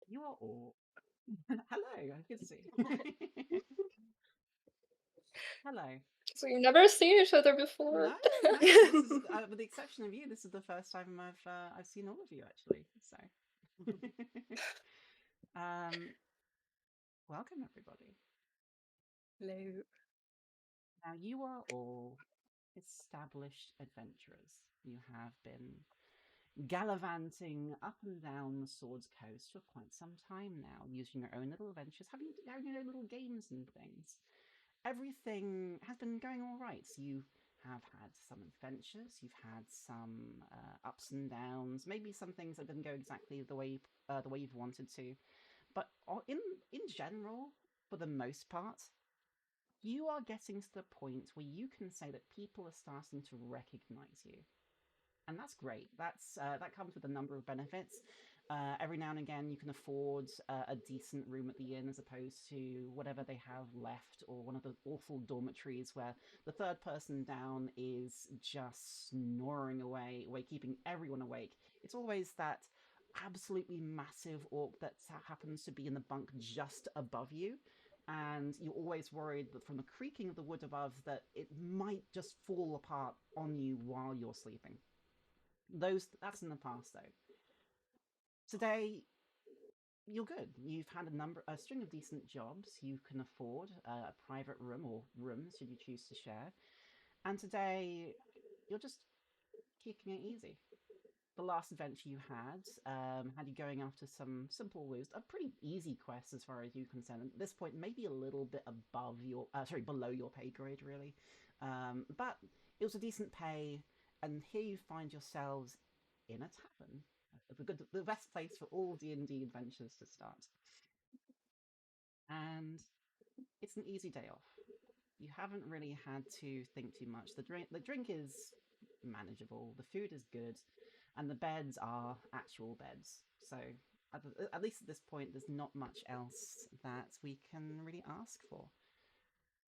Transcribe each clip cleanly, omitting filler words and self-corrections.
You are all. Hello, good to see you. Hello. So we've never seen each other before. No, no. This is, with the exception of you, this is the first time I've seen all of you actually. So, um, welcome everybody. Hello. Now you are all established adventurers. You have been gallivanting up and down the Swords Coast for quite some time now, using your own little adventures, having your own little games and things. Everything has been going all right. You have had some adventures, you've had some ups and downs, maybe some things that didn't go exactly the way you've wanted to. But in general, for the most part, you are getting to the point where you can say that people are starting to recognize you, and that's great. That comes with a number of benefits. Every now and again, you can afford a decent room at the inn as opposed to whatever they have left, or one of the awful dormitories where the third person down is just snoring away, keeping everyone awake. It's always that absolutely massive orc that happens to be in the bunk just above you. And you're always worried that from the creaking of the wood above that it might just fall apart on you while you're sleeping. That's in the past though. Today you're good. You've had a string of decent jobs. You can afford a private room or rooms should you choose to share. And today you're just keeping it easy. The last adventure you had you going after some simple woos, a pretty easy quest as far as you're concerned. At this point, maybe a little bit above below your pay grade, really. But it was a decent pay, and here you find yourselves in a tavern, the best place for all D&D adventures to start. And it's an easy day off. You haven't really had to think too much. The drink is manageable, the food is good, and the beds are actual beds. So at least at this point, there's not much else that we can really ask for.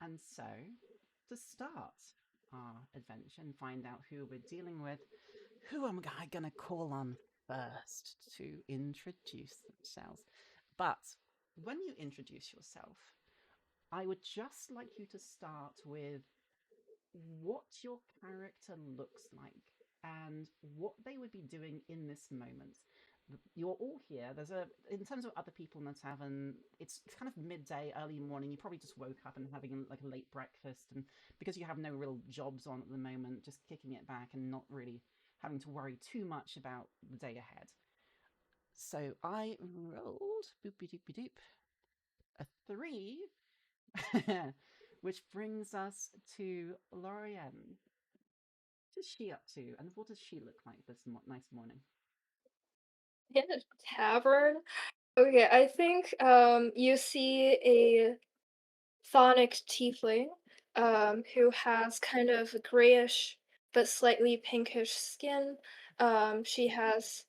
And so, to start our adventure and find out who we're dealing with, who am I going to call on first to introduce themselves? But when you introduce yourself, I would just like you to start with what your character looks like and what they would be doing in this moment. You're all here. In terms of other people in the tavern, it's kind of midday, early morning. You probably just woke up and having like a late breakfast, and because you have no real jobs on at the moment, just kicking it back and not really having to worry too much about the day ahead. So I rolled boopy doopy doop a 3, which brings us to Lorianne. What is she up to, and what does she look like this nice morning? In a tavern? Okay, I think you see a phonic tiefling who has kind of grayish but slightly pinkish skin. She has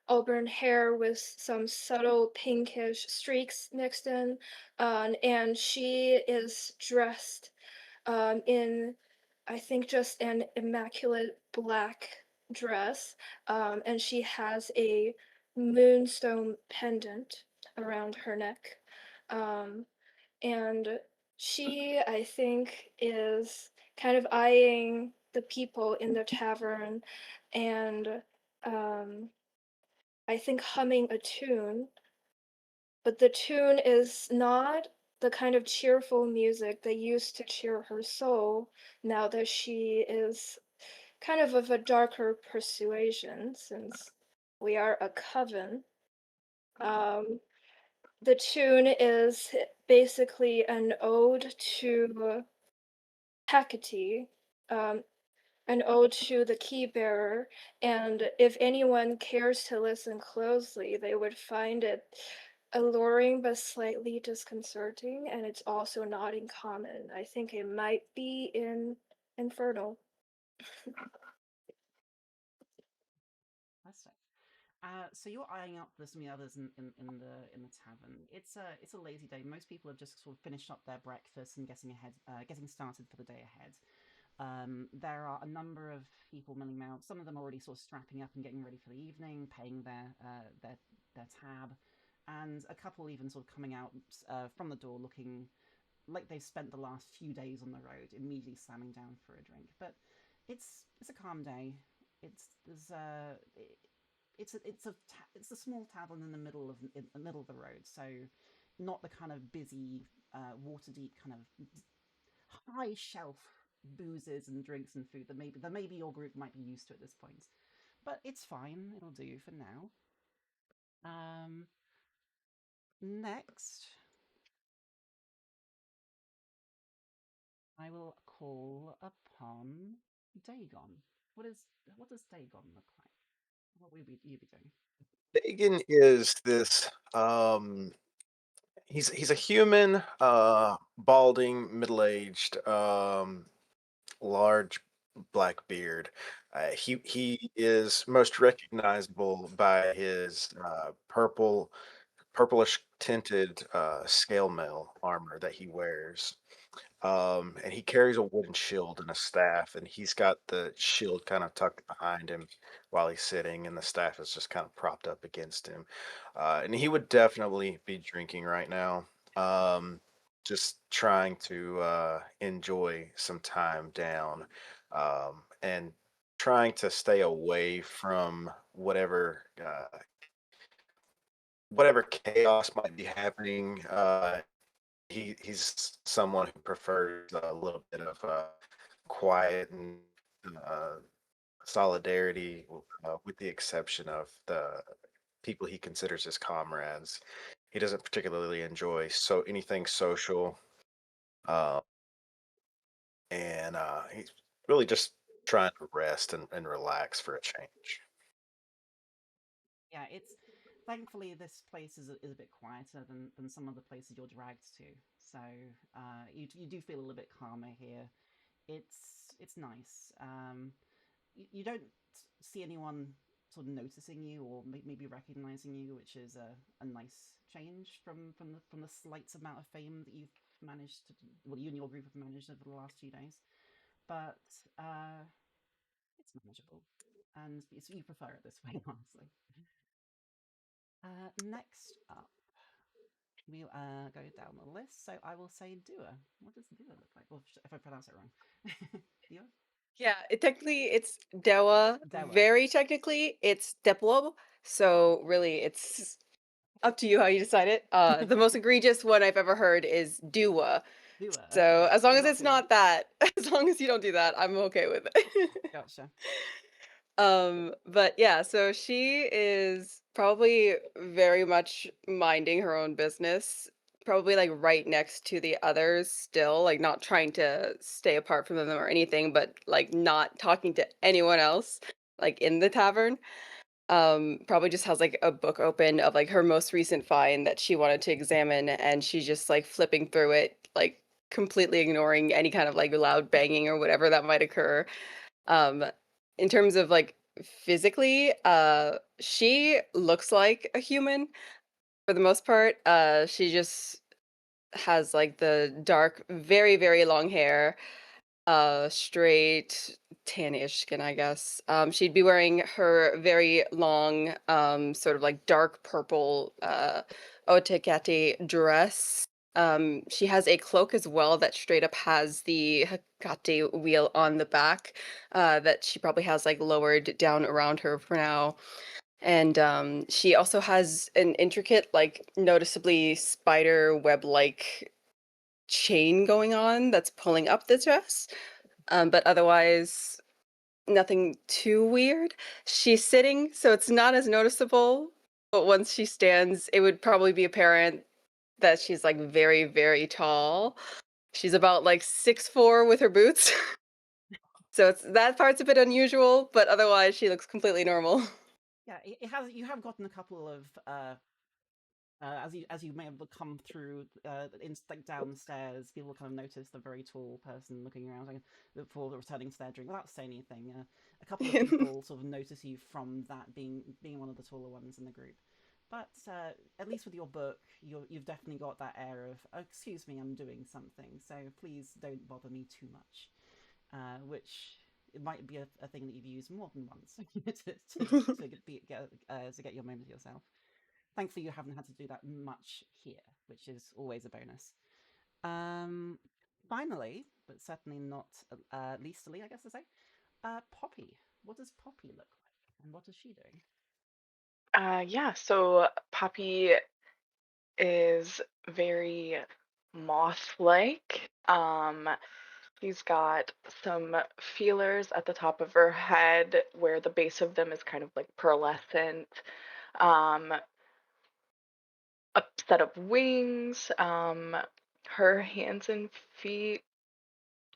auburn hair with some subtle pinkish streaks mixed in, and she is dressed in, I think, just an immaculate black dress, and she has a moonstone pendant around her neck. Um, and she, I think, is kind of eyeing the people in the tavern and I think humming a tune, but the tune is not the kind of cheerful music that used to cheer her soul now that she is kind of a darker persuasion since we are a coven. Um, the tune is basically an ode to Hecate, um, an ode to the key bearer, and if anyone cares to listen closely, they would find it alluring but slightly disconcerting, and it's also not in common. I think it might be in Infernal. Fantastic. So you're eyeing up some of the others in the tavern. It's a lazy day. Most people have just sort of finished up their breakfast and getting started for the day ahead. There are a number of people milling about. Some of them already sort of strapping up and getting ready for the evening, paying their tab. and a couple even sort of coming out from the door looking like they've spent the last few days on the road, immediately slamming down for a drink. But it's a calm day. It's there's it's a small tavern in the middle of the road, so not the kind of busy, water deep kind of high shelf boozes and drinks and food that maybe your group might be used to at this point. But it's fine. It'll do for now. Um, Next, I will call upon Dagon. What does Dagon look like? What will you be doing? Dagan is this he's a human, balding, middle-aged, large black beard. He is most recognizable by his purplish tinted scale mail armor that he wears. And he carries a wooden shield and a staff, and he's got the shield kind of tucked behind him while he's sitting, and the staff is just kind of propped up against him. And he would definitely be drinking right now, um, just trying to enjoy some time down, and trying to stay away from whatever chaos might be happening. He's someone who prefers a little bit of quiet and uh, solidarity, with the exception of the people he considers his comrades. He doesn't particularly enjoy anything social, uh, and he's really just trying to rest and relax for a change. Yeah, it's thankfully this place is a bit quieter than some of the places you're dragged to. So you do feel a little bit calmer here. It's nice. You don't see anyone sort of noticing you or maybe recognizing you, which is a nice change from the slight amount of fame that you've managed to, well, you and your group have managed over the last few days. But uh, it's manageable, and you prefer it this way, honestly. Next up, we'll go down the list. So I will say Dua. What does Dua look like? Well, if I pronounce it wrong. Dua? Yeah, it's Dewa. Dewa. Very technically, it's Deplob. So really, it's up to you how you decide it. The most egregious one I've ever heard is Dua. Dua. So Okay. as long So as not it's Dua. not that, as long as you don't do that, I'm okay with it. Gotcha. But yeah, so she is probably very much minding her own business, probably like right next to the others still, like not trying to stay apart from them or anything, but like not talking to anyone else, like in the tavern. Probably just has like a book open of like her most recent find that she wanted to examine, and she's just like flipping through it, like completely ignoring any kind of like loud banging or whatever that might occur. Um, in terms of like physically, she looks like a human for the most part. She just has like the dark, very, very long hair, straight tannish skin, I guess. She'd be wearing her very long, sort of like dark purple, otakate dress. She has a cloak as well that straight up has the Hekate wheel on the back, that she probably has like lowered down around her for now. And she also has an intricate, like noticeably spider web like chain going on that's pulling up the dress. But otherwise, nothing too weird. She's sitting, so it's not as noticeable. But once she stands, it would probably be apparent that she's like very, very tall. She's about like 6'4" with her boots. So it's that part's a bit unusual, but otherwise she looks completely normal. Yeah, it has. You have gotten a couple of as you may have come through like downstairs, people kind of notice the very tall person looking around like, before returning to their drink without saying anything. A couple of people sort of notice you from that being one of the taller ones in the group. But at least with your book, you've definitely got that air of, oh, excuse me, I'm doing something, so please don't bother me too much. Which it might be a thing that you've used more than once to get your moment to yourself. Thankfully, you haven't had to do that much here, which is always a bonus. Finally, but certainly not leastly, I guess to say, Poppy. What does Poppy look like, and what is she doing? Yeah, so Poppy is very moth-like. She's got some feelers at the top of her head where the base of them is kind of like pearlescent. Um, a set of wings. Her hands and feet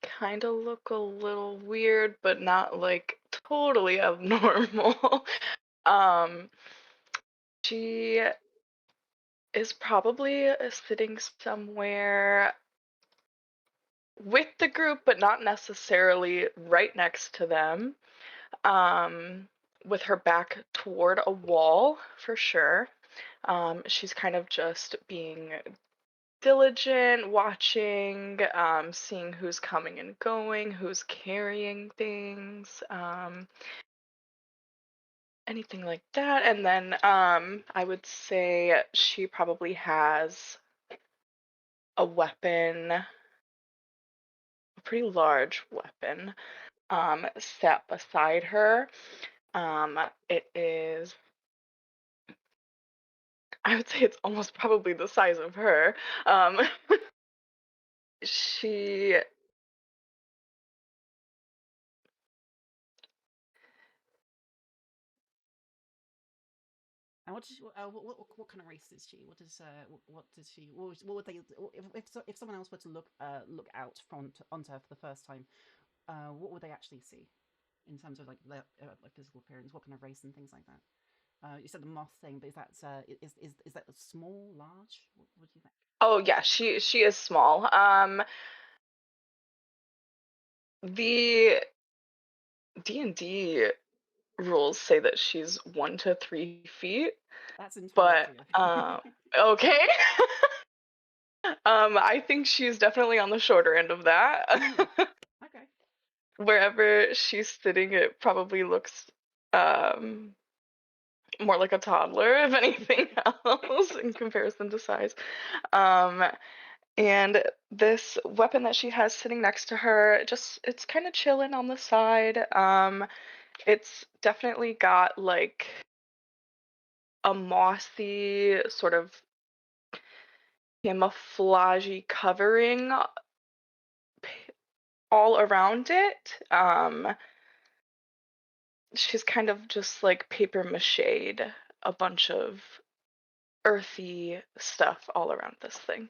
kind of look a little weird, but not like totally abnormal. um, she is probably sitting somewhere with the group, but not necessarily right next to them, with her back toward a wall for sure. She's kind of just being diligent, watching, seeing who's coming and going, who's carrying things, anything like that. And then I would say she probably has a weapon, a pretty large weapon, set beside her. It is, I would say it's almost probably the size of her. Um, she And what does she, what kind of race is she? What is what does she? What would they? If someone else were to look out front onto her for the first time, what would they actually see in terms of like their like physical appearance? What kind of race and things like that? You said the moth thing, but is that is that small, large? What do you think? Oh yeah, she is small. The D&D rules say that she's 1 to 3 feet, That's but entirely okay. okay. I think she's definitely on the shorter end of that. Okay. Wherever she's sitting, it probably looks um more like a toddler, if anything else, in comparison to size. Um, and this weapon that she has sitting next to her, just it's kind of chilling on the side. It's definitely got like a mossy sort of camouflagey covering all around it. She's kind of just like paper mached a bunch of earthy stuff all around this thing.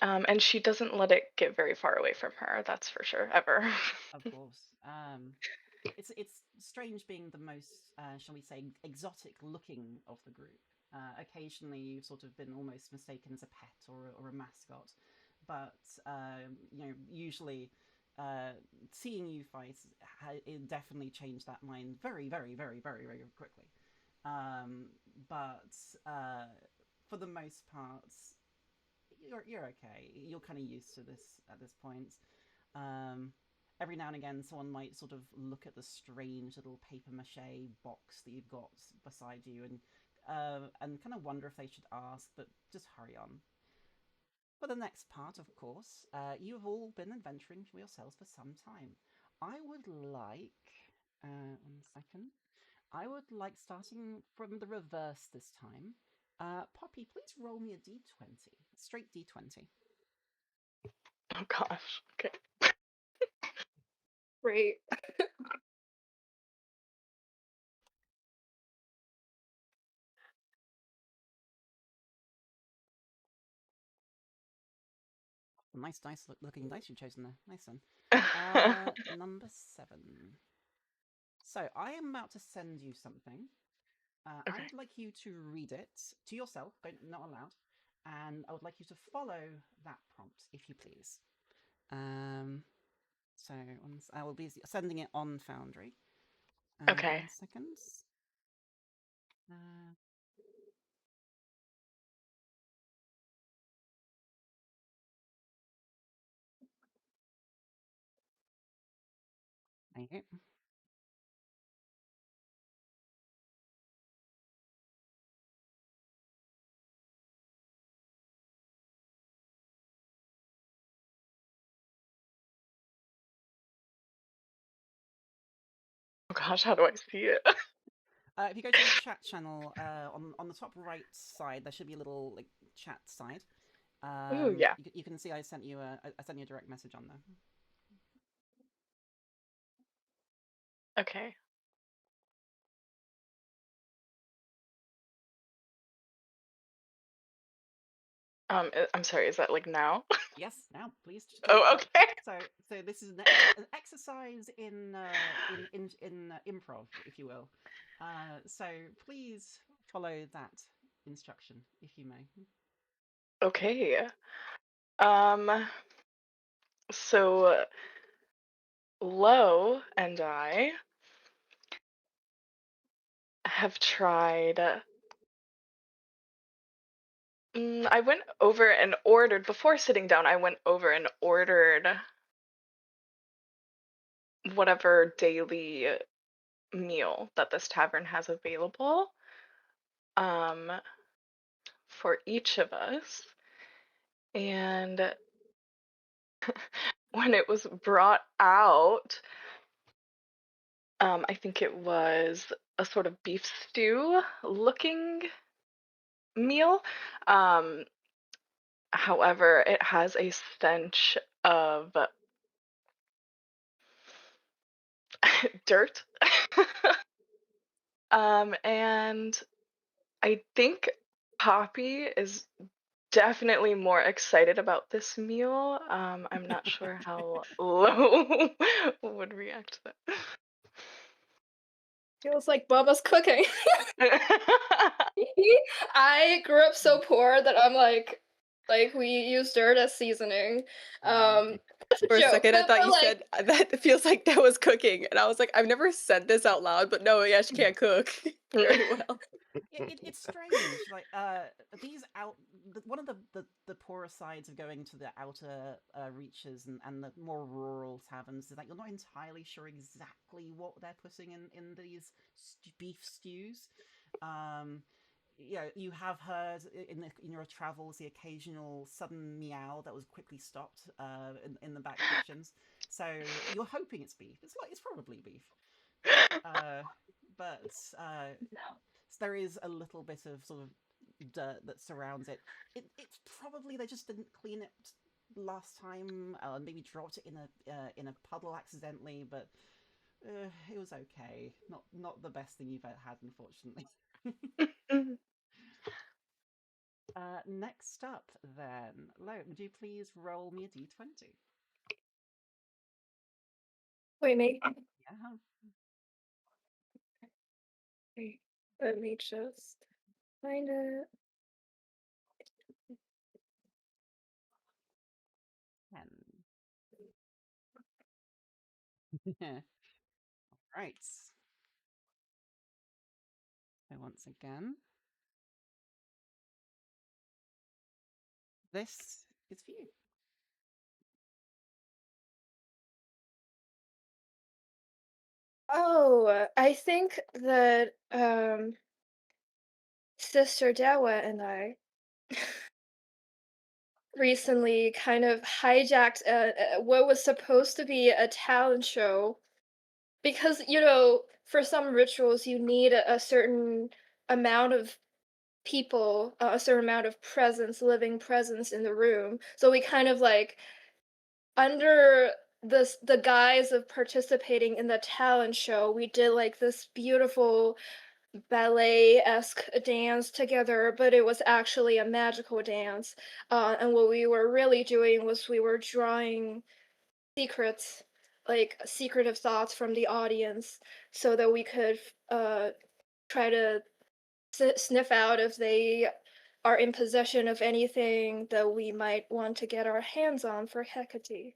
And she doesn't let it get very far away from her, that's for sure, ever. Of course. It's strange being the most, shall we say, exotic looking of the group. Occasionally, you've sort of been almost mistaken as a pet or a mascot, but usually, seeing you fight, it definitely changed that mind very, very, very, very, very quickly. Um, but for the most part, you're okay. You're kind of used to this at this point. Um, every now and again, someone might sort of look at the strange little paper mache box that you've got beside you and kind of wonder if they should ask, but just hurry on. For the next part, of course, you have all been adventuring for yourselves for some time. I would like, 1 second, I would like starting from the reverse this time. Poppy, please roll me a d20, straight d20. Oh gosh. Okay. Great. Nice dice looking dice you've chosen there. Nice one. Number 7. So I am about to send you something. I Okay. would like you to read it to yourself, not aloud, and I would like you to follow that prompt, if you please. So I will be sending it on Foundry. Okay. 1 second. Uh, there you go. gosh, how do I see it? If you go to the chat channel, on the top right side, there should be a little like chat side. Ooh, yeah. You can see I sent you a direct message on there. Okay. I'm sorry, is that like now? Yes, now please. Oh, okay. So this is an exercise in improv, if you will. So please follow that instruction, if you may. Okay. So Lo and I have tried. I went over and ordered before sitting down. I went over and ordered whatever daily meal that this tavern has available um, for each of us. And when it was brought out, I think it was a sort of beef stew looking meal. Um, However, it has a stench of dirt. And I think Poppy is definitely more excited about this meal. I'm not sure how Lo would react to Feels like Bubba's cooking. that. I grew up so poor that I'm like we use dirt as seasoning. That's a For a joke, second, I thought but you like, said that feels like that was cooking, and I was like, I've never said this out loud, but no, yeah, she can't cook very well. It's strange. Like these out one of the poorer sides of going to the outer reaches and the more rural taverns is that you're not entirely sure exactly what they're putting in these beef stews. Um, you know, you have heard in your travels the occasional sudden meow that was quickly stopped in the back kitchens. So you're hoping it's beef. It's probably beef. But there is a little bit of sort of dirt that surrounds it. It's probably they just didn't clean it last time, maybe dropped it in a puddle accidentally, but it was okay. Not the best thing you've ever had, unfortunately. Next up, then, Lo, would you please roll me a d20? wait, maybe. Yeah. Let me just find it. 10. Right. So once again, this is for you. Oh, I think that Sister Dewa and I recently kind of hijacked what was supposed to be a talent show because for some rituals you need a certain amount of people, a certain amount of living presence in the room. So we kind of like under the guise of participating in the talent show, we did like this beautiful ballet-esque dance together, but it was actually a magical dance. And what we were really doing was we were drawing secrets, like secretive thoughts from the audience, so that we could try to sniff out if they are in possession of anything that we might want to get our hands on for Hecate.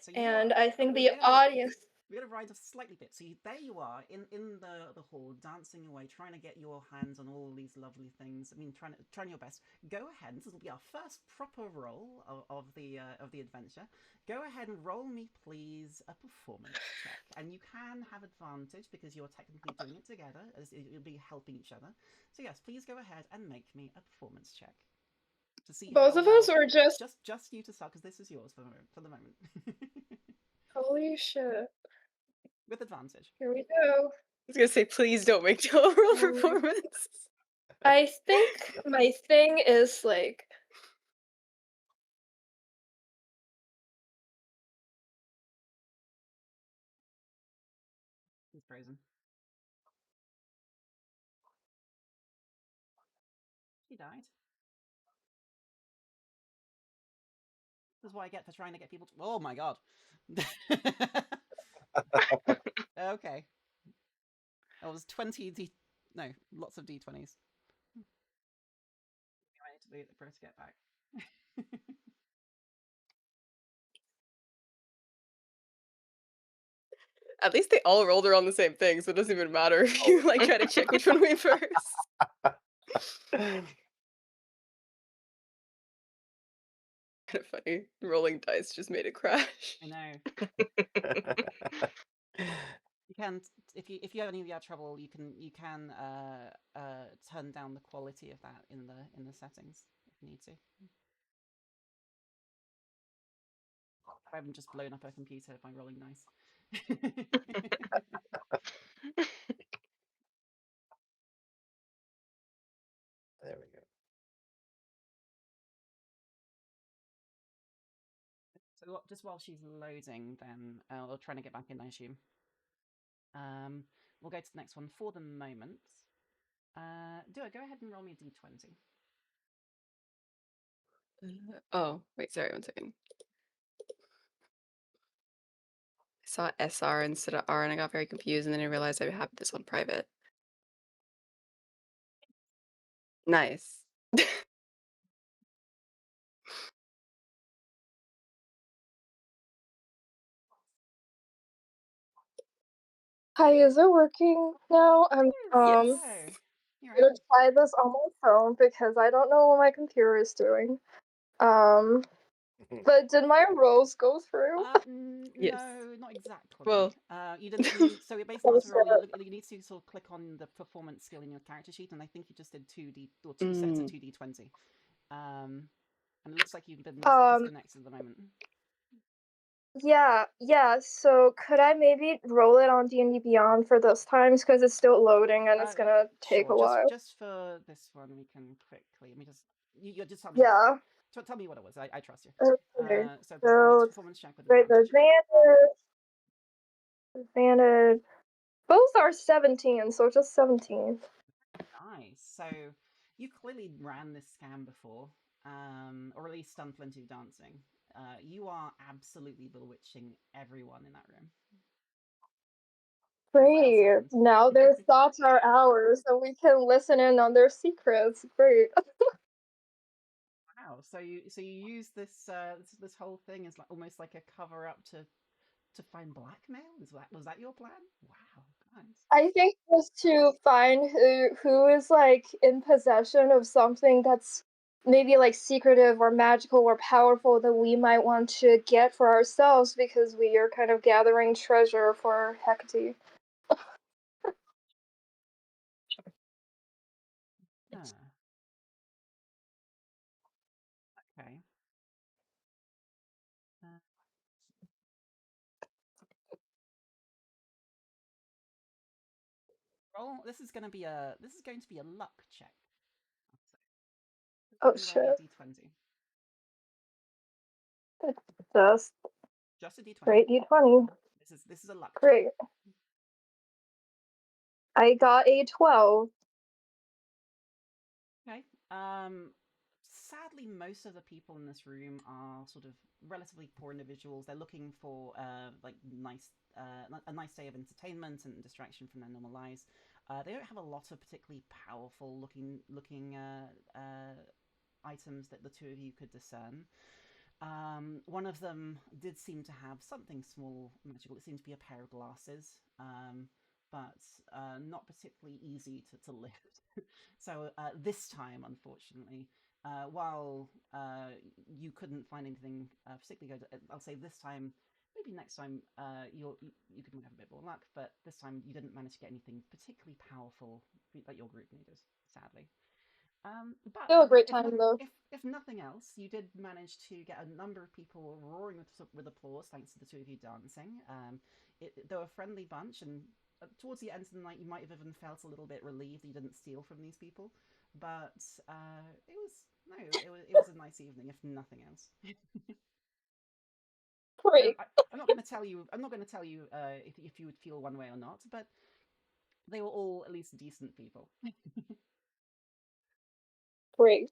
So you And are I think the we're gonna audience. we're gonna ride a slightly bit. So there you are in the hall, dancing away, trying to get your hands on all these lovely things. I mean, trying your best. Go ahead. This will be our first proper roll of the adventure. Go ahead and roll me, please, a performance check, and you can have advantage because you're technically doing it together, as you'll be helping each other. So yes, please go ahead and make me a performance check to see Both how of us well. were just Just you to start because this is yours for the moment. holy shit. with advantage. Here we go. was gonna say, please don't make dual roll Um, performance. I think my thing is like He's frozen. He died. This is what I get for trying to get people to. Oh my god. Okay. That was 20 D. No, lots of D20s. I need to wait for it to get back. At least they all rolled around the same thing, so it doesn't even matter if you like try to check which one went first. Kind of funny. Rolling dice just made it crash. I know. You can, if you have any of your trouble, you can turn down the quality of that in the settings if you need to. I haven't just blown up a computer by rolling dice. There we go. So just while she's loading, then or trying to get back in, I assume. We'll go to the next one for the moment. Go ahead and roll me a d20. Oh, wait, sorry, one second. I saw SR instead of R and I got very confused, and then I realized I have this on private. Nice. hi, is it working now? I'm Yes. You're gonna right. try this on my phone because I don't know what my computer is doing. But did my rolls go through? Yes. No, not exactly. Well, you didn't. So it basically Oh to roll. shit. You need to sort of click on the performance skill in your character sheet, and I think you just did 2D or two sets of 2D20. And it looks like you've been disconnected at the moment. Yeah. So could I maybe roll it on D&D Beyond for this time because it's still loading and it's gonna take a while. Just for this one, we can quickly. Let me just. You just tell me. Yeah. Tell me what it was. I trust you. Okay. So So performance check with right, the advantage. advantage. Both are 17, so just 17. Nice. So you clearly ran this scam before, or at least done plenty of dancing. You are absolutely bewitching everyone in that room. What else Great. happened? Now their thoughts are ours, and we can listen in on their secrets. Great. Wow. So you use this whole thing as like almost like a cover up to find blackmail. Was that your plan? Wow, guys. I think just to find who is like in possession of something that's maybe like secretive or magical or powerful that we might want to get for ourselves because we are kind of gathering treasure for Hecate. Huh. Okay. Uh, roll. This is going to be a luck check. Oh Let me roll me a shit. d20. It's just Just a d20. great D20. This is a luck check. Great. I got a 12. Okay. Sadly, most of the people in this room are sort of relatively poor individuals. They're looking for like a nice day of entertainment and distraction from their normal lives. They don't have a lot of particularly powerful looking items that the two of you could discern. One of them did seem to have something small magical. It seemed to be a pair of glasses, but not particularly easy to lift. So this time, unfortunately, while you couldn't find anything particularly good, I'll say this time. Maybe next time you could have a bit more luck, but this time you didn't manage to get anything particularly powerful that your group needed, sadly. But Still a great time though. if nothing else, you did manage to get a number of people roaring with applause thanks to the two of you dancing. they were a friendly bunch, and towards the end of the night, you might have even felt a little bit relieved that you didn't steal from these people. But it was no, it was a nice evening, if nothing else. Great, I'm not going to tell you. I'm not going to tell you if you would feel one way or not, but they were all at least decent people. great.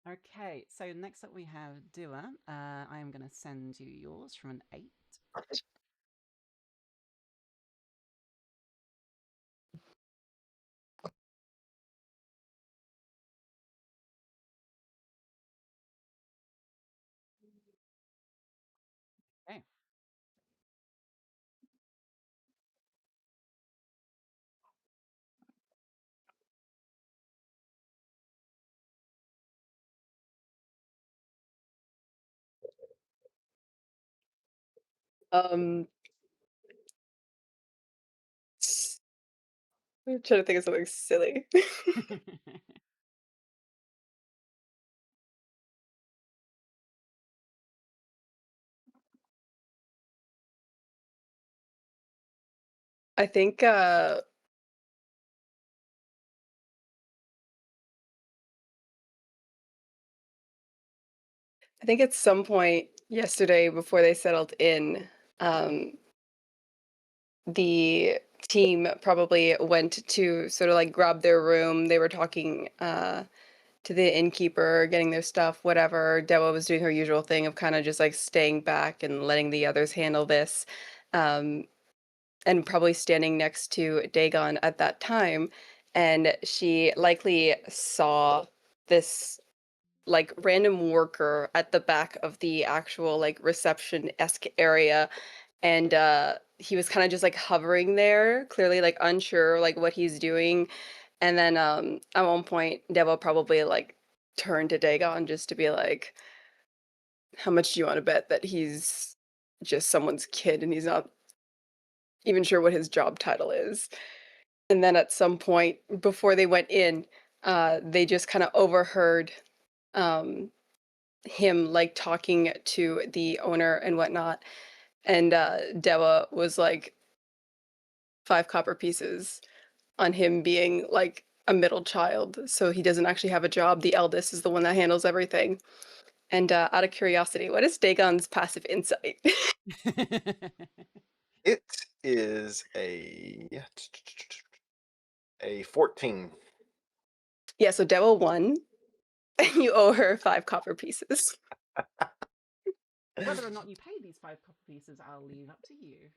Okay, so next up we have Dua. I am going to send you yours from an 8. Okay. Um, I'm trying to think of something silly. I think I think at some point yesterday before they settled in, um, the team probably went to sort of like grab their room. They were talking to the innkeeper, getting their stuff, whatever. Dewa was doing her usual thing of kind of just like staying back and letting the others handle this. Um, and probably standing next to Dagon at that time. And she likely saw this like random worker at the back of the actual like reception-esque area, and he was kind of just like hovering there, clearly like unsure like what he's doing. And then at one point Devo probably like turned to Dagon just to be like, how much do you want to bet that he's just someone's kid and he's not even sure what his job title is? And then at some point before they went in, they just kind of overheard um, him like talking to the owner and whatnot. And Dewa was like 5 copper pieces on him being like a middle child. So he doesn't actually have a job. The eldest is the one that handles everything. And out of curiosity, what is Dagon's passive insight? It is a 14. Yeah, so Dewa won. You owe her 5 copper pieces. Whether or not you pay these 5 copper pieces, I'll leave up to you.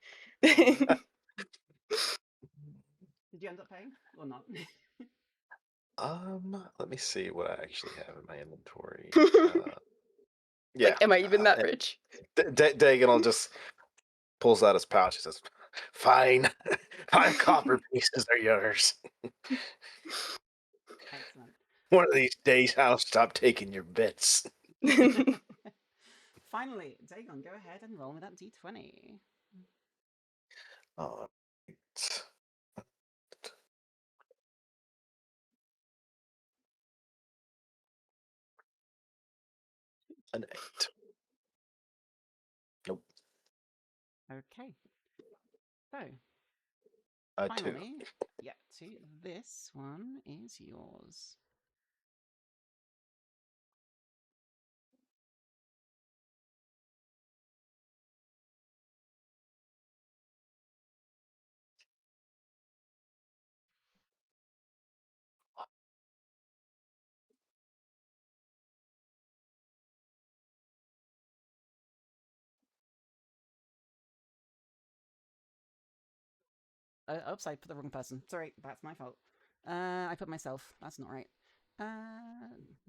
Did you end up paying or not? Let me see what I actually have in my inventory. Yeah, Like, am I even that and rich? Dagan will just pulls out his pouch and says, "Fine, 5 copper pieces are yours. Excellent. One of these days, I'll stop taking your bits." Finally, Dagon, go ahead and roll me that d20. Oh, an 8. Nope, Okay. So, a 2. finally, yeah, this one is yours. Oops, I put the wrong person. Sorry, that's my fault. I put myself. That's not right.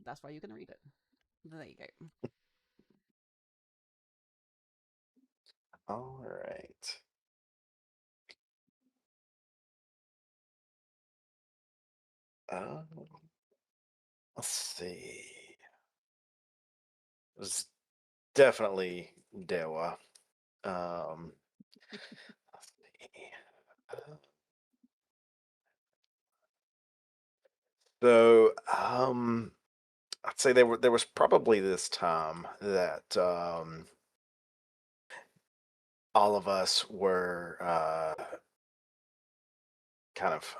That's why you're gonna read it. There you go. All right. Let's see. It was definitely Dewa. Um, let's see. So, I'd say there was probably this time that all of us were kind of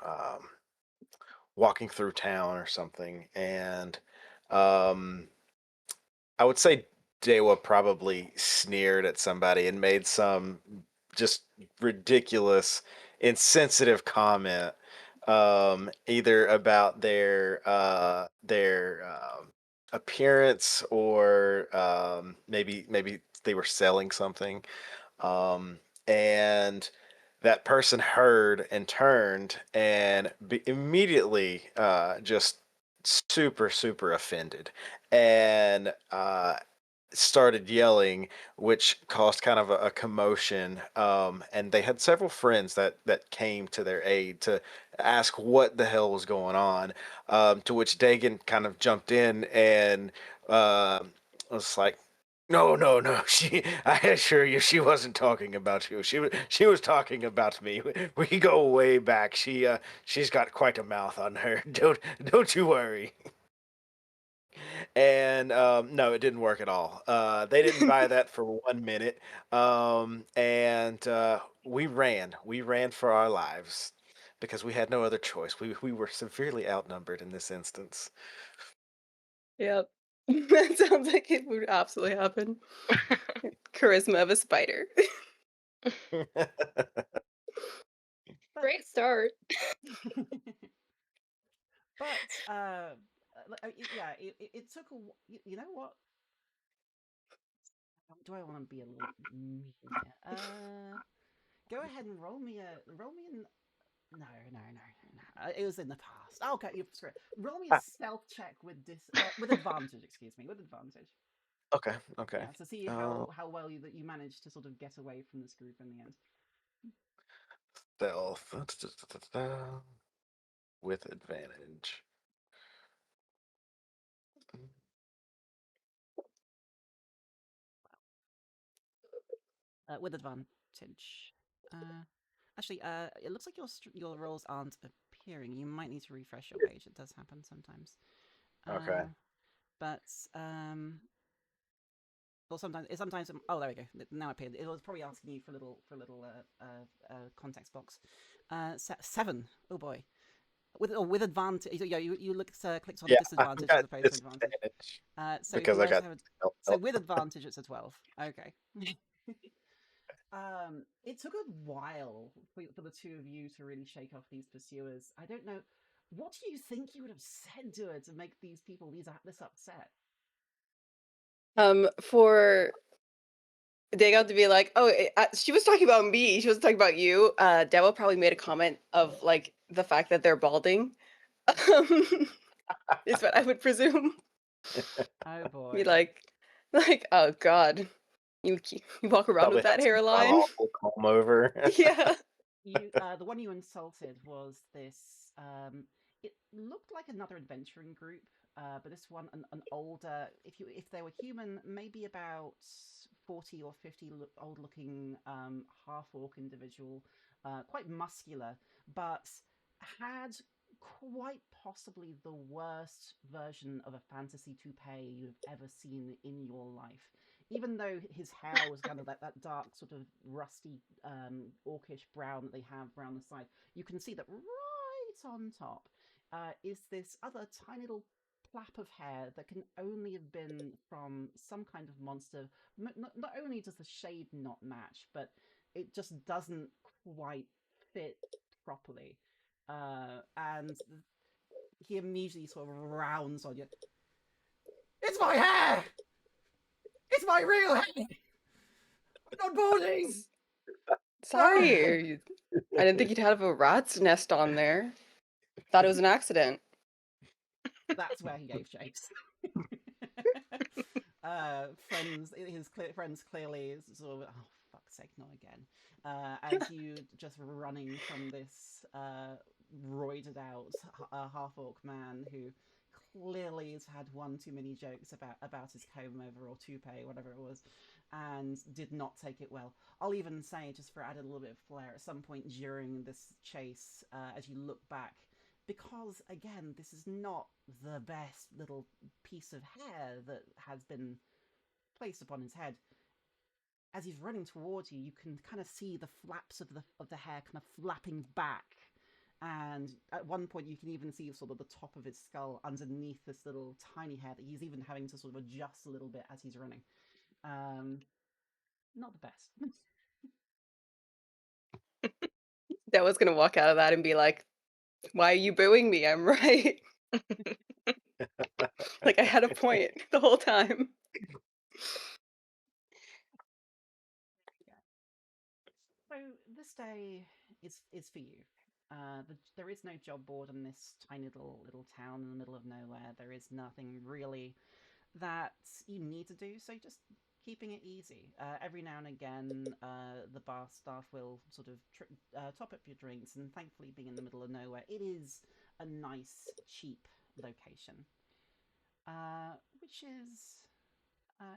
walking through town or something, and um, I would say Dewa probably sneered at somebody and made some just ridiculous, insensitive comment, either about their appearance or maybe they were selling something, and that person heard and turned and immediately just super offended and started yelling, which caused kind of a commotion. And they had several friends that came to their aid to ask what the hell was going on. To which Dagon kind of jumped in and was like, "No, no, no. I assure you, she wasn't talking about you. She was talking about me. We go way back. She's got quite a mouth on her. Don't you worry." And no, it didn't work at all. They didn't buy that for 1 minute, and we ran for our lives because we had no other choice. We were severely outnumbered in this instance. Yep. That sounds like it would absolutely happen. Charisma of a spider. But Great start. but yeah, it took you know what? Do I want to be a little mean here? Go ahead and roll me an no. It was in the past. Okay, you screw it. Roll me a Ah, stealth check with advantage. Excuse me, with advantage. okay, okay. Yeah, to see Uh, how well you managed to sort of get away from this group in the end. Stealth with advantage. With advantage. Uh, Actually, it looks like your rolls aren't appearing. You might need to refresh your page. It does happen sometimes. Okay. But or sometimes oh, there we go. Now it appeared. It was probably asking you for a little context box. 7. Oh boy. With advantage. Yeah, you look clicked on Yeah, I disadvantage as got opposed to advantage. disadvantage So because you I also got have stealth. so with advantage it's a 12. Okay. It took a while for the two of you to really shake off these pursuers. I don't know. What do you think you would have said to her to make these people this upset? For Dagon to be like, "Oh, she was talking about me. She was talking about you." Devil probably made a comment of like the fact that they're balding. Is what I would presume. Oh Be boy. like, oh god, you walk around with Probably that had some god hairline. awful comb over. Yeah. The one you insulted was this. It looked like another adventuring group, but this one an older. If they were human, maybe about 40 or 50 old looking half orc individual, quite muscular, but had quite possibly the worst version of a fantasy toupee you've ever seen in your life. Even though his hair was kind of that dark, sort of rusty, orcish brown that they have around the side, you can see that right on top is this other tiny little plap of hair that can only have been from some kind of monster. Not only does the shade not match, but it just doesn't quite fit properly. And he immediately sort of rounds on you. It's my hair! It's my real hair! I'm not boarding! Ah! Sorry. I didn't think you'd have a rat's nest on there. Thought it was an accident. That's where he gave chase. His friends clearly sort of, oh, fuck's sake, not again. As you just running from this roided out half orc man who clearly has had one too many jokes about his comb over or toupee, whatever it was, and did not take it well. I'll even say, just for added a little bit of flair, at some point during this chase, as you look back, because again, this is not the best little piece of hair that has been placed upon his head. as he's running towards you, you can kind of see the flaps of the hair kind of flapping back, and at one point you can even see sort of the top of his skull underneath this little tiny hair that he's even having to sort of adjust a little bit as he's running. Not the best. That was gonna walk out of that and be like, "Why are you booing me? I'm right." Like I had a point the whole time. So this day is for you. There is no job board in this tiny little town in the middle of nowhere. There is nothing really that you need to do. So just keeping it easy. Every now and again, the bar staff will sort of top up your drinks, and thankfully, being in the middle of nowhere, it is a nice, cheap location, which is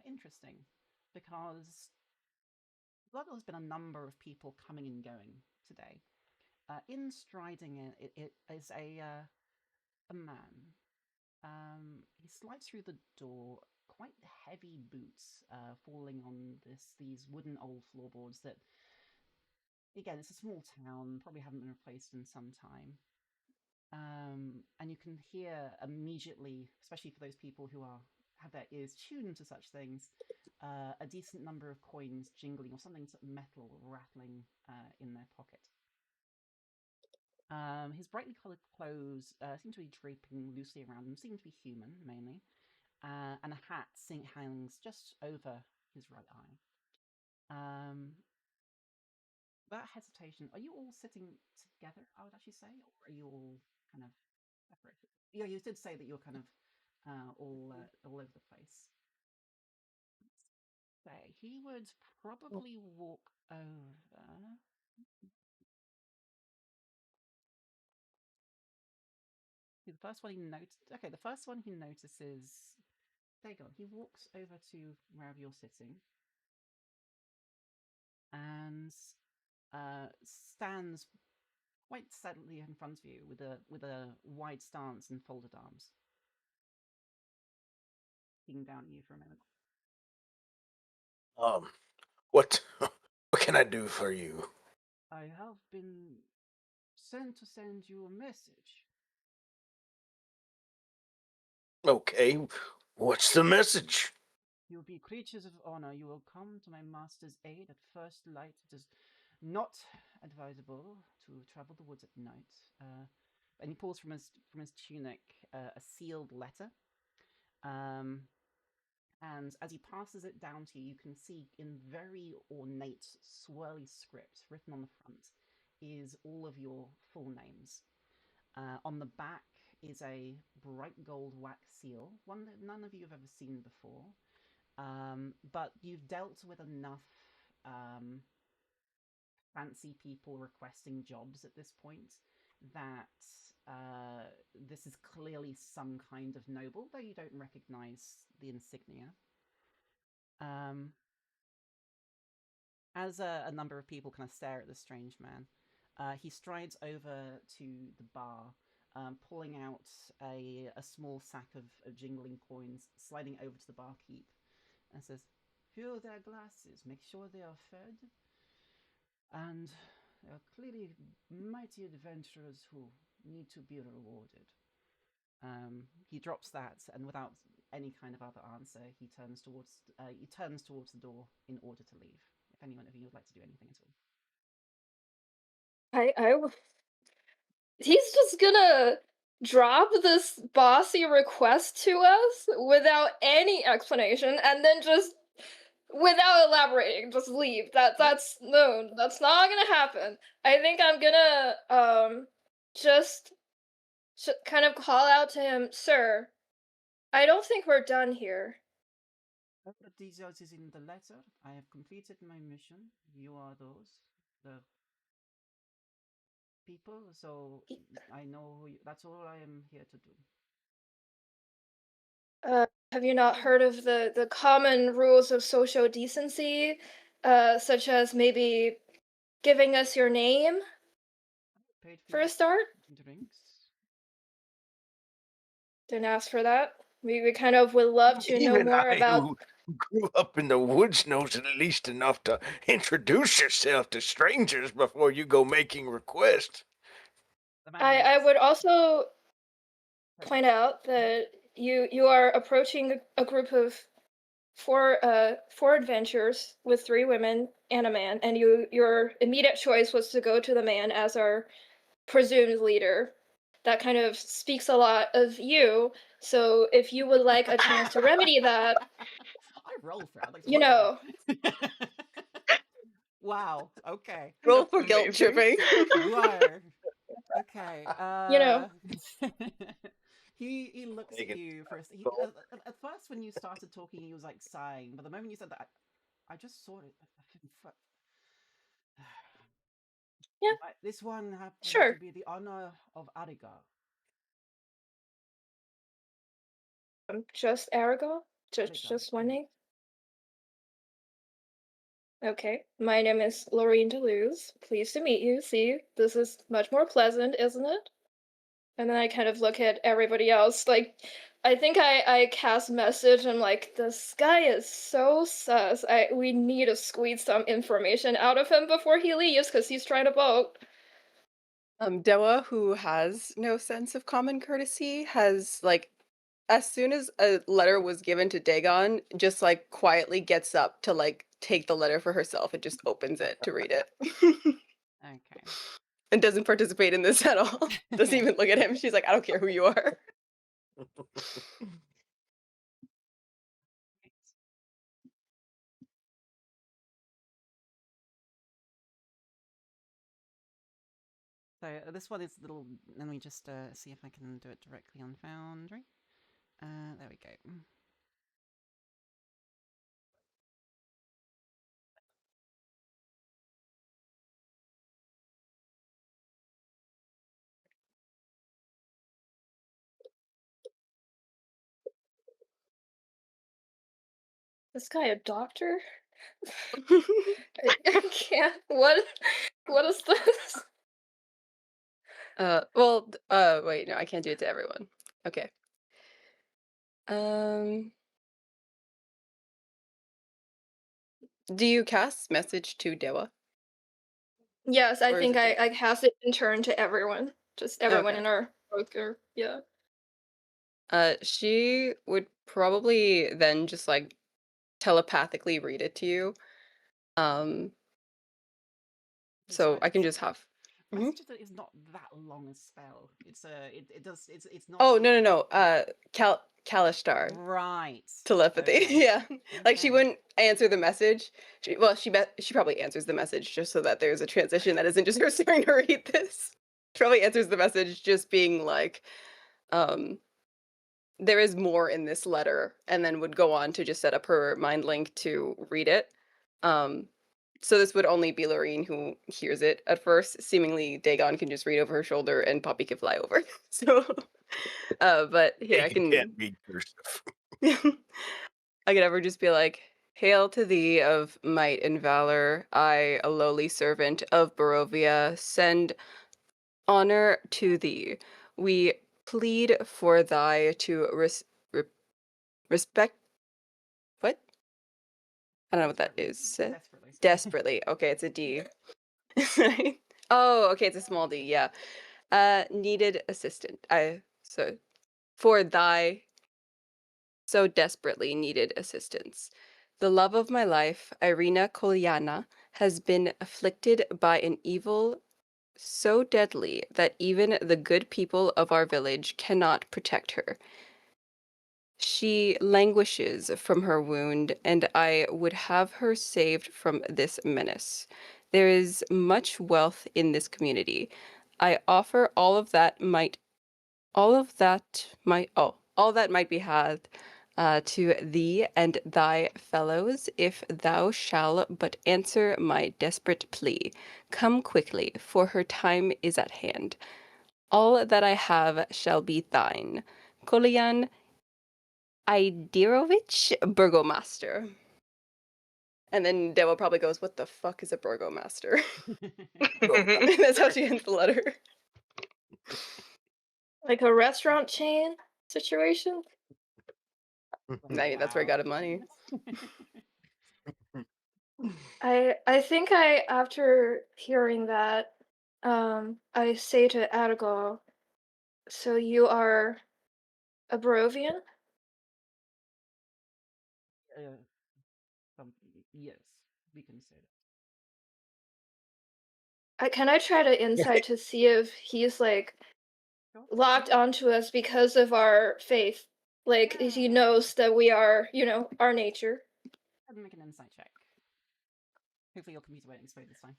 interesting because well, there's been a number of people coming and going today. In striding it is a man. He slides through the door, quite heavy boots falling on these wooden old floorboards that, again, it's a small town, probably haven't been replaced in some time. And you can hear immediately, especially for those people who have their ears tuned to such things, a decent number of coins jingling or something sort of metal rattling in their pocket. His brightly coloured clothes seem to be draping loosely around him, seem to be human mainly, and a hat hangs just over his right eye. Without hesitation, are you all sitting together, I would actually say, or are you all kind of separated? Yeah, you did say that you're kind of all over the place. Say, he would probably walk over. The first one he noticed. Okay, the first one he notices. There you go. He walks over to wherever you're sitting and stands quite steadily in front of you with a wide stance and folded arms, looking down at you for a moment. What what can I do for you? I have been sent to send you a message. Okay, what's the message? You will be creatures of honor. You will come to my master's aid at first light. It is not advisable to travel the woods at night. And he pulls from his tunic a sealed letter. And as he passes it down to you, you can see in very ornate, swirly script written on the front is all of your full names. On the back is a bright gold wax seal, one that none of you have ever seen before. But you've dealt with enough fancy people requesting jobs at this point that this is clearly some kind of noble, though you don't recognize the insignia. As a number of people kind of stare at the strange man, he strides over to the bar, pulling out a small sack of jingling coins, sliding over to the barkeep, and says, "Fill their glasses, make sure they are fed, and they are clearly mighty adventurers who need to be rewarded." He drops that, and without any kind of other answer, he turns towards the door in order to leave. If anyone of you would like to do anything at all. He's just gonna drop this bossy request to us without any explanation and then just without elaborating just leave. That's no, that's not gonna happen. I think I'm gonna just kind of call out to him, "Sir, I don't think we're done here." The details is in the letter. I have completed my mission. You are the people, so I know that's all I am here to do. Have you not heard of the common rules of social decency, such as maybe giving us your name Paid for a start? drinks. Didn't ask for that. We kind of would love to know Even more I, about. who grew up in the woods knows at least enough to introduce yourself to strangers before you go making requests. The man I winks. would also point out that you are approaching a group of four adventurers with 3 women and a man, and your immediate choice was to go to the man as our presumed leader. That kind of speaks a lot of you. So if you would like a chance to remedy that, I roll for it. I'd like to you look know, at it. Wow. Okay. Roll That's for guilt amazing. tripping. Whoa. Okay. you know, He looks at Taking you for a he, control. at first when you started talking he was like sighing, but the moment you said that I just saw it. yeah, This one happens to sure. be the honor of Ariga. Just Arago? Ariga. Just one name? Okay. My name is Laureen Deleuze. Pleased to meet you. See, this is much more pleasant, isn't it? And then I kind of look at everybody else. Like, I think I cast message. I'm like, this guy is so sus. We need to squeeze some information out of him before he leaves because he's trying to vote. Dewa, who has no sense of common courtesy, has like as soon as a letter was given to Dagon, just like quietly gets up to like take the letter for herself and just opens it to read it. Okay. And doesn't participate in this at all. Doesn't even look at him. She's like, I don't care who you are. So this one is a little. Let me just see if I can do it directly on Foundry. There we go. This guy a doctor? I can't. What is this? Wait, no, I can't do it to everyone. Okay. Do you cast message to Dewa? Yes, I Or is think it I cast it in turn to everyone. Just everyone Okay. in our broker. Yeah. She would probably then just like telepathically read it to you. So I can just have. Mhm. Message is not that long a spell. It's it does it's not. Oh no. Kalishtar Right. telepathy. Okay. Yeah, like she Okay. wouldn't answer the message. She probably answers the message just so that there's a transition that isn't just her starting to read this. She probably answers the message just being like, there is more in this letter, and then would go on to just set up her mind link to read it. So this would only be Lorene who hears it at first. Seemingly, Dagon can just read over her shoulder, and Poppy can fly over. So, but here I You can't can. be cursive. I could ever just be like, "Hail to thee of might and valor, I, a lowly servant of Barovia, send honor to thee. We plead for thy to respect." What? I don't know what that is. Desperately. Desperately. Okay, it's a D. Oh, okay, it's a small D. Yeah. Needed assistant. So for thy so desperately needed assistance. The love of my life, Irina Kolyana, has been afflicted by an evil so deadly that even the good people of our village cannot protect her. She languishes from her wound, and I would have her saved from this menace. There is much wealth in this community. I offer all that might be had to thee and thy fellows, if thou shall but answer my desperate plea. Come quickly, for her time is at hand. All that I have shall be thine. Kolyan Idirovich, Burgomaster. And then Dewa probably goes, "What the fuck is a Burgomaster?" That's how she ends the letter. Like a restaurant chain situation? I mean, that's where I got his money. I think after hearing that, I say to Adigal, so you are a Barovian? uh, yes, we can say that. Can I try to insight to see if he's like Sure. locked onto us because of our faith? Like he knows that we are, our nature. Go ahead and make an insight check. Hopefully your computer won't explode this time.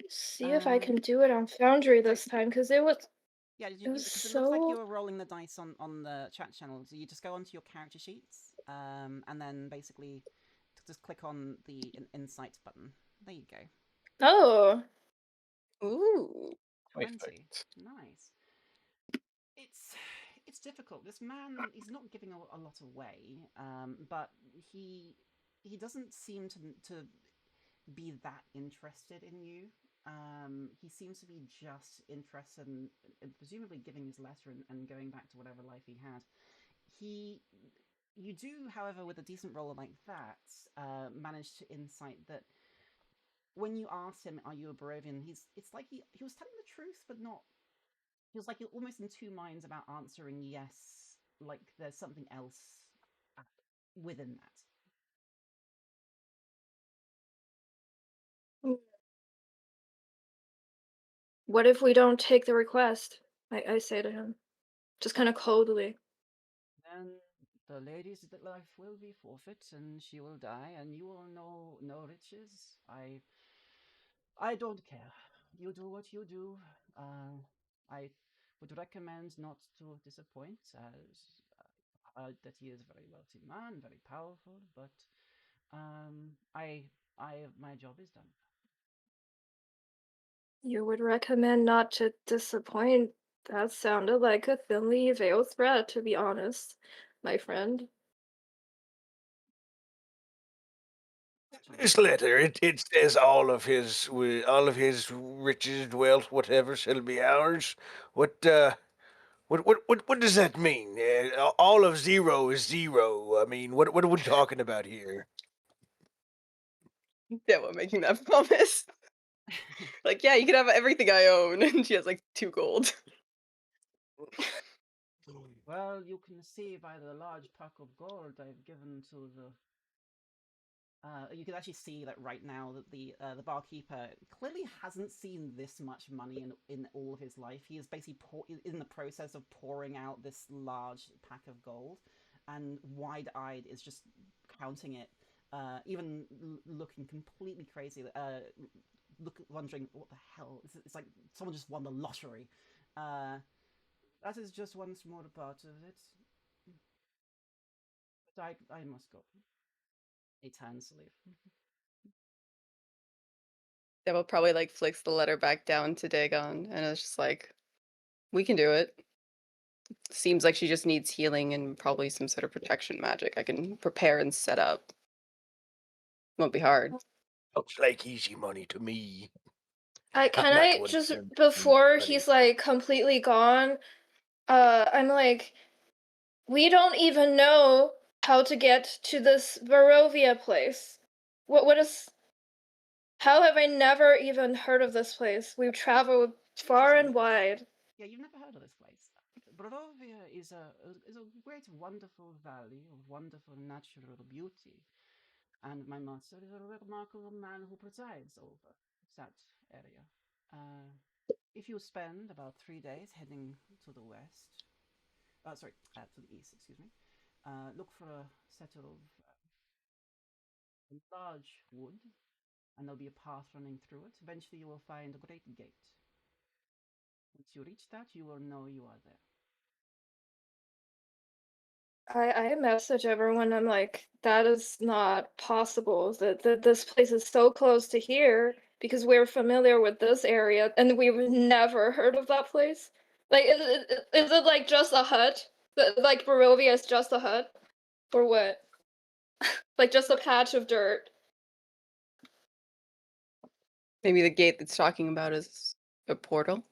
See if I can do it on Foundry this time, because it was Yeah, it was because it looks like so. you were rolling the dice on the chat channel. So you just go onto your character sheets, and then basically just click on the insight button. There you go. Oh, Ooh. 20. Perfect. Nice. It's difficult. This man, he's not giving a lot away, but he doesn't seem to be that interested in you. He seems to be just interested in presumably giving his letter and going back to whatever life he had. You do, however, with a decent roll like that, manage to insight that when you asked him, "Are you a Barovian?" It's like he was telling the truth, but not. He was like almost in two minds about answering yes. Like there's something else within that. what if we don't take the request? I say to him, just kind of coldly. Then the lady's life will be forfeit, and she will die, and you will know no riches. I don't care. You do what you do. I would recommend not to disappoint, as that he is a very wealthy man, very powerful. But my job is done. You would recommend not to disappoint? That sounded like a thinly veiled threat, to be honest, my friend. This letter, it says all of his riches, wealth, whatever, shall be ours. What what does that mean? All of zero is zero. I mean, what are we talking about here? Yeah, what making that promise? Like, yeah, you can have everything I own, and she has like 2 gold. Well, you can see by the large pack of gold I've given to the. You can actually see that right now that the barkeeper clearly hasn't seen this much money in all of his life. He is basically in the process of pouring out this large pack of gold, and wide-eyed is just counting it, even looking completely crazy. Wondering what the hell. It's like someone just won the lottery. That is just one small part of it. But I must go. He turns to leave. Devil probably like flicks the letter back down to Dagon, and it's just like, we can do it. Seems like she just needs healing and probably some sort of protection magic I can prepare and set up. Won't be hard. Looks like easy money to me. Can I'm not I one just to before money. he's like completely gone, I'm like, we don't even know how to get to this Barovia place. What is how have I never even heard of this place? We've traveled far and wide. Yeah, you've never heard of this place. Brodovia is a great, wonderful valley of wonderful natural beauty, and my master is a remarkable man who presides over that area. Uh, if you spend about 3 days heading to the west, to the east, excuse me, look for a set of large wood, and there'll be a path running through it. Eventually, you will find a great gate. Once you reach that, you will know you are there. I message everyone. I'm like, that is not possible. That this place is so close to here because we're familiar with this area and we've never heard of that place. Like, is it like just a hut? Like Barovia is just a hut, or what? Like just a patch of dirt. Maybe the gate that's talking about is a portal.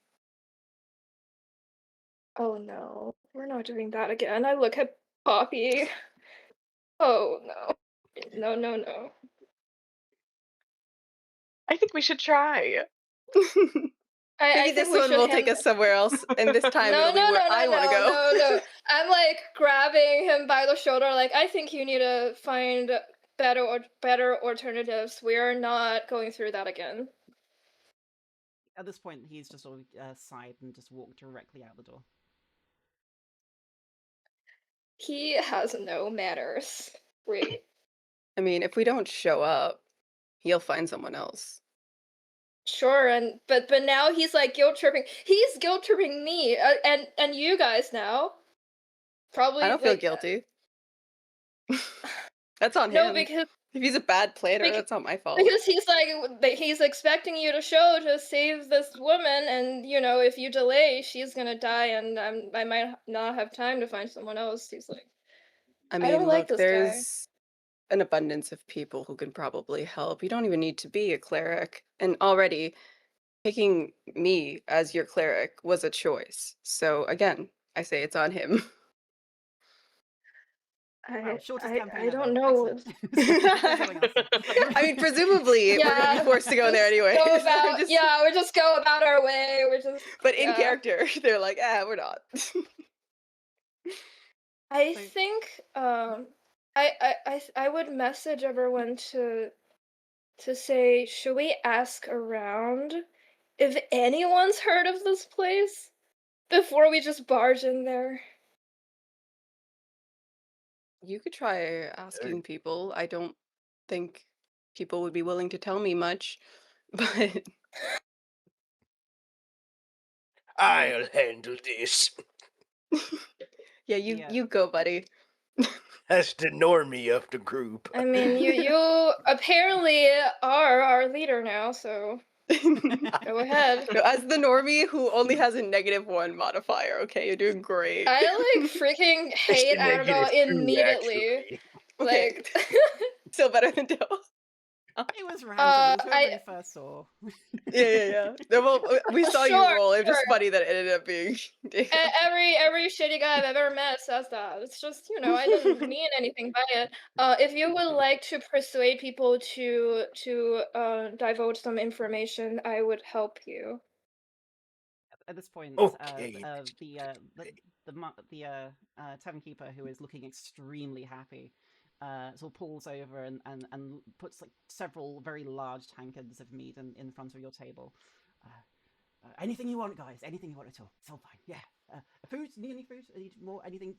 Oh no, we're not doing that again. I look at Poppy. Oh no. No. I think we should try. I Maybe think this we one should will hand take us somewhere else, and this time No, it'll be no, where no, no, I want to no, go. no. I'm like grabbing him by the shoulder, like I think you need to find better alternatives. We're not going through that again. At this point, he's just sort of sighed and just walked directly out the door. He has no manners. Wait. I mean, if we don't show up, he'll find someone else. Sure, but now he's like guilt tripping. He's guilt tripping me, and you guys now. Probably I don't feel like guilty. That's on no, him. because If he's a bad planner, Bec- that's not my fault. because he's like he's expecting you to show to save this woman, and you know if you delay, she's gonna die, and I might not have time to find someone else. He's like, I I don't mean, like look, this guy. there's an abundance of people who can probably help. You don't even need to be a cleric. And already, picking me as your cleric was a choice. So again, I say it's on him. Wow, shortest campaign I ever. don't know. Excellent. Say something else. I mean, presumably we're gonna be Yeah, forced to go there anyway. go about we just go about our way. We're just But in yeah. character, they're like, we're not. I So- think I would message everyone to say, should we ask around if anyone's heard of this place before we just barge in there? You could try asking people. I don't think people would be willing to tell me much, but I'll handle this. yeah, Yeah. you go, buddy. That's the normie of the group. I mean, you apparently are our leader now, so go ahead. No, as the normie who only has a -1 modifier, okay, you're doing great. I like freaking It's hate the Annabelle -2, immediately. actually. Okay, Like still better than Dill. It was random. It was whoever I you first saw. Yeah. No, well, we saw you Sure, roll. It was just sure. funny that it ended up being Diego. Every shitty guy I've ever met says that. It's just, you know, I didn't mean anything by it. If you would like to persuade people to divulge some information, I would help you. At this point, Okay. the tavern keeper, who is looking extremely happy, sort of pulls over and puts like several very large tankards of meat in front of your table. Anything you want, guys. Anything you want at all. It's all fine. Yeah. Food? Need any food? Need more? Anything?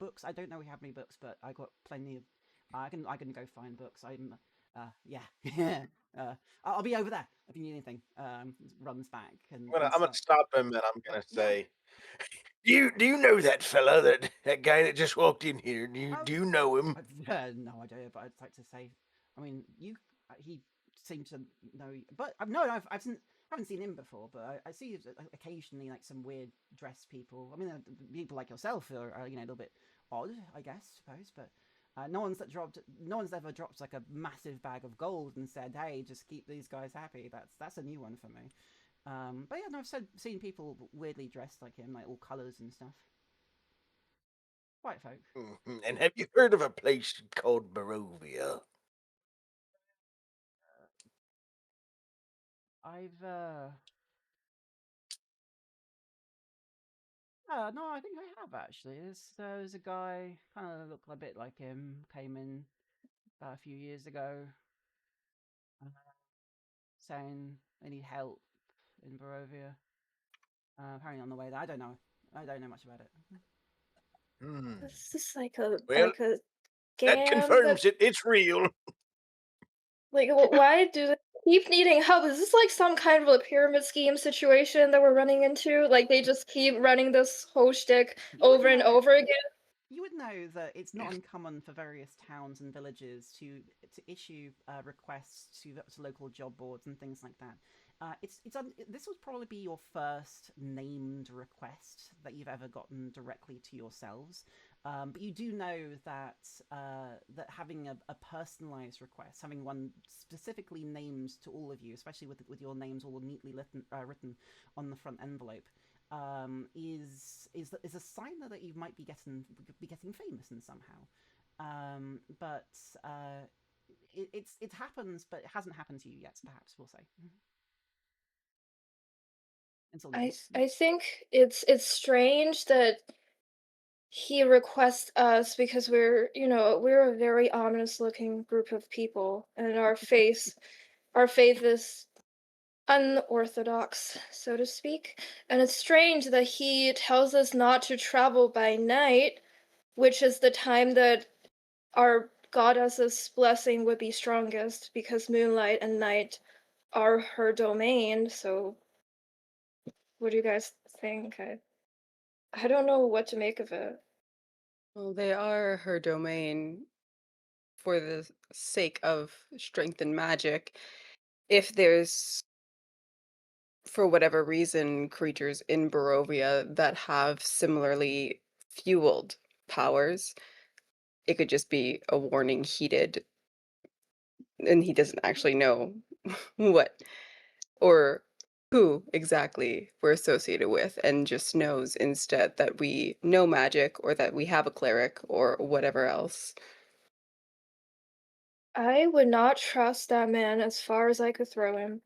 Books? I don't know we have any books, but I got plenty of. I can go find books. I'm. Yeah. I'll be over there if you need anything. Runs back and I'm gonna starts. stop him and I'm gonna Yeah. say, do you know that fella, that guy that just walked in here? Do you know him? No idea, but I'd like to say, I mean, he seems to know, but no, I've seen, haven't seen him before, but I see occasionally like some weird dressed people. I mean, people like yourself are you know a little bit odd, I guess, suppose, but. No one's ever dropped like a massive bag of gold and said, "Hey, just keep these guys happy." That's a new one for me. But yeah, no, I've seen people weirdly dressed like him, like all colours and stuff. White folk. Mhm. And have you heard of a place called Barovia? I've no, I think I have actually. There's a guy kind of looked a bit like him, came in about a few years ago, uh, saying they need help in Barovia. Apparently on the way there. I don't know. I don't know much about it. Hmm. Is this like a Well, scam that confirms it. It's real. like why do they keep needing help? Is this like some kind of a pyramid scheme situation that we're running into? Like they just keep running this whole shtick You would over and know. over again? You would know that it's not uncommon for various towns and villages to issue requests to local job boards and things like that. This would probably be your first named request that you've ever gotten directly to yourselves, but you do know that that having a personalized request, having one specifically named to all of you, especially with your names all neatly written on the front envelope, is a sign that you might be getting famous in somehow. But it happens, but it hasn't happened to you yet. Perhaps we'll say until now. I think it's strange that he requests us because we're a very ominous looking group of people, and our faith is unorthodox, so to speak. And it's strange that he tells us not to travel by night, which is the time that our goddess's blessing would be strongest, because moonlight and night are her domain. So what do you guys think? I don't know what to make of it. Well, they are her domain for the sake of strength and magic. If there's, for whatever reason, creatures in Barovia that have similarly fueled powers, it could just be a warning heeded, and he doesn't actually know what or who exactly we're associated with, and just knows instead that we know magic or that we have a cleric or whatever else. I would not trust that man as far as I could throw him,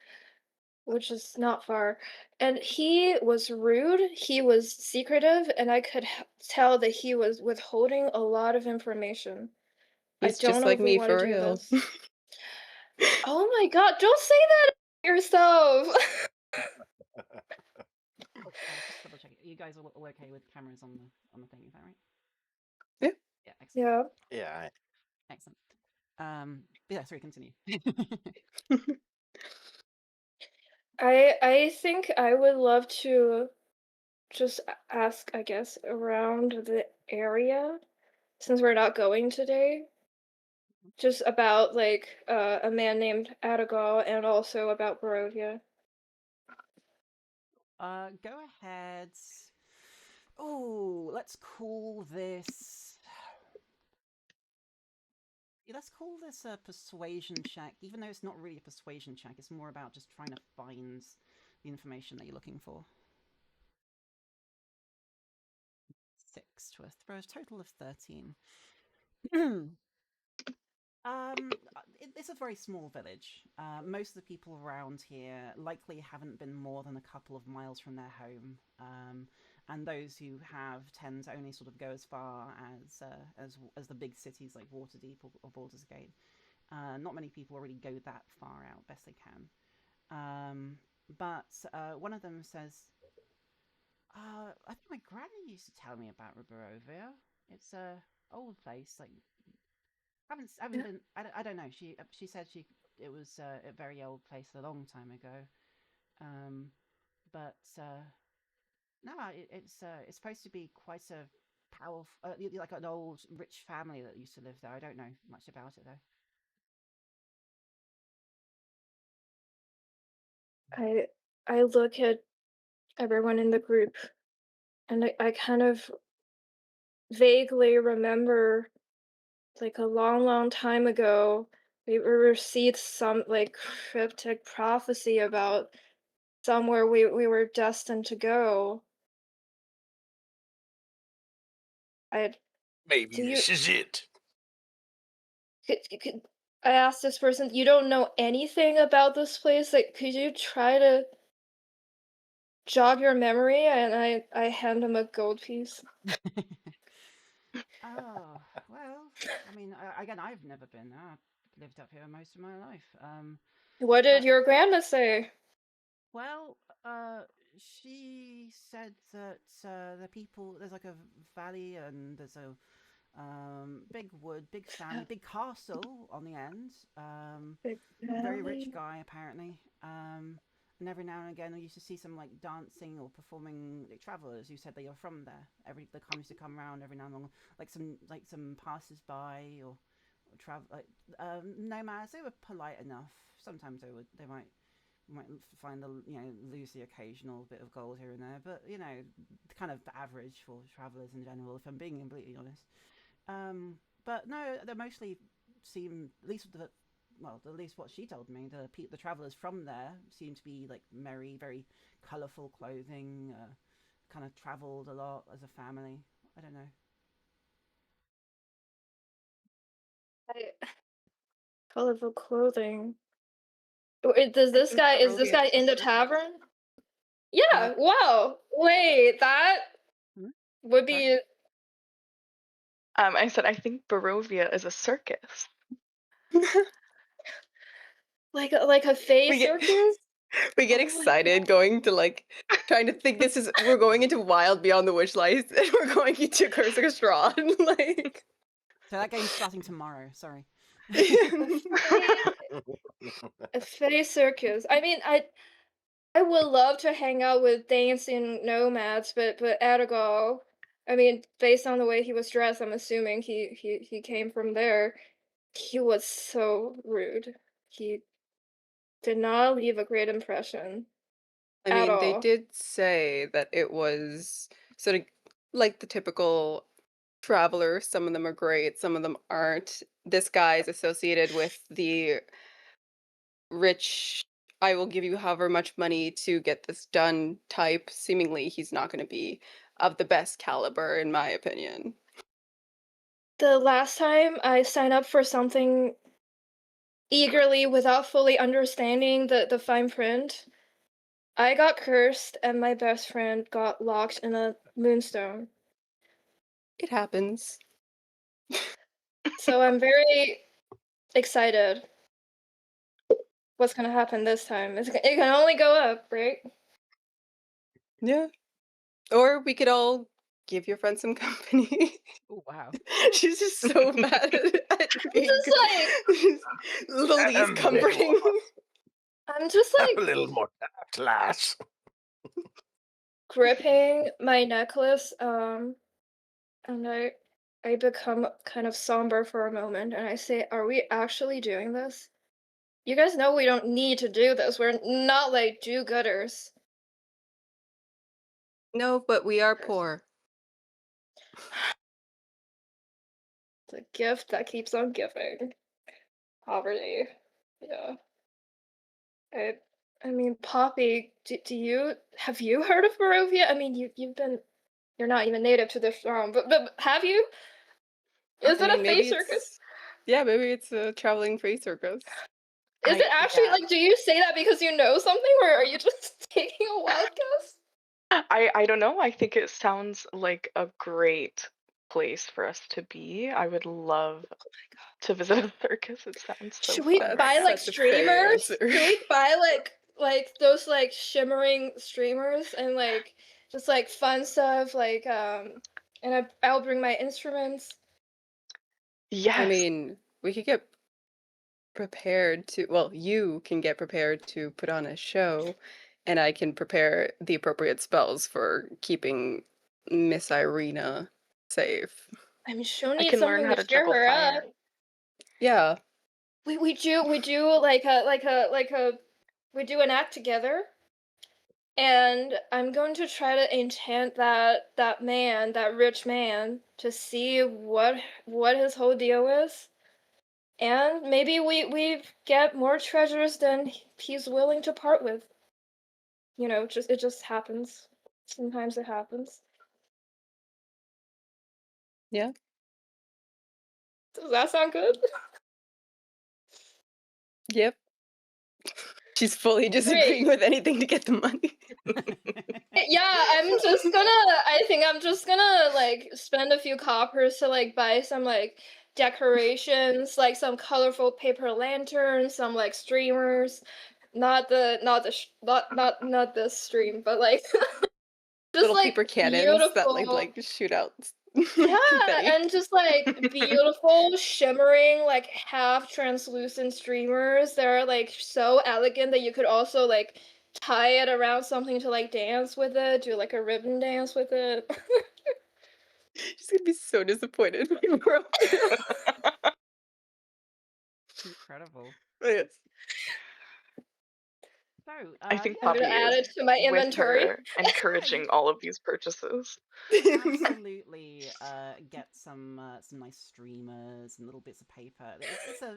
which is not far. And he was rude, he was secretive, and I could tell that he was withholding a lot of information. I He's don't just know like if we me want for to do real. this. Oh my god, don't say that yourself! Just double check. You guys are all okay with cameras on the thing? Is that right? Yeah. Yeah, excellent, Yeah. Yeah. excellent. Yeah, sorry, continue. I think I would love to just ask, I guess, around the area, since we're not going today, just about like a man named Adagal and also about Barovia. Go ahead. Oh, let's call this. Yeah, let's call this a persuasion check, even though it's not really a persuasion check. It's more about just trying to find the information that you're looking for. 6 to a total of 13. It's a very small village. Most of the people around here likely haven't been more than a couple of miles from their home, and those who have tend to only sort of go as far as the big cities like Waterdeep or Baldur's Gate. Not many people really go that far out, best they can. But one of them says, "I think my granny used to tell me about Riberovia. It's a old place, like haven't Yeah. been. I don't know. She said it was a very old place a long time ago. Um, but no, it's supposed to be quite a powerful, like an old rich family that used to live there. I don't know much about it though." I I look at everyone in the group, and I kind of vaguely remember, like, a long, long time ago, we received some like cryptic prophecy about somewhere we were destined to go. I Maybe do you this is it. could I asked this person, you don't know anything about this place? Like, could you try to jog your memory? And I hand him a gold piece. Oh well, I mean, again, I've never been there. I've lived up here most of my life. What did But your grandma say? well, she said that the people there's like a valley and there's a big wood, big family, big castle on the end. Big Very rich Valley. guy apparently. And every now and again, I used to see some like dancing or performing like travelers who said they are from there. They used to come around every now and then, like some passers by or travel like nomads. They were polite enough. Sometimes they might find lose the occasional bit of gold here and there, but kind of average for travelers in general. If I'm being completely honest. But no, they mostly seem, at least at least what she told me, the travelers from there seem to be like merry, very colourful clothing. Kind of travelled a lot as a family. I don't know. Colorful clothing. Does I this think guy is this Barovia guy is a in the circus. tavern? Yeah. Wow. Wait, that would be I said I think Barovia is a circus. like a face We get circus. we get Oh my excited going to like trying to think we're going into Wild Beyond the Wishlight and we're going into Curse of Strahd. Like So that game's starting tomorrow. Sorry. A face circus. I mean, I would love to hang out with dancing nomads, but Ergo, I mean, based on the way he was dressed, I'm assuming he came from there. He was so rude. He did not leave a great impression I at mean, they all. did say that it was sort of like the typical traveler. Some of them are great, some of them aren't. This guy is associated with the rich, I will give you however much money to get this done type. Seemingly, he's not going to be of the best caliber, in my opinion. The last time I signed up for something eagerly without fully understanding the fine print, I got cursed and my best friend got locked in a moonstone. It happens. So I'm very excited. What's gonna happen this time? It can only go up, right? Yeah. Or we could all give your friend some company. Oh wow. She's just so mad at being Just like the least comforting. I'm just Have a like little more tact, lass. gripping my necklace, and I become kind of somber for a moment, and I say, "Are we actually doing this? You guys know we don't need to do this. We're not like do-gooders." No, but we are poor. It's a gift that keeps on giving. Poverty. Yeah. I I mean, Poppy, do you have you heard of Barovia? I mean, you're not even native to this realm, but have you? Is I it a mean, face circus? maybe it's a traveling free circus. Is it actually Yeah. like? Do you say that because you know something, or are you just taking a wild guess? I don't know. I think it sounds like a great place for us to be. I would love to visit a circus. It sounds so Should we fun right buy That's like now. such a Faye streamers? answer. Should we buy like those like shimmering streamers and like just like fun stuff and I'll bring my instruments. I Yes. mean, we could get prepared to, well, you can get prepared to put on a show, and I can prepare the appropriate spells for keeping Miss Irina safe. I mean, she'll I need can learn something how to to cheer juggle her fire. up. Yeah. We do we do an act together, and I'm going to try to enchant that rich man, to see what his whole deal is, and maybe we get more treasures than he's willing to part with. You know, it just happens. Sometimes it happens. Yeah. Does that sound good? Yep. She's fully disagreeing Great. with anything to get the money. Yeah, I think I'm just gonna like spend a few coppers to like buy some like decorations, like some colorful paper lanterns, some like streamers. Not this stream, but like just Little like paper cannons that beautiful. shoot out Yeah, confetti. and just like beautiful, shimmering, like half translucent streamers. They're like so elegant that you could also like tie it around something to like dance with it, do like a ribbon dance with it. She's gonna be so disappointed when we're up there. Incredible. Yes. So, I think I'm yeah, gonna Poppy add is it to my with inventory. her encouraging all of these purchases. absolutely get some nice streamers and little bits of paper.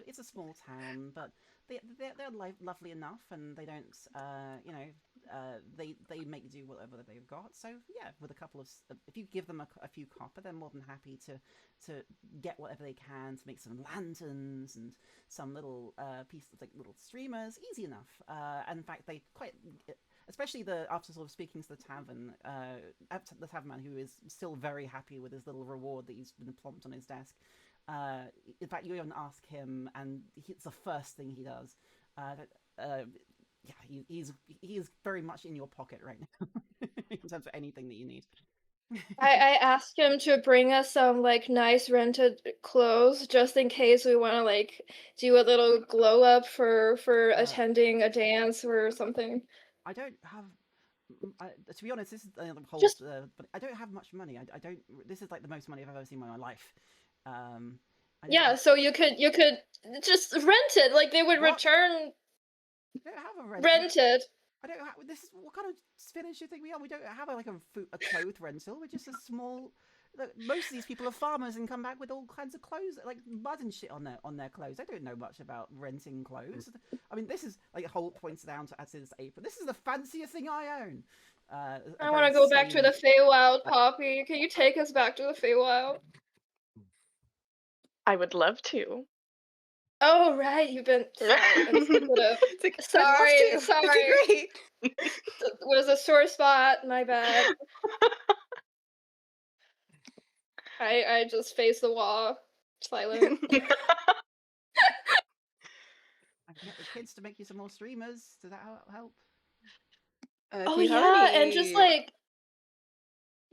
It's a small town, but they're lovely enough, and they don't they make do whatever they've got. So yeah, with a couple of if you give them a few copper, they're more than happy to get whatever they can to make some lanterns and some little pieces like little streamers. Easy enough. And in fact, they quite. Especially after sort of speaking to the tavern, the tavern man who is still very happy with his little reward that he's been plonked on his desk. In fact, you even ask him, and it's the first thing he does. Yeah, he is very much in your pocket right now in terms of anything that you need. I asked him to bring us some like nice rented clothes just in case we want to like do a little glow up for attending a dance or something. I don't have. To be honest, this is the whole. Just But I don't have much money. I don't. This is like the most money I've ever seen in my life. I don't. yeah, so you could just rent it. Like they would What? return I don't have a rent. rented. I don't have. This is what kind of spinach you think we are? We don't have like a clothes rental. We're just a small. Most of these people are farmers and come back with all kinds of clothes, like mud and shit on their clothes. They don't know much about renting clothes. I mean, this is like Holt points down to as his apron. This is the fanciest thing I own. I want to go back to the Feywild, Poppy. Can you take us back to the Feywild? I would love to. Oh right, you've been sorry. It's like, sorry. It'd be great. Was a sore spot. My bad. I just face the wall, silent. I can get the kids to make you some more streamers. Does that help? Oh yeah, and just like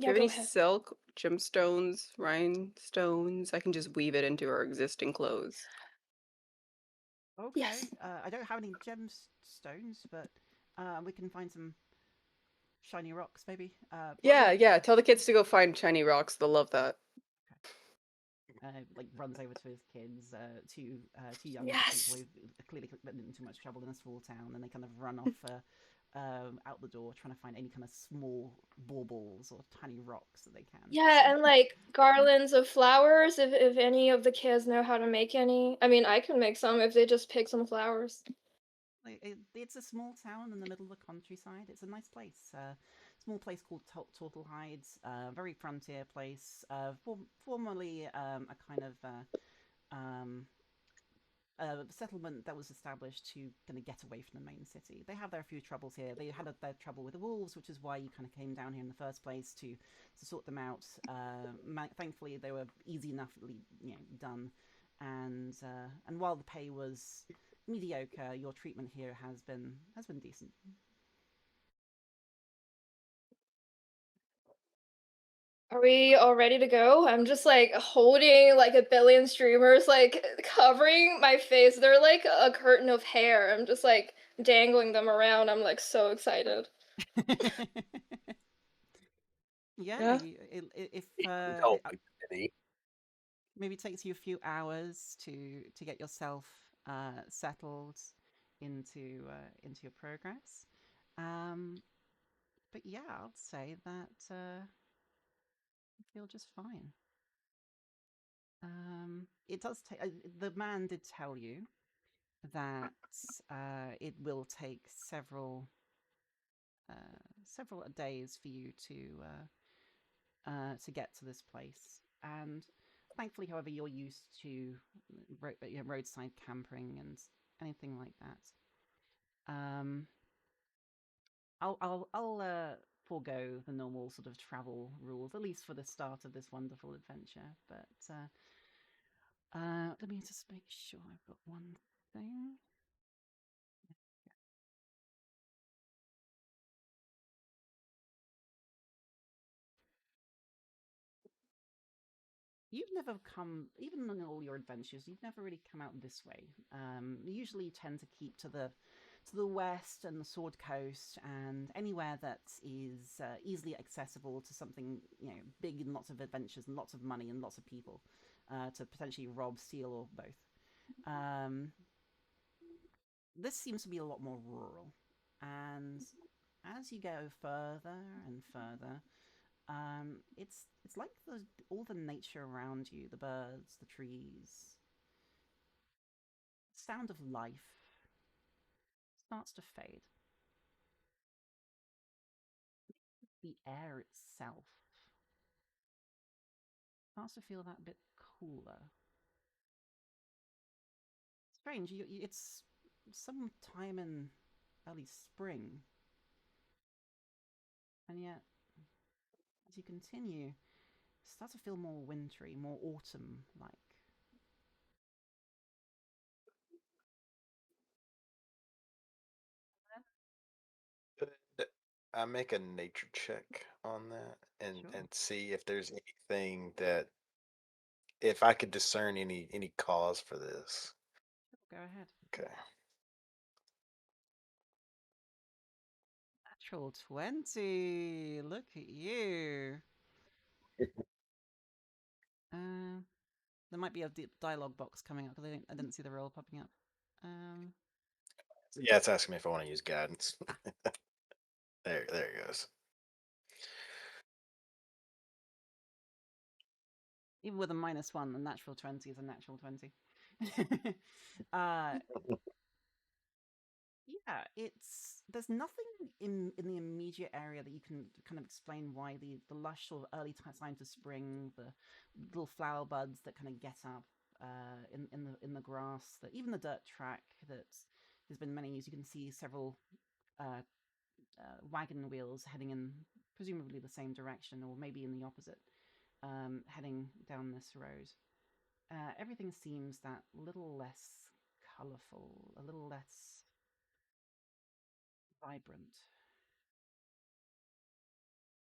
do you have any silk, gemstones, rhinestones? I can just weave it into our existing clothes. Okay. Yes. I don't have any gemstones, but we can find some shiny rocks, maybe. Yeah. Tell the kids to go find shiny rocks. They'll love that. Like runs over to his kids, two young Yes. people who've clearly been in too much trouble in a small town, and they kind of run off out the door trying to find any kind of small baubles or tiny rocks that they can. Yeah, and like garlands of flowers. If any of the kids know how to make any, I mean, I can make some if they just pick some flowers. It's a small town in the middle of the countryside. It's a nice place. Small place called Turtle Hides. Very frontier place. Formerly a kind of settlement that was established to kind of get away from the main city. They have their few troubles here. They had their trouble with the wolves, which is why you kind of came down here in the first place to sort them out. Thankfully, they were easy enough, done. And while the pay was mediocre, your treatment here has been decent. Are we all ready to go? I'm just like holding like a billion streamers, like covering my face. They're like a curtain of hair. I'm just like dangling them around. I'm like so excited. Yeah. If maybe takes you a few hours to get yourself settled into your progress. But yeah, I'll say that I feel just fine. It does take. The man did tell you that it will take several days for you to get to this place, and thankfully, however, you're used to roadside camping and anything like that. I'll forego the normal sort of travel rules, at least for the start of this wonderful adventure. But let me just make sure I've got one thing. You've never come, even in all your adventures, you've never really come out this way. You usually tend to keep to the west and the Sword Coast and anywhere that is easily accessible to something big and lots of adventures and lots of money and lots of people to potentially rob, steal, or both. This seems to be a lot more rural, and as you go further and further, it's like all the nature around you, the birds, the trees, sound of life starts to fade. the air itself starts to feel that bit cooler. Strange, it's some time in early spring, and yet as you continue, it starts to feel more wintry, more autumn-like. Could I make a nature check on that and Sure, see if there's anything that if I could discern any cause for this? go ahead. Okay. Natural 20. Look at you. Uh, there might be a dialogue box coming up because I didn't see the roll popping up. Um, Yeah, it's asking me if I want to use guidance. There it goes. Even with a -1, the natural 20 is a natural 20. uh, yeah, there's nothing in the immediate area that you can kind of explain why the lush sort of early signs of spring, the little flower buds that kind of get up in the grass, that even the dirt track that there's been many years, you can see several uh, wagon wheels heading in presumably the same direction or maybe in the opposite, heading down this road. Everything seems that little less colourful, a little less vibrant.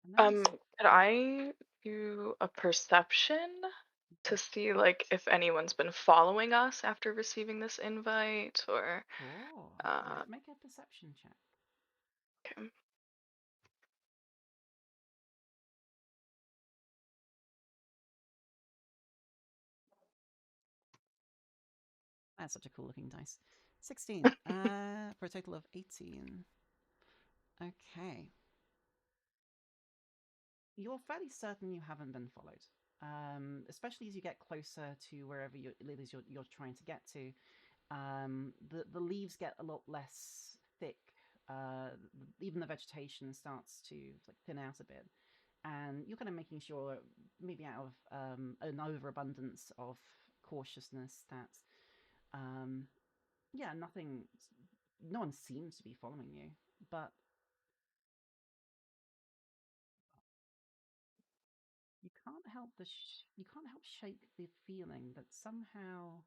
And then Could I do a perception to see like if anyone's been following us after receiving this invite or sure, uh make a perception check. okay. That's such a cool looking dice. 16, for a total of 18. Okay. You're fairly certain you haven't been followed. Especially as you get closer to wherever it is you're trying to get to. The leaves get a lot less thick. Even the vegetation starts to like thin out a bit, and you're kind of making sure, maybe out of an overabundance of cautiousness, that yeah, no one seems to be following you, but you can't help shake the feeling that somehow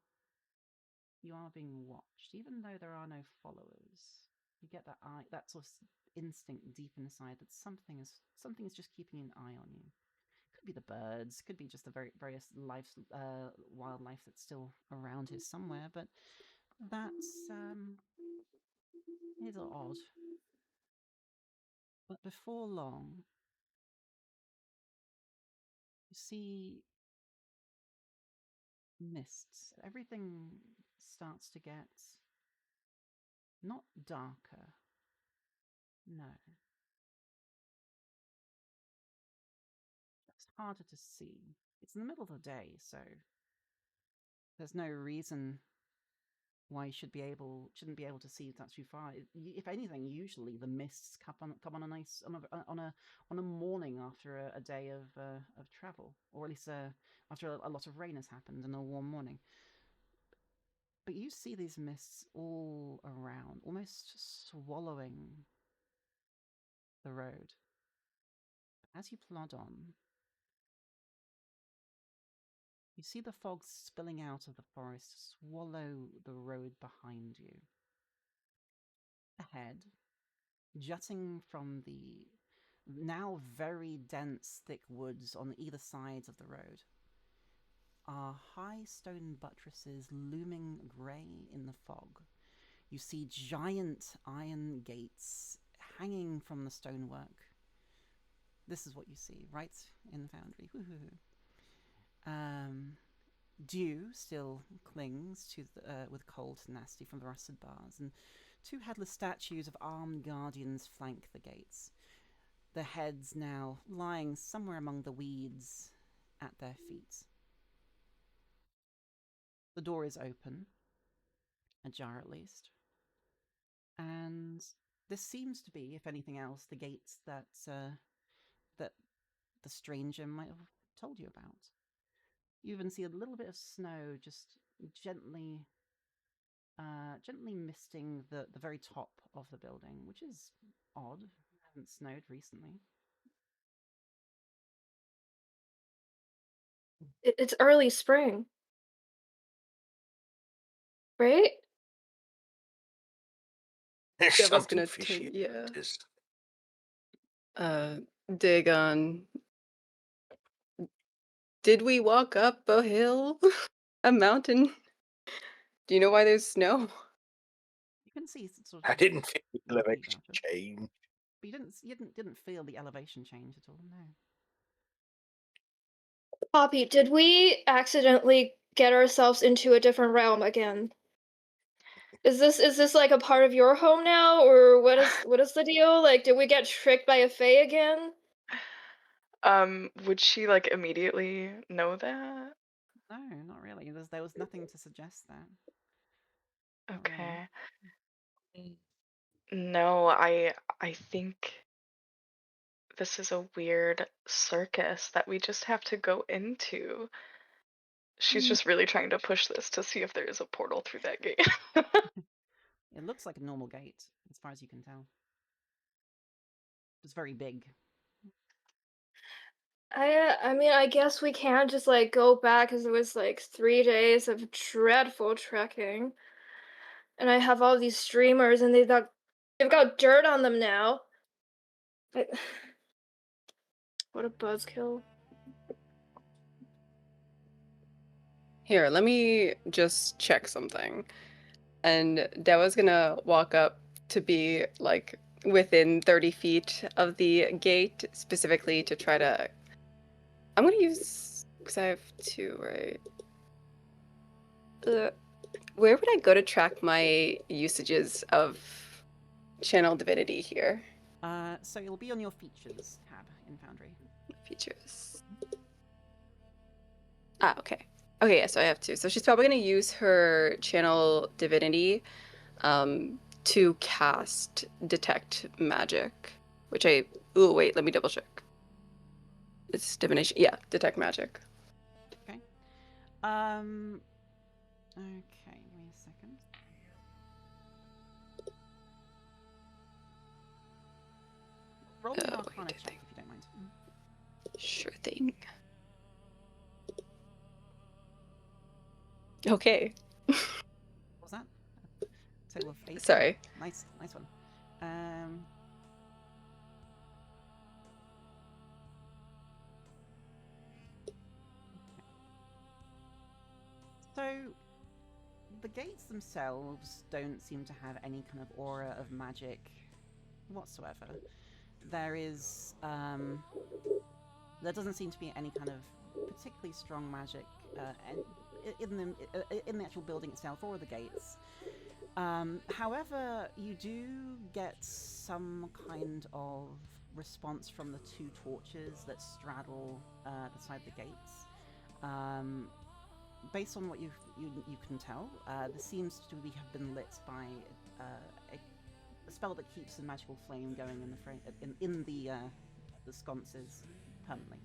you are being watched, even though there are no followers. You get that sort of instinct deep inside that something is just keeping an eye on you. Could be the birds, could be just the various wildlife that's still around here somewhere, but that's is odd. But before long, you see mists. Everything starts to get not darker, no, it's harder to see. It's in the middle of the day, so there's no reason why you shouldn't be able to see that too far. If anything, usually the mists come on a nice on a morning after a day of travel, or at least after a lot of rain has happened and a warm morning. But you see these mists all around, almost swallowing the road. As you plod on, you see the fog spilling out of the forest, swallow the road behind you. Ahead, jutting from the now very dense, thick woods on either sides of the road, are high stone buttresses looming grey in the fog. You see giant iron gates hanging from the stonework. This is what you see, right in the foundry. Dew still clings to with cold tenacity from the rusted bars, and two headless statues of armed guardians flank the gates, their heads now lying somewhere among the weeds at their feet. The door is open, ajar at least, and this seems to be, if anything else, the gates that that the stranger might have told you about. You even see a little bit of snow just gently misting the very top of the building, which is odd. It hasn't snowed recently. It's early spring, right? There's Deva's something gonna fishy turn, yeah. about this. Dagon, did we walk up a hill? A mountain? Do you know why there's snow? You can see sort I of didn't feel the feet elevation out of, change. but you didn't feel the elevation change at all. No. Poppy, did we accidentally get ourselves into a different realm again? Is this like a part of your home now, or what is the deal? Like, did we get tricked by a fae again? Would she like immediately know that? No, not really. There was nothing to suggest that. Not really. Okay. No, I think this is a weird circus that we just have to go into. She's just really trying to push this to see if there is a portal through that gate. It looks like a normal gate, as far as you can tell. It's very big. I mean, I guess we can't just like go back because it was like 3 days of dreadful trekking, and I have all these streamers, and they've got dirt on them now. What a buzzkill. Here, let me just check something. And Dewa's gonna walk up to be like within 30 feet of the gate, specifically to try to. I'm gonna use, because I have two, right? Where would I go to track my usages of channel divinity here? So it'll be on your features tab in Foundry. Features. Ah, okay. Okay, yeah, so I have two. So she's probably going to use her channel divinity to cast detect magic, which I. Ooh, wait, let me double check. It's divination. Yeah, detect magic. Okay. Okay, give me a second. Roll me an Oh, Arcana wait, I check think. if you don't mind. Sure thing. Okay. What was that? Total of 8. Sorry. Nice one. So, the gates themselves don't seem to have any kind of aura of magic whatsoever. There is, there doesn't seem to be any kind of particularly strong magic in the actual building itself or the gates. However, you do get some kind of response from the two torches that straddle the side of the gates. Based on what you can tell, this seems to have been lit by a spell that keeps the magical flame going in the sconces permanently.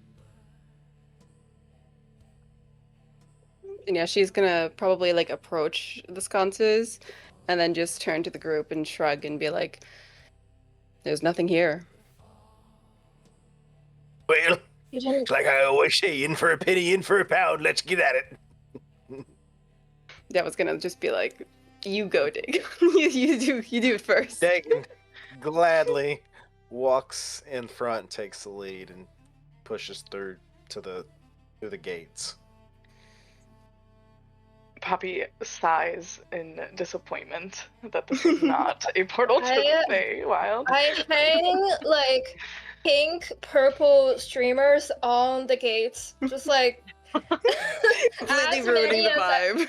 And yeah, she's gonna probably like approach the sconces and then just turn to the group and shrug and be like, there's nothing here. Well, You didn't. it's like I always say, in for a penny, in for a pound. Let's get at it. That was gonna just be like, you go, Dig. you do it first. Dagon gladly walks in front, takes the lead, and pushes through through the gates. Poppy sighs in disappointment that this is not a portal to the Feywild. I hang like pink, purple streamers on the gates, just like Completely as ruining many the vibe.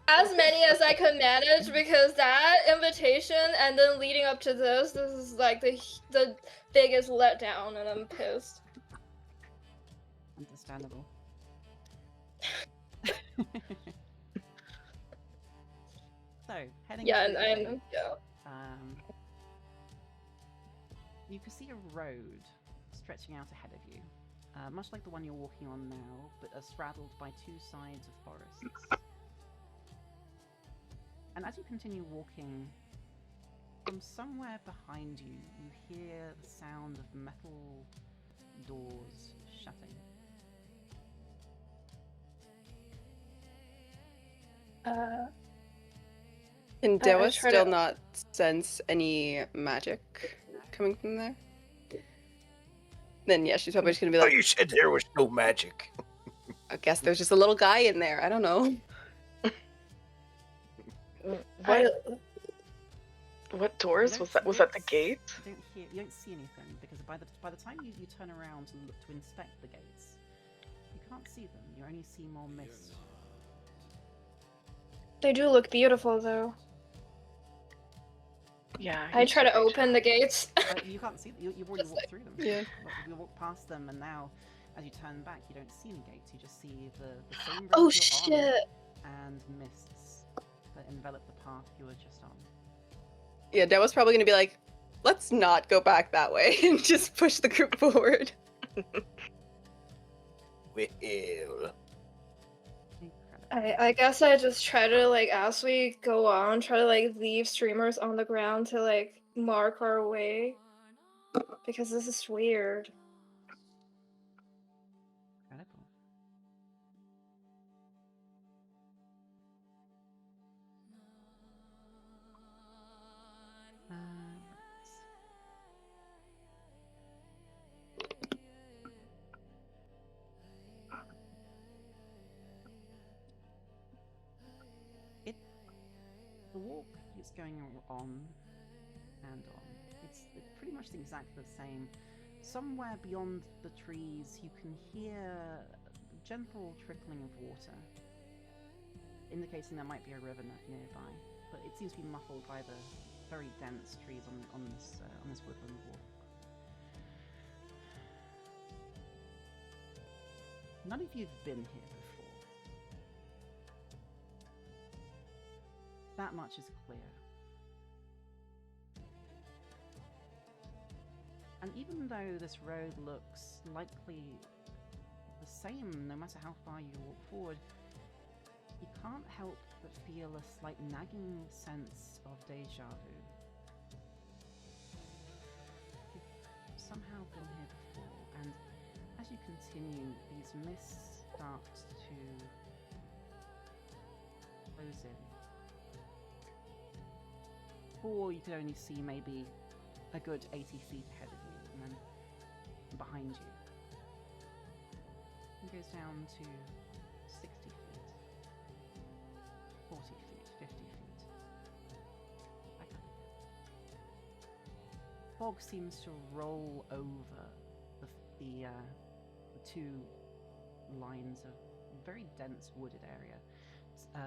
as many as I could manage, because that invitation and then leading up to this is like the biggest letdown, and I'm pissed. Understandable. So, heading Yeah, through the and gate, yeah. you can see a road stretching out ahead of you, much like the one you're walking on now, but are straddled by two sides of forests. And as you continue walking, from somewhere behind you, you hear the sound of metal doors shutting. Can I Dewa try still to- not sense any magic coming from there? Then yeah, she's probably just gonna be Oh, like, you said there was no magic. I guess there's just a little guy in there. I don't know. What doors was that? Was that the gate? You don't see anything because by the time you turn around and look to inspect the gates, you can't see them. You only see more mist. They do look beautiful, though. Yeah. I try to open the gates. You can't see them. You've already walked through them. Yeah. You walked past them, and now, as you turn back, you don't see any gates. You just see the same road Oh you're shit! on and mists that envelop the path you were just on. Yeah, Dewa's probably gonna be like, let's not go back that way and just push the group forward. Well, I guess I just try to, like, as we go on, try to, like, leave streamers on the ground to, like, mark our way. Because this is weird. Incredible. Right. The walk is going on and on. It's pretty much exactly the same. Somewhere beyond the trees, you can hear gentle trickling of water, indicating there might be a river nearby. But it seems to be muffled by the very dense trees on this woodland walk. None of you've been here before. That much is clear. And even though this road looks likely the same no matter how far you walk forward, you can't help but feel a slight nagging sense of deja vu. You've somehow been here before, and as you continue, these mists start to close in. Before you could only see maybe a good 80 feet ahead of you, and then behind you. It goes down to 60 feet, 40 feet, 50 feet. Back up again. Fog seems to roll over the two lines of very dense wooded area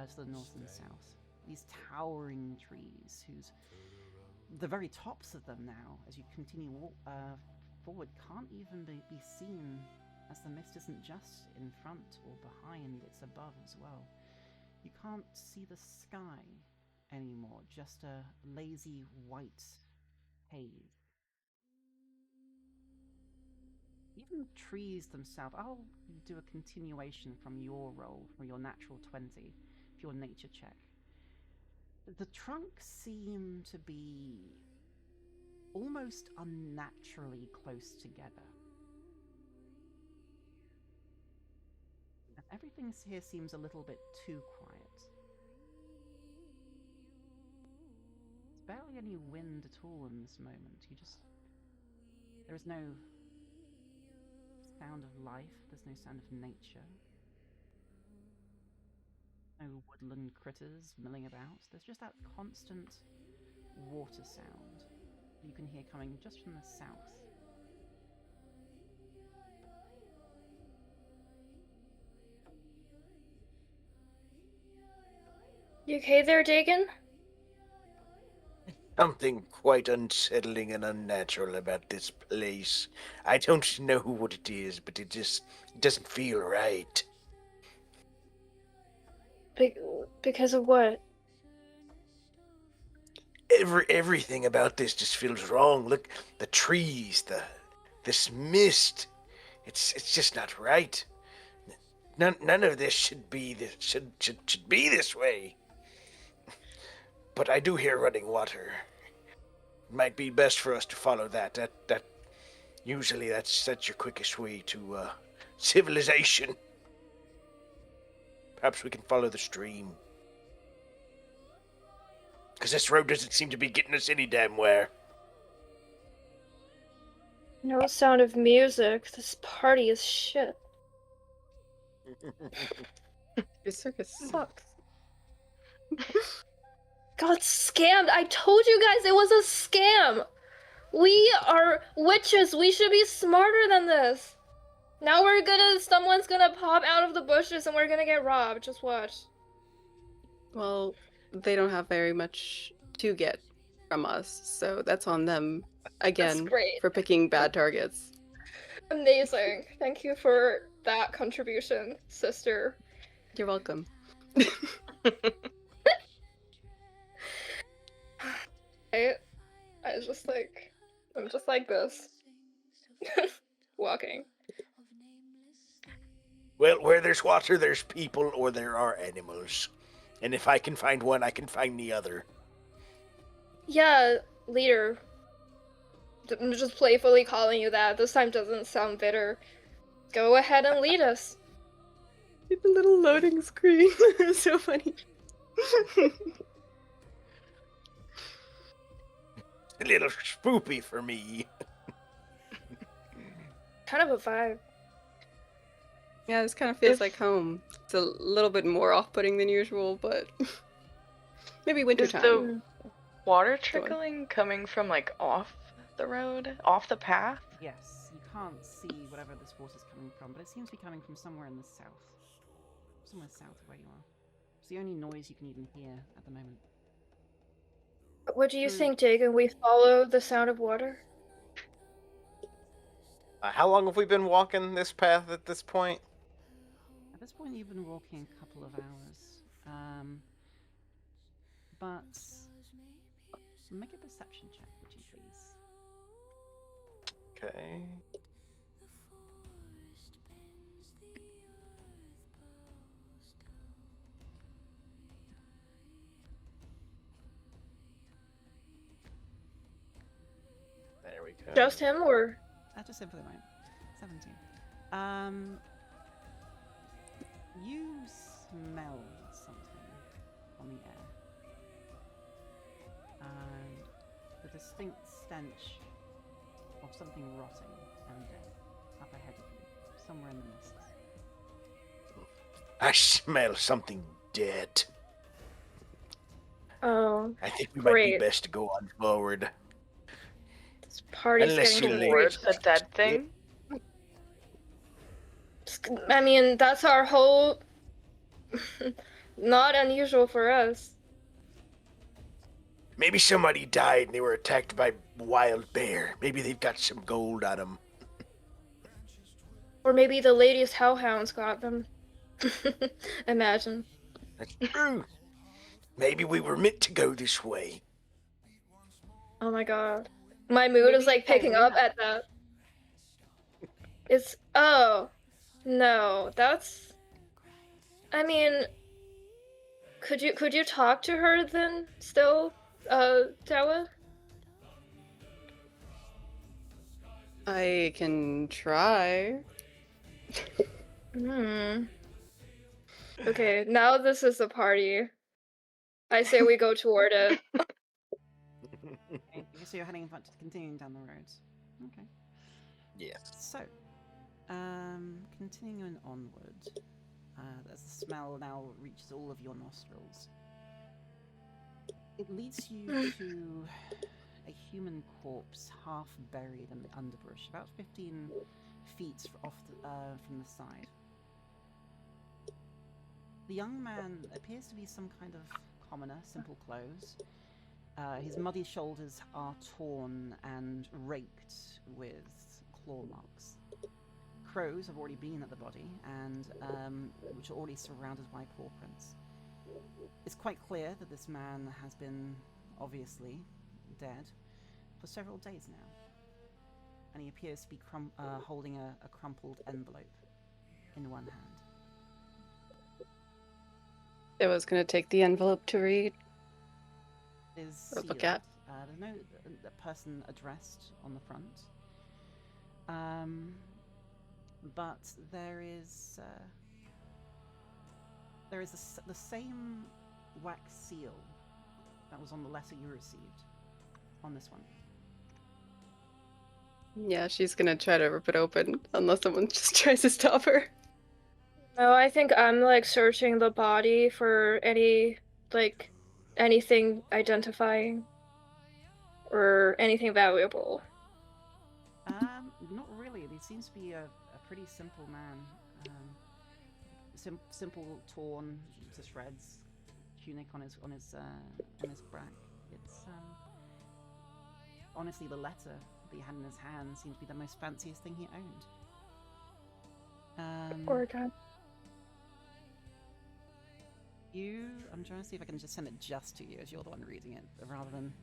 to the north and south. These towering trees, the very tops of them now, as you continue forward, can't even be seen, as the mist isn't just in front or behind, it's above as well. You can't see the sky anymore, just a lazy white haze. Even trees themselves, I'll do a continuation from your roll, from your natural 20, for your nature check. The trunks seem to be almost unnaturally close together. And everything here seems a little bit too quiet. There's barely any wind at all in this moment. There is no sound of life, there's no sound of nature. No woodland critters milling about. There's just that constant water sound you can hear coming just from the south. You okay there, Dagon? something quite unsettling and unnatural about this place. I don't know what it is, but it doesn't feel right. Because of what? Everything about this just feels wrong. Look, the trees, This mist. It's just not right. None of this should be should be this way. But I do hear running water. It might be best for us to follow that. That usually that's your quickest way to civilization. Perhaps we can follow the stream. Because this road doesn't seem to be getting us any damn where. No sound of music. This party is shit. Your circus sucks. Got scammed. I told you guys it was a scam. We are witches. We should be smarter than this. Now someone's gonna pop out of the bushes and we're gonna get robbed. Just watch. Well, they don't have very much to get from us, so that's on them again great. for picking bad targets. Amazing. Thank you for that contribution, sister. You're welcome. I'm just like this. Walking. Well, where there's water, there's people, or there are animals. And if I can find one, I can find the other. Yeah, leader. I'm just playfully calling you that. This time doesn't sound bitter. Go ahead and lead us. The little loading screen. So funny. A little spoopy for me. Kind of a vibe. Yeah, this kind of feels like home. It's a little bit more off-putting than usual, but maybe Is wintertime. the water trickling coming from like off the road, off the path? Yes, you can't see whatever this water's coming from, but it seems to be coming from somewhere in the south. Somewhere south of where you are. It's the only noise you can even hear at the moment. What do you think, Jagan? We follow the sound of water? How long have we been walking this path at this point? At this point, you've been walking a couple of hours. But make a perception check, would you please? Okay. There we go. Just him, or? Just him for the moment. 17. You smell something on the air. And the distinct stench of something rotting and dead up ahead of you, somewhere in the mists. I smell something dead. Oh, I think we might be great. best to go on forward. This party's Unless getting you leave. towards A dead thing? I mean, that's our whole... Not unusual for us. Maybe somebody died and they were attacked by wild bear. Maybe they've got some gold on them. Or maybe the latest hellhounds got them. Imagine. That's true. Maybe we were meant to go this way. Oh my god. My mood is like picking up at that. It's... Oh. No, that's... I mean... Could you talk to her then, still, Dawa? I can try. Okay, now this is the party. I say we go toward it. Okay, so you're heading continuing down the roads. Okay. Yes. So, continuing onward, as the smell now reaches all of your nostrils, it leads you to a human corpse half buried in the underbrush, about 15 feet off from the side. The young man appears to be some kind of commoner, simple clothes. His muddy shoulders are torn and raked with claw marks. Crows have already been at the body, and which are already surrounded by paw prints. It's quite clear that this man has been, obviously, dead for several days now. and he appears to be holding a crumpled envelope in one hand. I was gonna take the envelope to read. It is Or sealed. look at. There's no person addressed on the front. But there is the same wax seal that was on the letter you received on this one. Yeah, she's gonna try to rip it open unless someone just tries to stop her. No, I think I'm like searching the body for anything identifying or anything valuable. Not really. He seems to be a pretty simple man. Simple, torn to shreds, tunic on his back. It's honestly, the letter that he had in his hand seemed to be the most fanciest thing he owned. Poor guy. I'm trying to see if I can just send it just to you, as you're the one reading it, rather than.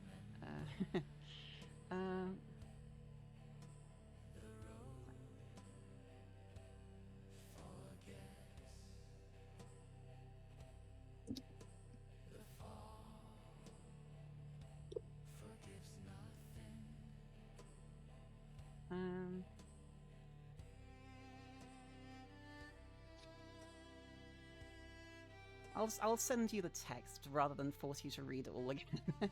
I'll send you the text rather than force you to read it all again.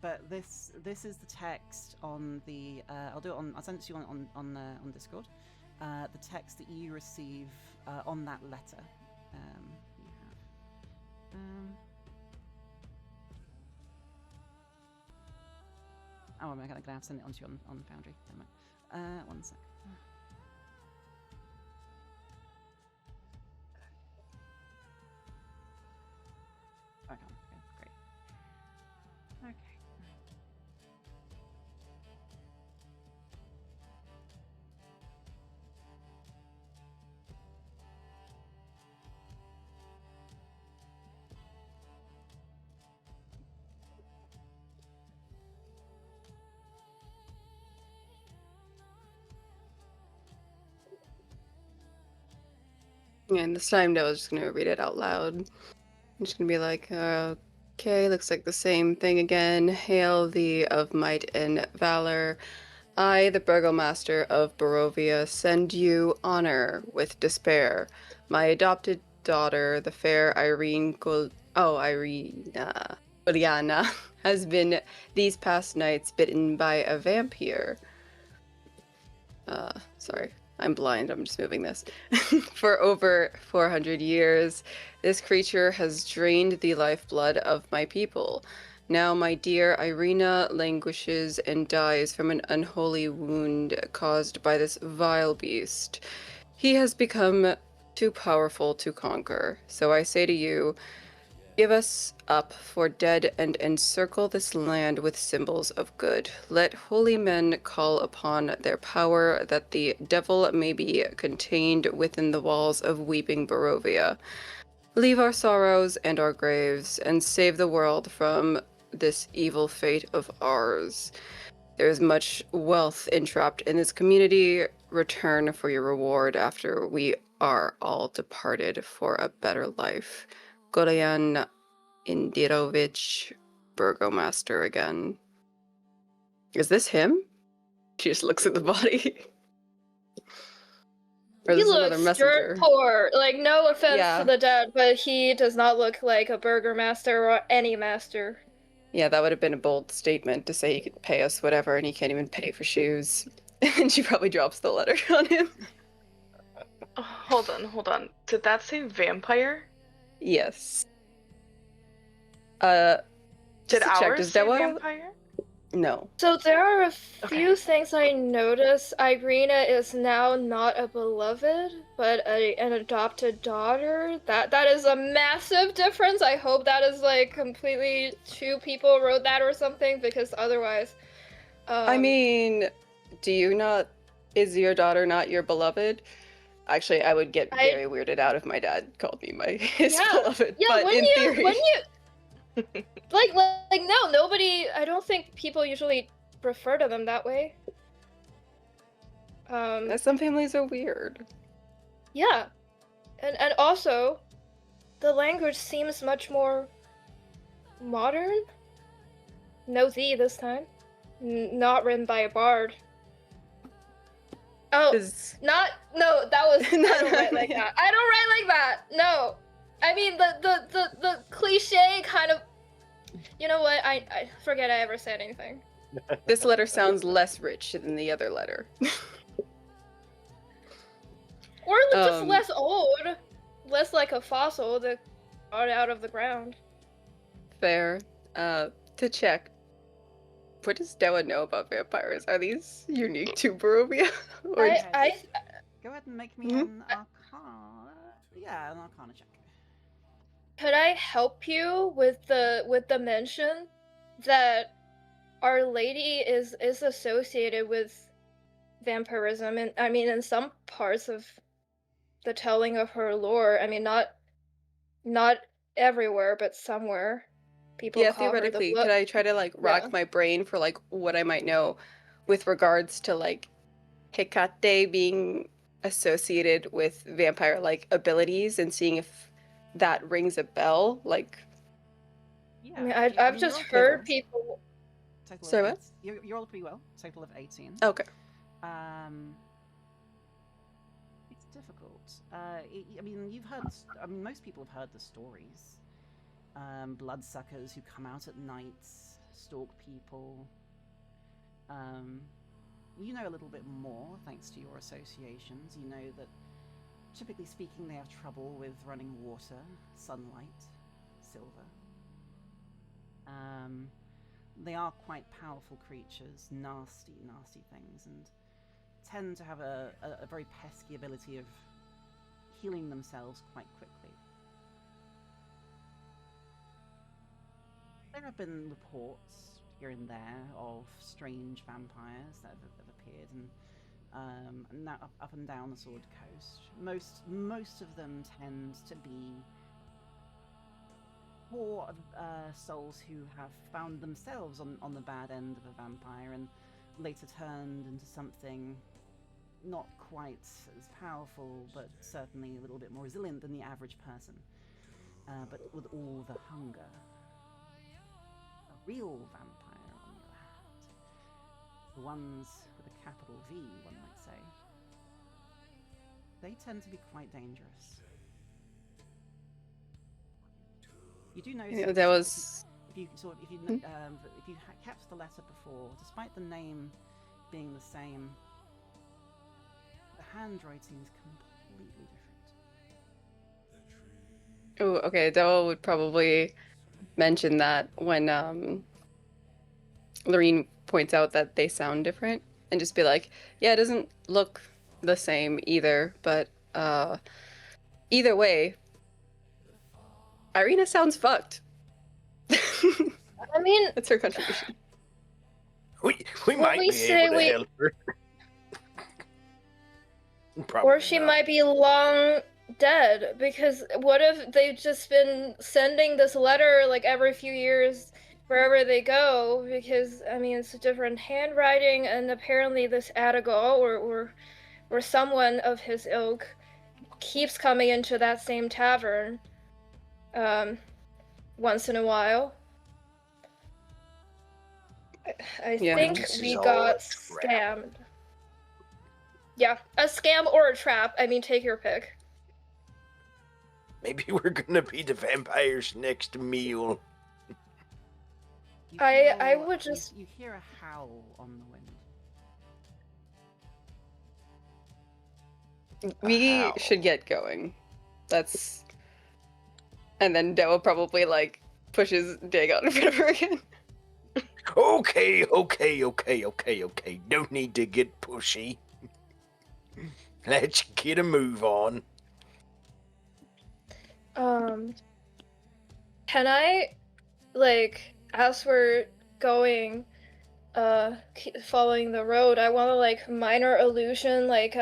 But this is the text on the. I'll send it to you on Discord. The text that you receive on that letter. You have. Oh, I'm gonna have to send it on to you on Foundry. Never mind. 1 sec. Okay, great. Okay. And this time Noah's just gonna read it out loud. I'm just gonna be like, okay, looks like the same thing again. Hail thee of might and valor. I, the burgomaster of Barovia, send you honor with despair. My adopted daughter, the fair Juliana, has been these past nights bitten by a vampire. Sorry, I'm blind, I'm just moving this. For over 400 years, this creature has drained the lifeblood of my people. Now my dear Irina languishes and dies from an unholy wound caused by this vile beast. He has become too powerful to conquer. So I say to you, give us up for dead and encircle this land with symbols of good. Let holy men call upon their power that the devil may be contained within the walls of weeping Barovia. Leave our sorrows and our graves and save the world from this evil fate of ours. There is much wealth entrapped in this community. Return for your reward after we are all departed for a better life. Gorayan Indirovich, burgomaster again. Is this him? She just looks at the body. Or He is this another looks messenger? dirt poor. Like, no offense Yeah. to the dead, but he does not look like a burgomaster or any master. Yeah, that would have been a bold statement to say he could pay us whatever and he can't even pay for shoes. And she probably drops the letter on him. Hold on. Did that say vampire? Yes. Did Just to check, ours does say Dewa... vampire? No. So there are a few Okay. things I noticed. Irina is now not a beloved, but an adopted daughter. That is a massive difference. I hope that is like completely two people wrote that or something, because otherwise. I mean, is your daughter not your beloved? Actually, I would get very weirded out if my dad called me his beloved. Yeah, but when in theory, like no, nobody. I don't think people usually refer to them that way. Some families are weird. Yeah. And also, the language seems much more modern. No thee this time. Not written by a bard. Oh, no, that was, I don't write like that. I don't write like that, no. I mean, the cliche kind of, you know what, I forget I ever said anything. This letter sounds less rich than the other letter. Or just less old. Less like a fossil that got out of the ground. Fair. To check, what does Dewa know about vampires? Are these unique to Barovia? Go ahead and make me an Arcana. Yeah, an Arcana check. Could I help you with the mention that Our Lady is associated with vampirism, and I mean in some parts of the telling of her lore. I mean, not everywhere, but somewhere. People call theoretically, her the could I try to like rack my brain for like what I might know with regards to like Hecate being associated with vampire-like abilities and seeing if that rings a bell? Like, yeah, I mean, I've just heard people. Sorry, what? You rolled pretty well. Total of 18. Okay. It's difficult. I mean, you've heard. I mean, most people have heard the stories. Bloodsuckers who come out at night, stalk people. You know a little bit more thanks to your associations. You know that, typically speaking, they have trouble with running water, sunlight, silver. They are quite powerful creatures, nasty things, and tend to have a very pesky ability of healing themselves quite quickly. There have been reports here and there of strange vampires that have appeared, and now up and down the Sword Coast. Most of them tend to be poor souls who have found themselves on the bad end of a vampire and later turned into something not quite as powerful, but certainly a little bit more resilient than the average person, but with all the hunger. A real vampire, on the other hand, the ones with a capital V, one might say, they tend to be quite dangerous. You do notice there was. If you kept the letter before, despite the name being the same, the handwriting is completely different. Oh, okay. Della would probably mention that when Lorene points out that they sound different, and just be like, "Yeah, it doesn't look the same either, but either way, Irina sounds fucked." I mean, that's her contribution. We might be able to help her. Or she might be long dead, because what if they've just been sending this letter like every few years wherever they go, because I mean it's a different handwriting, and apparently this Adagal or someone of his ilk keeps coming into that same tavern once in a while. I think we got scammed. Yeah, a scam or a trap. I mean, take your pick. Maybe we're gonna be the vampires' next meal. I would just... You hear a howl on the wind. We should get going. That's... And then Della probably, like, pushes Dagon in front of her again. Okay. Don't need to get pushy. Let's get a move on. Can I, like, as we're going, following the road, I want to, like, minor illusion, like,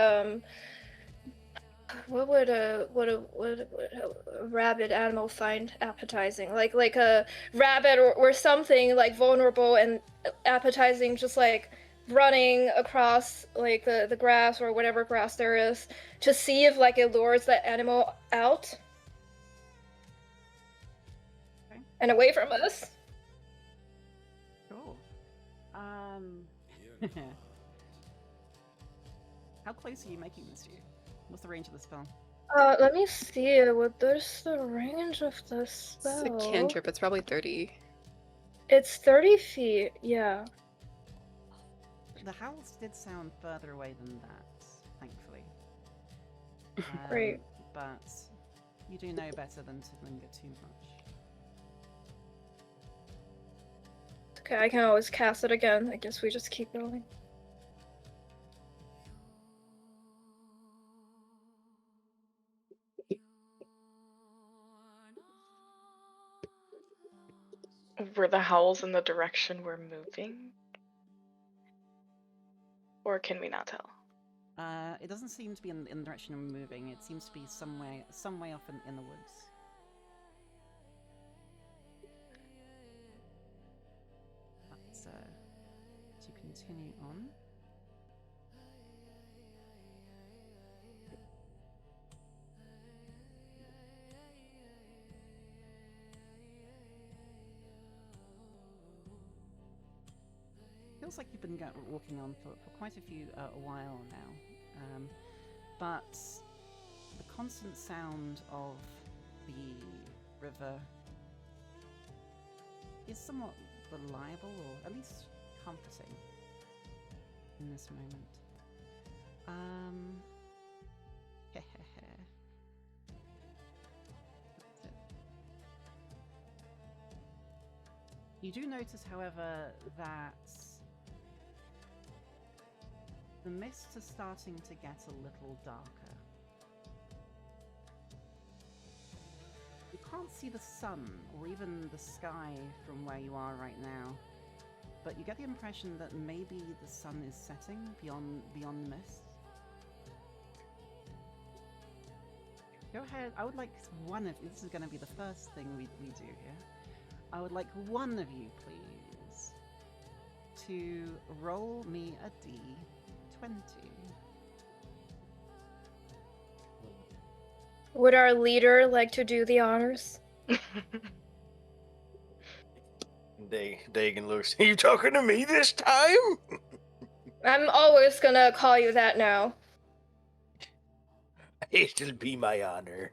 what would a rabid animal find appetizing? Like a rabbit or something like vulnerable and appetizing, just like running across like the grass or whatever grass there is to see if like it lures that animal out Okay. and away from us. Cool. How close are you making this to you? What's the range of the spell? Let me see. There's the range of the It's spell. a cantrip. It's probably 30. It's 30 feet. Yeah. The howls did sound further away than that, thankfully. Right. But you do know better than to linger too much. Okay, I can always cast it again. I guess we just keep going. Were the howls in the direction we're moving? Or can we not tell? It doesn't seem to be in the direction we're moving. It seems to be some way off in the woods. But to continue on. Feels like you've been walking on for quite a while now, but the constant sound of the river is somewhat reliable, or at least comforting in this moment. You do notice, however, that the mists are starting to get a little darker. You can't see the sun or even the sky from where you are right now, but you get the impression that maybe the sun is setting beyond the mist. Go ahead. I would like one of you. This is going to be the first thing we do here. I would like one of you, please, to roll me a d20. Would our leader like to do the honors? Dagan looks. Are you talking to me this time? I'm always gonna call you that now. It'll be my honor.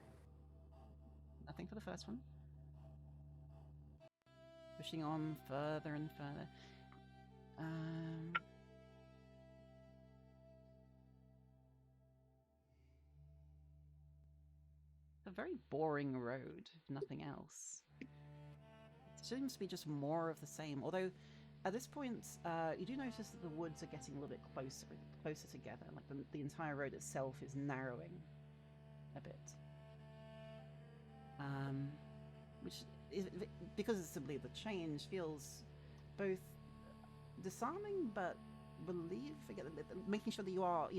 Nothing for the first one. Pushing on further and further. A very boring road, if nothing else. It seems to be just more of the same. Although, at this point, you do notice that the woods are getting a little bit closer together. Like the entire road itself is narrowing a bit. Which is, because it's simply the change, feels both disarming but relief. Making sure that you are,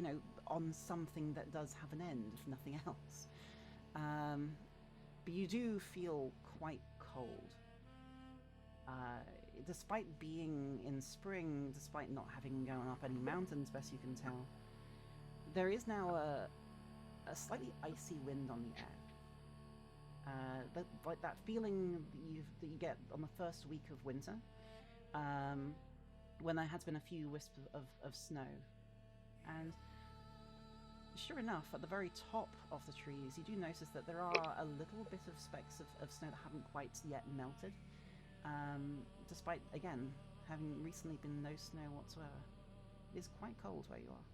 on something that does have an end, if nothing else. But you do feel quite cold. Despite being in spring, despite not having gone up any mountains, best you can tell, there is now a slightly icy wind on the air. Like that feeling that you get on the first week of winter, when there has been a few wisps of snow. And sure enough, at the very top of the trees, you do notice that there are a little bit of specks of snow that haven't quite yet melted, despite, again, having recently been no snow whatsoever. It is quite cold where you are.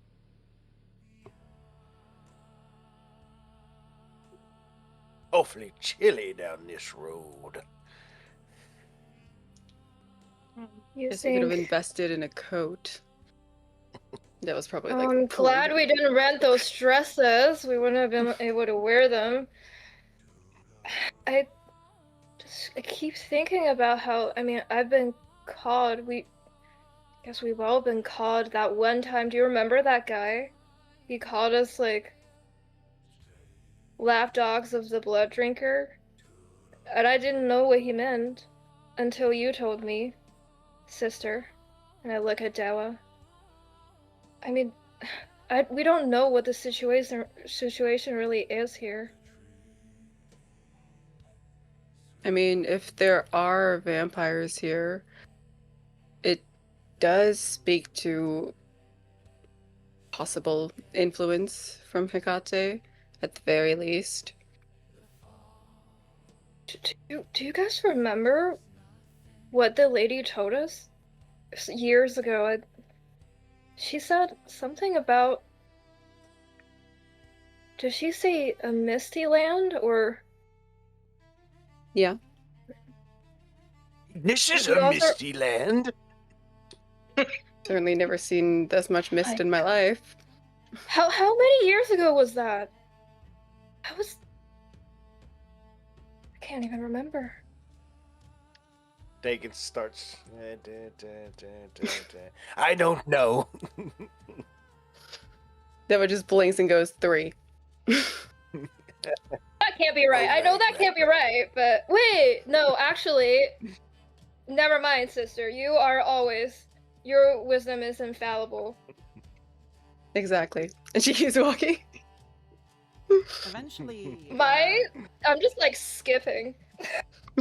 Awfully chilly down this road. You Guess we could have think? invested in a coat. That was probably like. I'm glad we didn't rent those dresses. We wouldn't have been able to wear them. I keep thinking about how, I've been called. Guess we've all been called that one time. Do you remember that guy? He called us like lapdogs of the blood drinker. And I didn't know what he meant until you told me, sister. And I look at Dawa. I mean, we don't know what the situation really is here. I mean, if there are vampires here, it does speak to possible influence from Hecate, at the very least. Do you guys remember what the lady told us years ago? She said something about... Did she say a misty land, or... Yeah. This is You a also- misty land. Certainly never seen this much mist My in my life. How many years ago was that? I can't even remember. Dagan starts. I don't know. That just blinks and goes 3. That can't be right. I know that can't be right, but wait, no, actually, never mind, sister. You are always... Your wisdom is infallible. Exactly. And she keeps walking. Eventually, I'm just like skipping.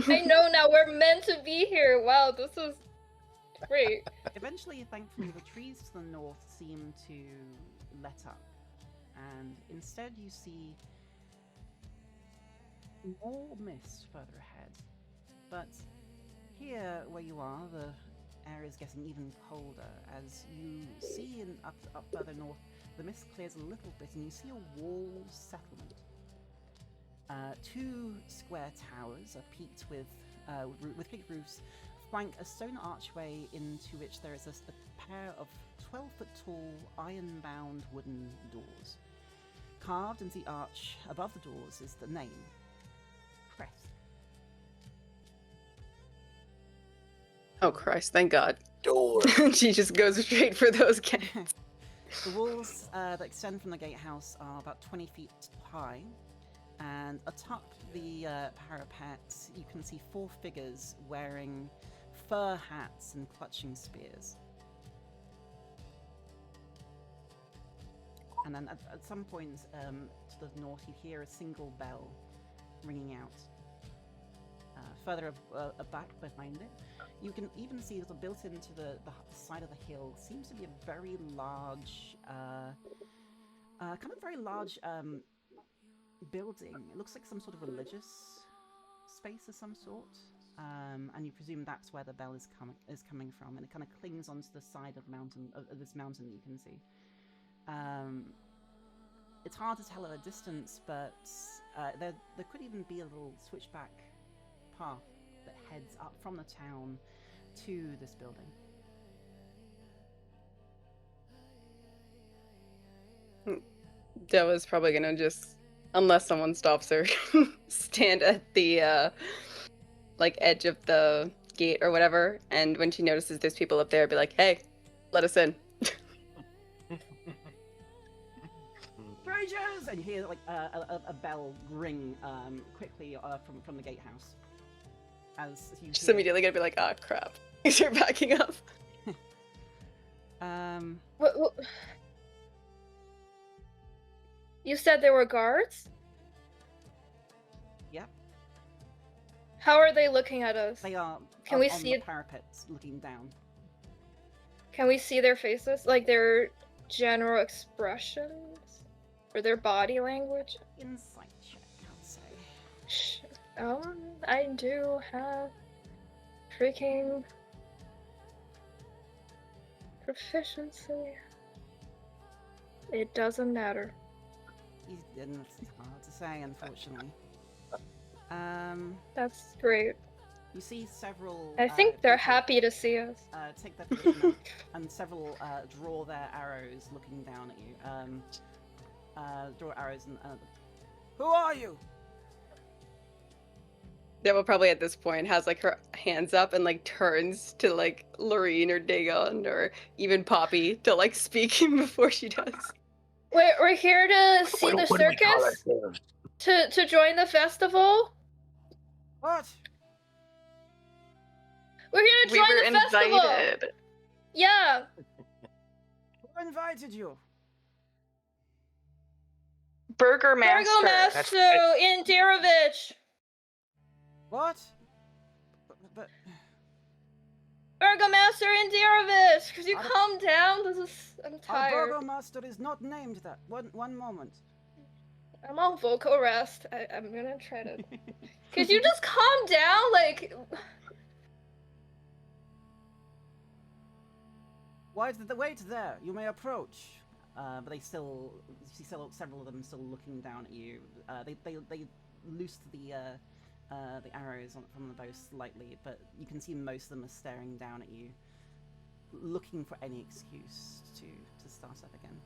I know now we're meant to be here. Wow, this is great. Eventually, thankfully, the trees to the north seem to let up, and instead you see more mist further ahead. But here, where you are, the air is getting even colder as you see up further north. The mist clears a little bit, and you see a walled settlement. 2 square towers are peaked with peaked roofs, flank a stone archway into which there is a pair of 12-foot tall, iron-bound wooden doors. Carved into the arch above the doors is the name, Crest. Oh Christ, thank God. Door. She just goes straight for those gates. The walls that extend from the gatehouse are about 20 feet high, and atop the parapet you can see 4 figures wearing fur hats and clutching spears. And then at some point to the north you hear a single bell ringing out. Further back behind it, you can even see that built into the side of the hill seems to be a very large, building. It looks like some sort of religious space of some sort, and you presume that's where the bell is coming from, and it kind of clings onto the side of this mountain that you can see. It's hard to tell at a distance, but there could even be a little switchback path that heads up from the town to this building. Della's probably gonna just, unless someone stops her, stand at the edge of the gate or whatever, and when she notices there's people up there, be like, "Hey, let us in." Strangers! And you hear like a bell ring quickly from the gatehouse. As you Just hear... immediately gonna be like, "Ah, crap." Start backing up. What? You said there were guards? Yep. How are they looking at us? They are Can we on see the parapets looking down. Can we see their faces? Like their general expressions? Or their body language? Insight check, I'd say. I do have freaking proficiency. It doesn't matter. It's hard to say, unfortunately. That's great. You see several... I think they're people, happy to see us. take their position and several draw their arrows looking down at you. Draw arrows and... Who are you? Della probably at this point has like her hands up and like turns to like Lorene or Dagon or even Poppy to like speak before she does. We're here to see the What do we call circus. ourselves? To join the festival? What? We're here to We join were the festival! invited. Yeah! Who invited you? Burgermaster. Burgomaster Indirovich! What? But Burgomaster Indirovich! Could you Our- calm down? I'm our tired. burgomaster is not named that. One moment. I'm on vocal rest. I'm gonna try to... Could you just calm down? Like... Wait there. You may approach. But they still, you see several of them still looking down at you. They loosed the arrows from the bow slightly, but you can see most of them are staring down at you, looking for any excuse to start up again.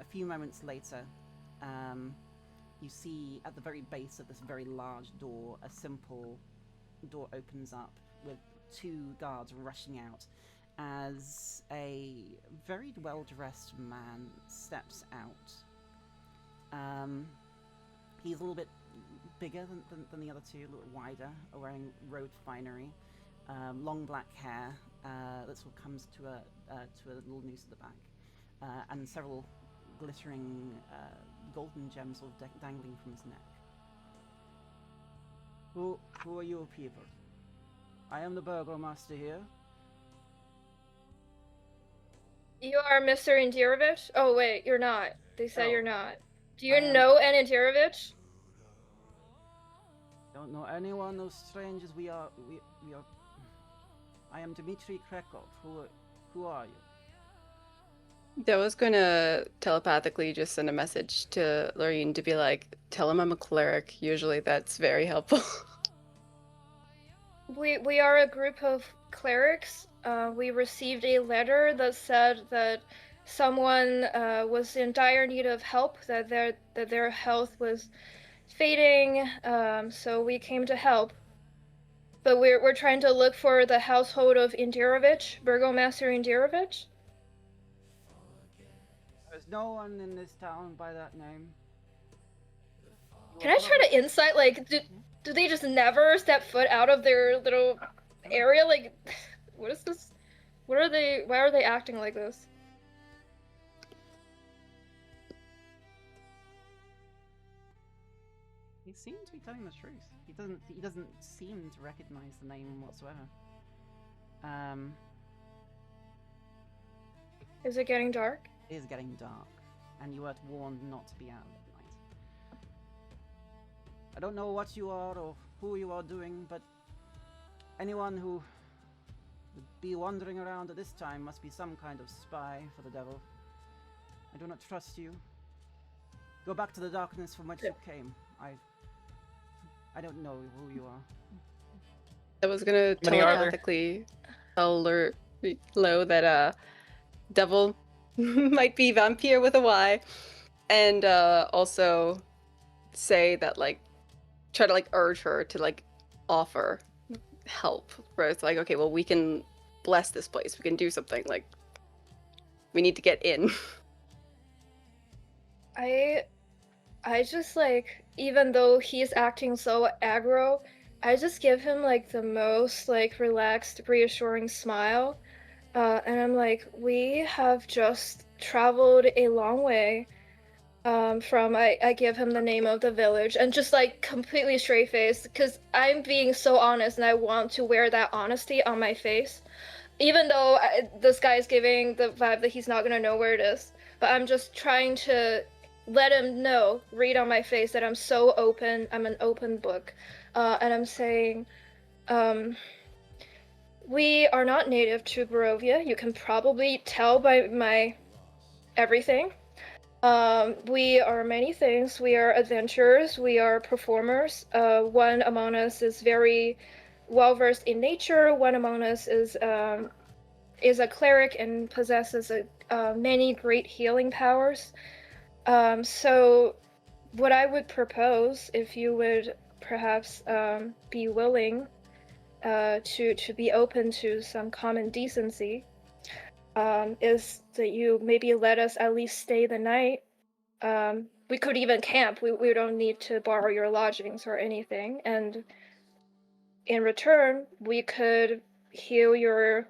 A few moments later, you see at the very base of this very large door, a simple door opens up with two guards rushing out as a very well-dressed man steps out. He's a little bit bigger than the other two, a little wider, wearing road finery, long black hair that sort of comes to a little noose at the back, and several glittering golden gems sort of dangling from his neck. Who are you people? I am the burgomaster here. You are Mr. Indirovich? Oh wait, you're not. They said No. you're not. Do you I am- know an Indirovich? Don't know anyone as strange as we are. We are. I am Dmitry Krekov. Who are you? I was gonna telepathically just send a message to Lorraine to be like, tell him I'm a cleric. Usually that's very helpful. We are a group of clerics. We received a letter that said that someone was in dire need of help, that their health was fading, so we came to help. But we're trying to look for the household of Indirovich, Burgomaster Indirovich. There's no one in this town by that name. Can I try to insight, like, do they just never step foot out of their little area? Like, what is this? Why are they acting like this? He seemed to be telling the truth. He doesn't seem to recognize the name whatsoever. Is it getting dark? It is getting dark, and you were warned not to be out at night. I don't know what you are or who you are doing, but anyone who would be wandering around at this time must be some kind of spy for the devil. I do not trust you. Go back to the darkness from whence you came. I don't know who you are. I was gonna Many are there? telepathically tell Lo that devil might be vampire with a Y, and also say that, like, try to like urge her to like offer help. Where it's like, okay, well, we can bless this place. We can do something. Like, we need to get in. I just, like, even though he's acting so aggro, I just give him like the most like relaxed, reassuring smile. And I'm like, we have just traveled a long way from I give him the name of the village and just like completely straight face because I'm being so honest and I want to wear that honesty on my face. Even though this guy's giving the vibe that he's not gonna know where it is. But I'm just trying to let him know, read on my face that I'm so open, I'm an open book. And I'm saying, we are not native to Barovia. You can probably tell by my everything. We are many things. We are adventurers, we are performers. One among us is very well-versed in nature, one among us is a cleric and possesses many great healing powers. So what I would propose, if you would perhaps be willing to be open to some common decency, is that you maybe let us at least stay the night We could even camp. We don't need to borrow your lodgings or anything. And in return, we could heal your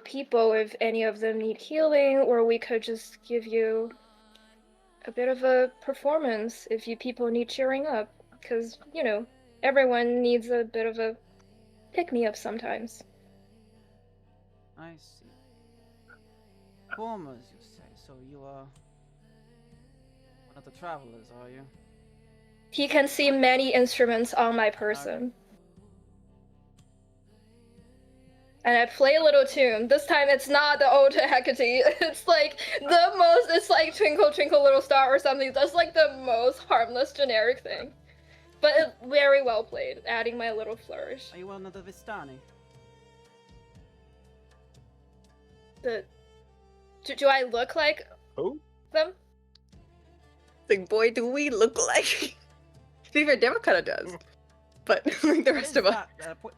people if any of them need healing, or we could just give you a bit of a performance if you people need cheering up. Because, you know, everyone needs a bit of a pick-me-up sometimes. I see. Formers, you say. So you are one of the travelers, are you? He can see many instruments on my person. And I play a little tune. This time it's not the Ode to Hecate. It's like the most, it's like Twinkle Twinkle Little Star or something. That's like the most harmless generic thing. But it's very well played, adding my little flourish. Are you one of the Vistani? Do I look like Who? them? Like, boy, do we look like. To be fair, Demo kind of does. But like the rest of us.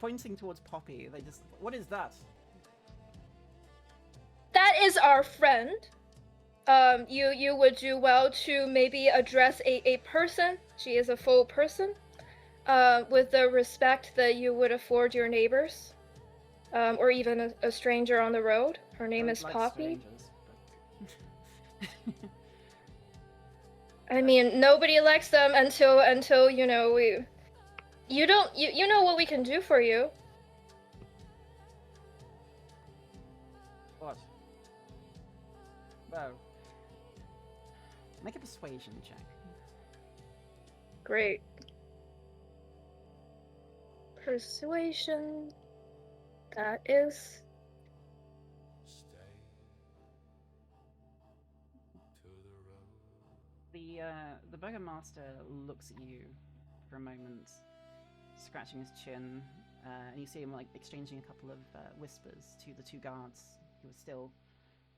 Pointing towards Poppy, they just. What is that? That is our friend. You would do well to maybe address a person. She is a full person. With the respect that you would afford your neighbors. Or even a stranger on the road. Her name is Poppy. I mean, nobody likes them until you know you know what we can do for you. What? Well, make a persuasion check. Great. Persuasion. That is. The burgomaster looks at you for a moment, scratching his chin, and you see him like exchanging a couple of whispers to the two guards who are still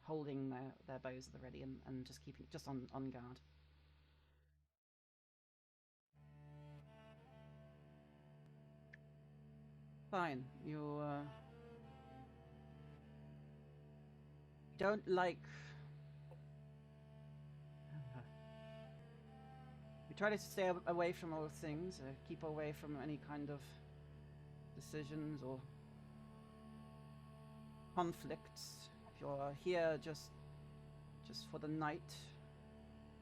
holding their bows at the ready and just keeping on guard. Fine, you don't like. We try to stay away from all things, keep away from any kind of decisions or conflicts. If you're here just for the night,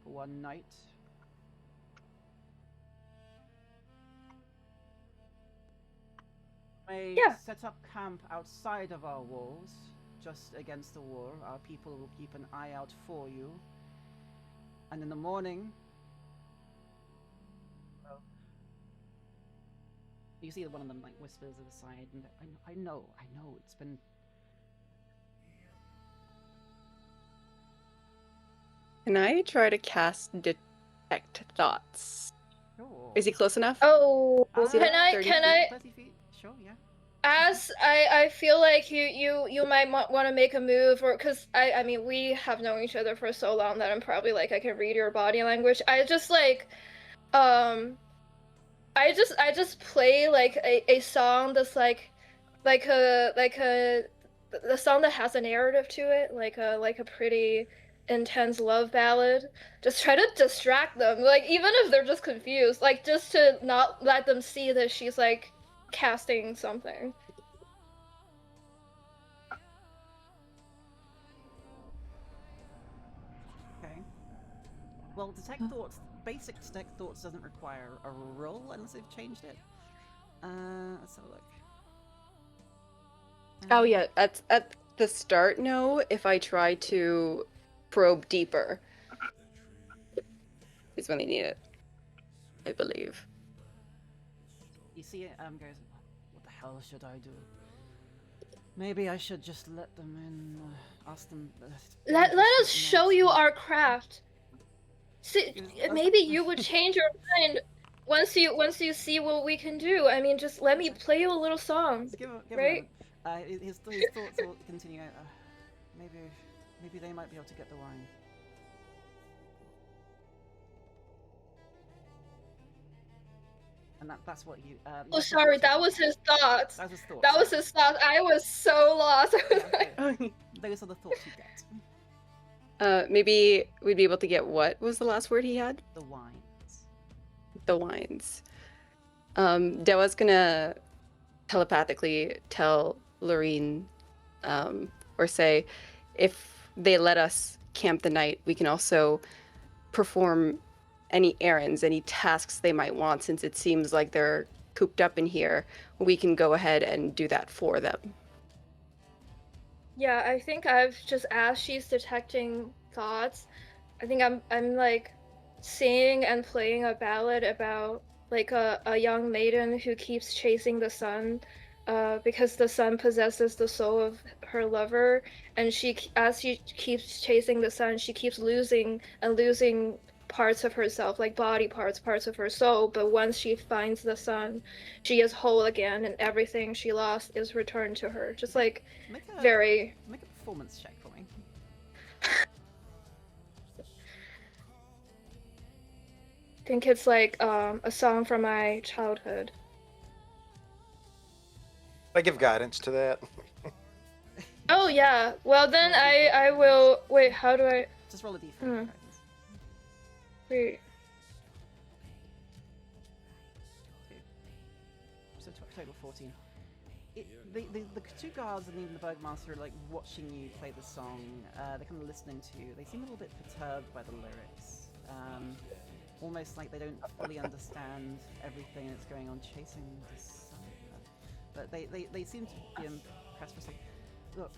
for one night, may set up camp outside of our walls, just against the wall. Our people will keep an eye out for you. And in the morning, you see one of them like whispers aside, and I know, it's been. Can I try to cast Detect Thoughts? Sure. Is he close enough? Oh, can I? 30 feet? Sure, yeah. As I feel like you might want to make a move, or because I mean we have known each other for so long that I'm probably like I can read your body language. I just like, I just play like a song that's like the song that has a narrative to it, like a pretty intense love ballad. Just try to distract them, like even if they're just confused, like just to not let them see that she's like casting something. Okay. Well, Detect Thoughts, basic Detect Thoughts doesn't require a roll unless they've changed it. Let's have a look. Oh yeah, at the start, no. If I try to probe deeper, is when they need it, I believe. You see it goes, what the hell should I do? Maybe I should just let them in, ask them. Let us show you our craft. See, maybe you would change your mind once you see what we can do. I mean, just let me play you a little song, right? His thoughts will continue. Maybe they might be able to get the wine. And that's what you. Oh, sorry, that was his thoughts. That was his thoughts. That was his thoughts. I was so lost. Yeah, okay. Those are the thoughts you get. Maybe we'd be able to get what was the last word he had? The wines. The wines. Dewa's gonna telepathically tell Lorene, or say, if they let us camp the night, we can also perform any errands, any tasks they might want, since it seems like they're cooped up in here. We can go ahead and do that for them. Yeah, I think I've just as she's detecting thoughts, I think I'm like singing and playing a ballad about like a young maiden who keeps chasing the sun, because the sun possesses the soul of her lover, and as she keeps chasing the sun, she keeps losing and losing parts of herself, like body parts, parts of her soul. But once she finds the sun, she is whole again, and everything she lost is returned to her. Just like Make a very. make a performance check for me. I think it's like a song from my childhood. I give guidance to that. Oh yeah. Well then Roll a d4 I for will guidance. wait. How do I? Just roll a d4 for Hmm. guidance. Wait. 2. So total 14. The two guards and even the Bergmaster are like watching you play the song. They're kind of listening to you. They seem a little bit perturbed by the lyrics. Almost like they don't fully understand everything that's going on chasing the sun. But they seem to be impressed with like, look,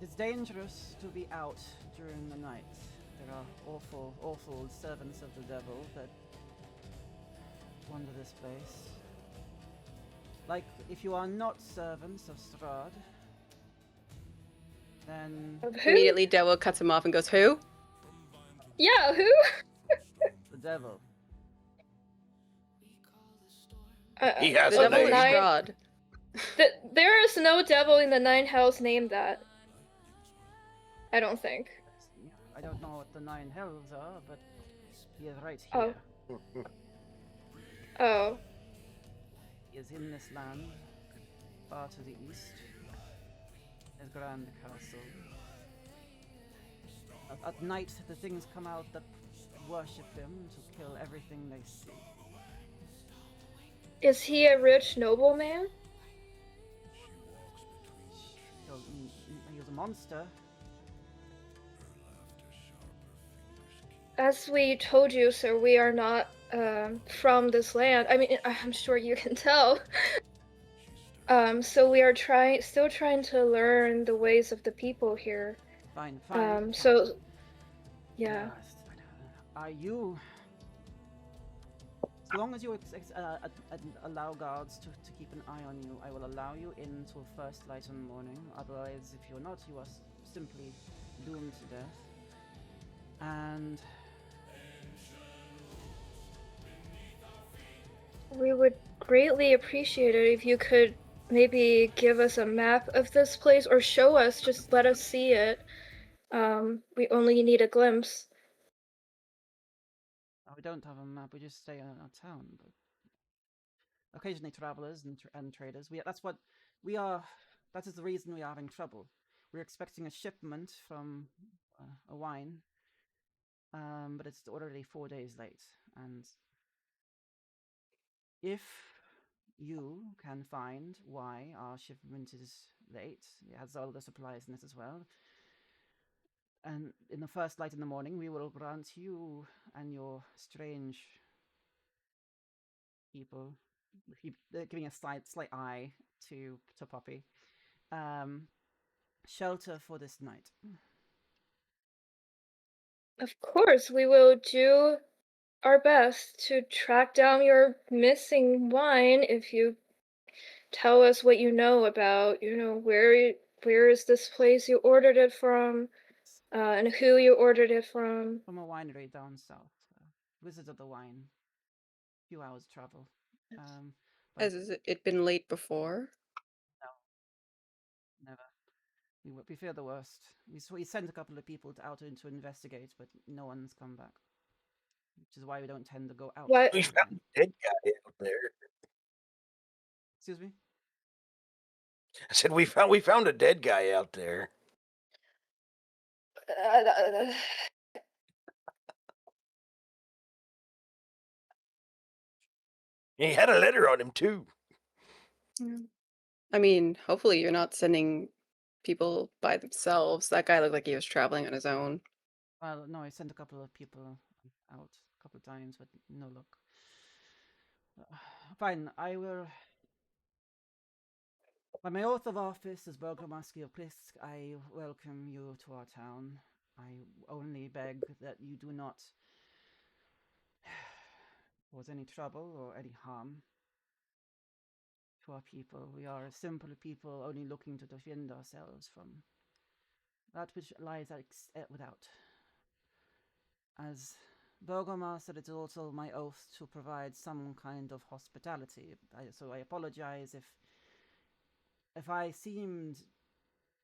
it's dangerous to be out during the night. There are awful, awful servants of the devil that wander this place. Like, if you are not servants of Strahd, then Of who? Immediately, Dewa cuts him off and goes, "Who?" Yeah, who? the devil. He has The a devil is name. Strahd. There is no devil in the nine hells named that. I don't think. I don't know what the 9 hells are, but he is right Oh. here. Oh. He is in this land, far to the east. His grand castle. At night, the things come out that worship him to kill everything they see. Is he a rich nobleman? He was a monster. As we told you, sir, we are not from this land. I mean, I'm sure you can tell. So we are still trying to learn the ways of the people here. Fine, fine. So, yeah. Are you? As long as you allow guards to keep an eye on you, I will allow you in till first light in the morning. Otherwise, if you're not, you are simply doomed to death. And We would greatly appreciate it if you could maybe give us a map of this place or show us, just let us see it. We only need a glimpse. we don't have a map. We just stay in our town, but occasionally travelers and traders. That's what we are. That is the reason we are having trouble. We're expecting a shipment from a wine, but it's already 4 days late. And if you can find why our shipment is late, it has all the supplies in it as well. And in the first light in the morning, we will grant you and your strange people, giving a slight eye to Poppy, shelter for this night. Of course, we will do our best to track down your missing wine if you tell us what you know about, where is this place you ordered it from, and who you ordered it from. From a winery down south. Wizards of the Wine. Few hours travel. But Has it been late before? no, never. We fear the worst. We sent a couple of people out to investigate, but no one's come back. Which is why we don't tend to go out. What? We found a dead guy out there. Excuse me? I said we found a dead guy out there. He had a letter on him too. I mean, hopefully you're not sending people by themselves. That guy looked like he was traveling on his own. Well, no, I sent a couple of people out a couple of times, but no luck. Fine, I will. By my oath of office as Burgomaster of Plisk, I welcome you to our town. I only beg that you do not cause any trouble or any harm to our people. We are a simple people only looking to defend ourselves from that which lies without. As Burgomaster, it is also my oath to provide some kind of hospitality. So I apologize if I seemed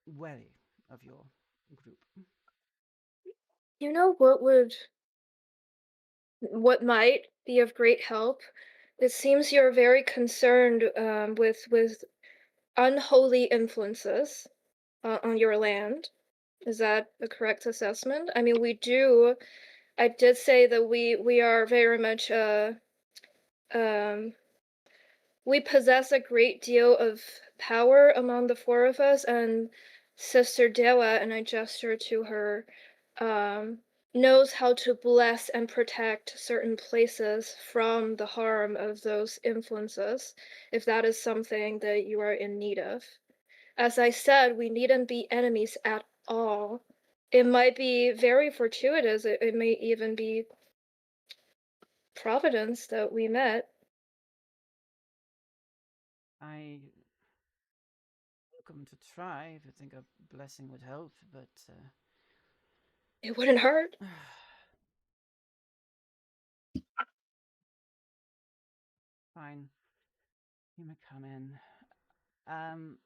wary of your group. You know what might be of great help? It seems you're very concerned with unholy influences on your land. Is that a correct assessment? I mean, I did say that we are very much we possess a great deal of power among the four of us, and Sister Dewa, and I gesture to her, knows how to bless and protect certain places from the harm of those influences, if that is something that you are in need of. As I said, we needn't be enemies at all. It might be very fortuitous, it may even be providence that we met. I welcome to try if you think a blessing would help, but It wouldn't hurt. fine. You may come in. Um,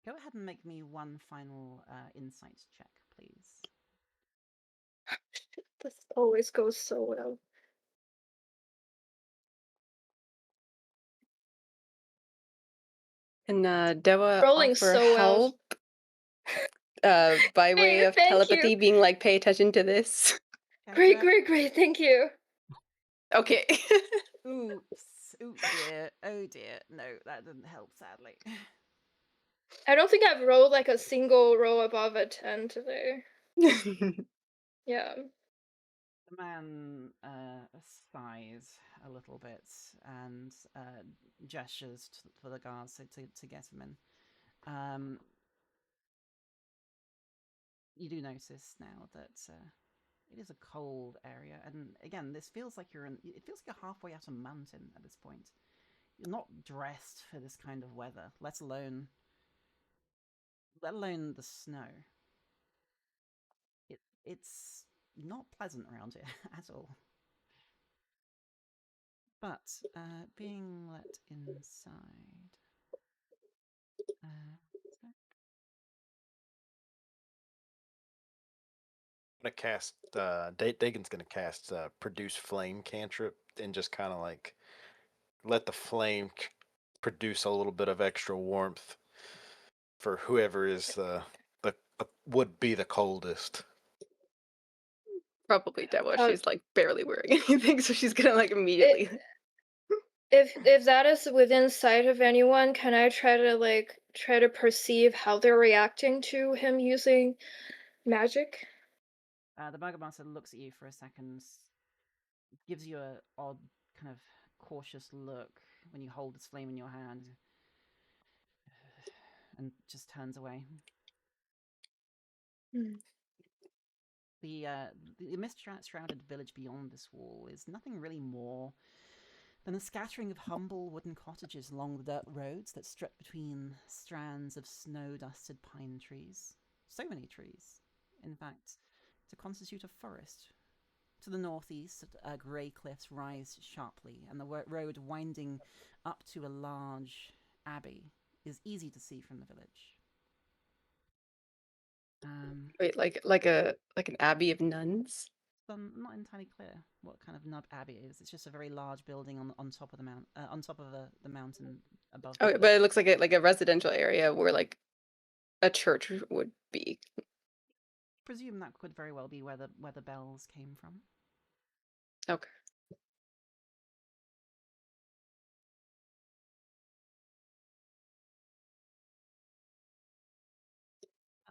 Go ahead and make me one final insight check, please. This always goes so well. And Dewa Rolling offer so well. help by way Hey, of thank telepathy, you. being like, pay attention to this. Great, Kendra? great, great. Thank you. Okay. Oops. Oh dear. Oh dear. No, that didn't help, sadly. I don't think I've rolled like a single roll above a 10 today. Yeah. The man sighs a little bit and gestures for the guards to get him in. You do notice now that it is a cold area, and again, this feels like it feels like you're halfway out a mountain at this point. You're not dressed for this kind of weather, let alone the snow. It's not pleasant around here at all. But being let inside. I'm gonna cast. Dagon's gonna cast produce flame cantrip and just kind of like let the flame produce a little bit of extra warmth for whoever is the would be the coldest. Probably Dewa. Uh, She's like barely wearing anything, so she's gonna like immediately. if that is within sight of anyone, can I try to perceive how they're reacting to him using magic? The Burgomaster looks at you for a second, gives you a odd kind of cautious look when you hold this flame in your hand, and just turns away. The mist-shrouded village beyond this wall is nothing really more than a scattering of humble wooden cottages along the dirt roads that strip between strands of snow-dusted pine trees. So many trees, in fact, to constitute a forest. To the northeast, grey cliffs rise sharply, and the road winding up to a large abbey is easy to see from the village. Wait, like an abbey of nuns? I'm not entirely clear what kind of nub abbey it is. It's just a very large building on top of the mount, on top of the mountain above Oh, the but it looks like a residential area where like a church would be. presume that could very well be where the bells came from. Okay.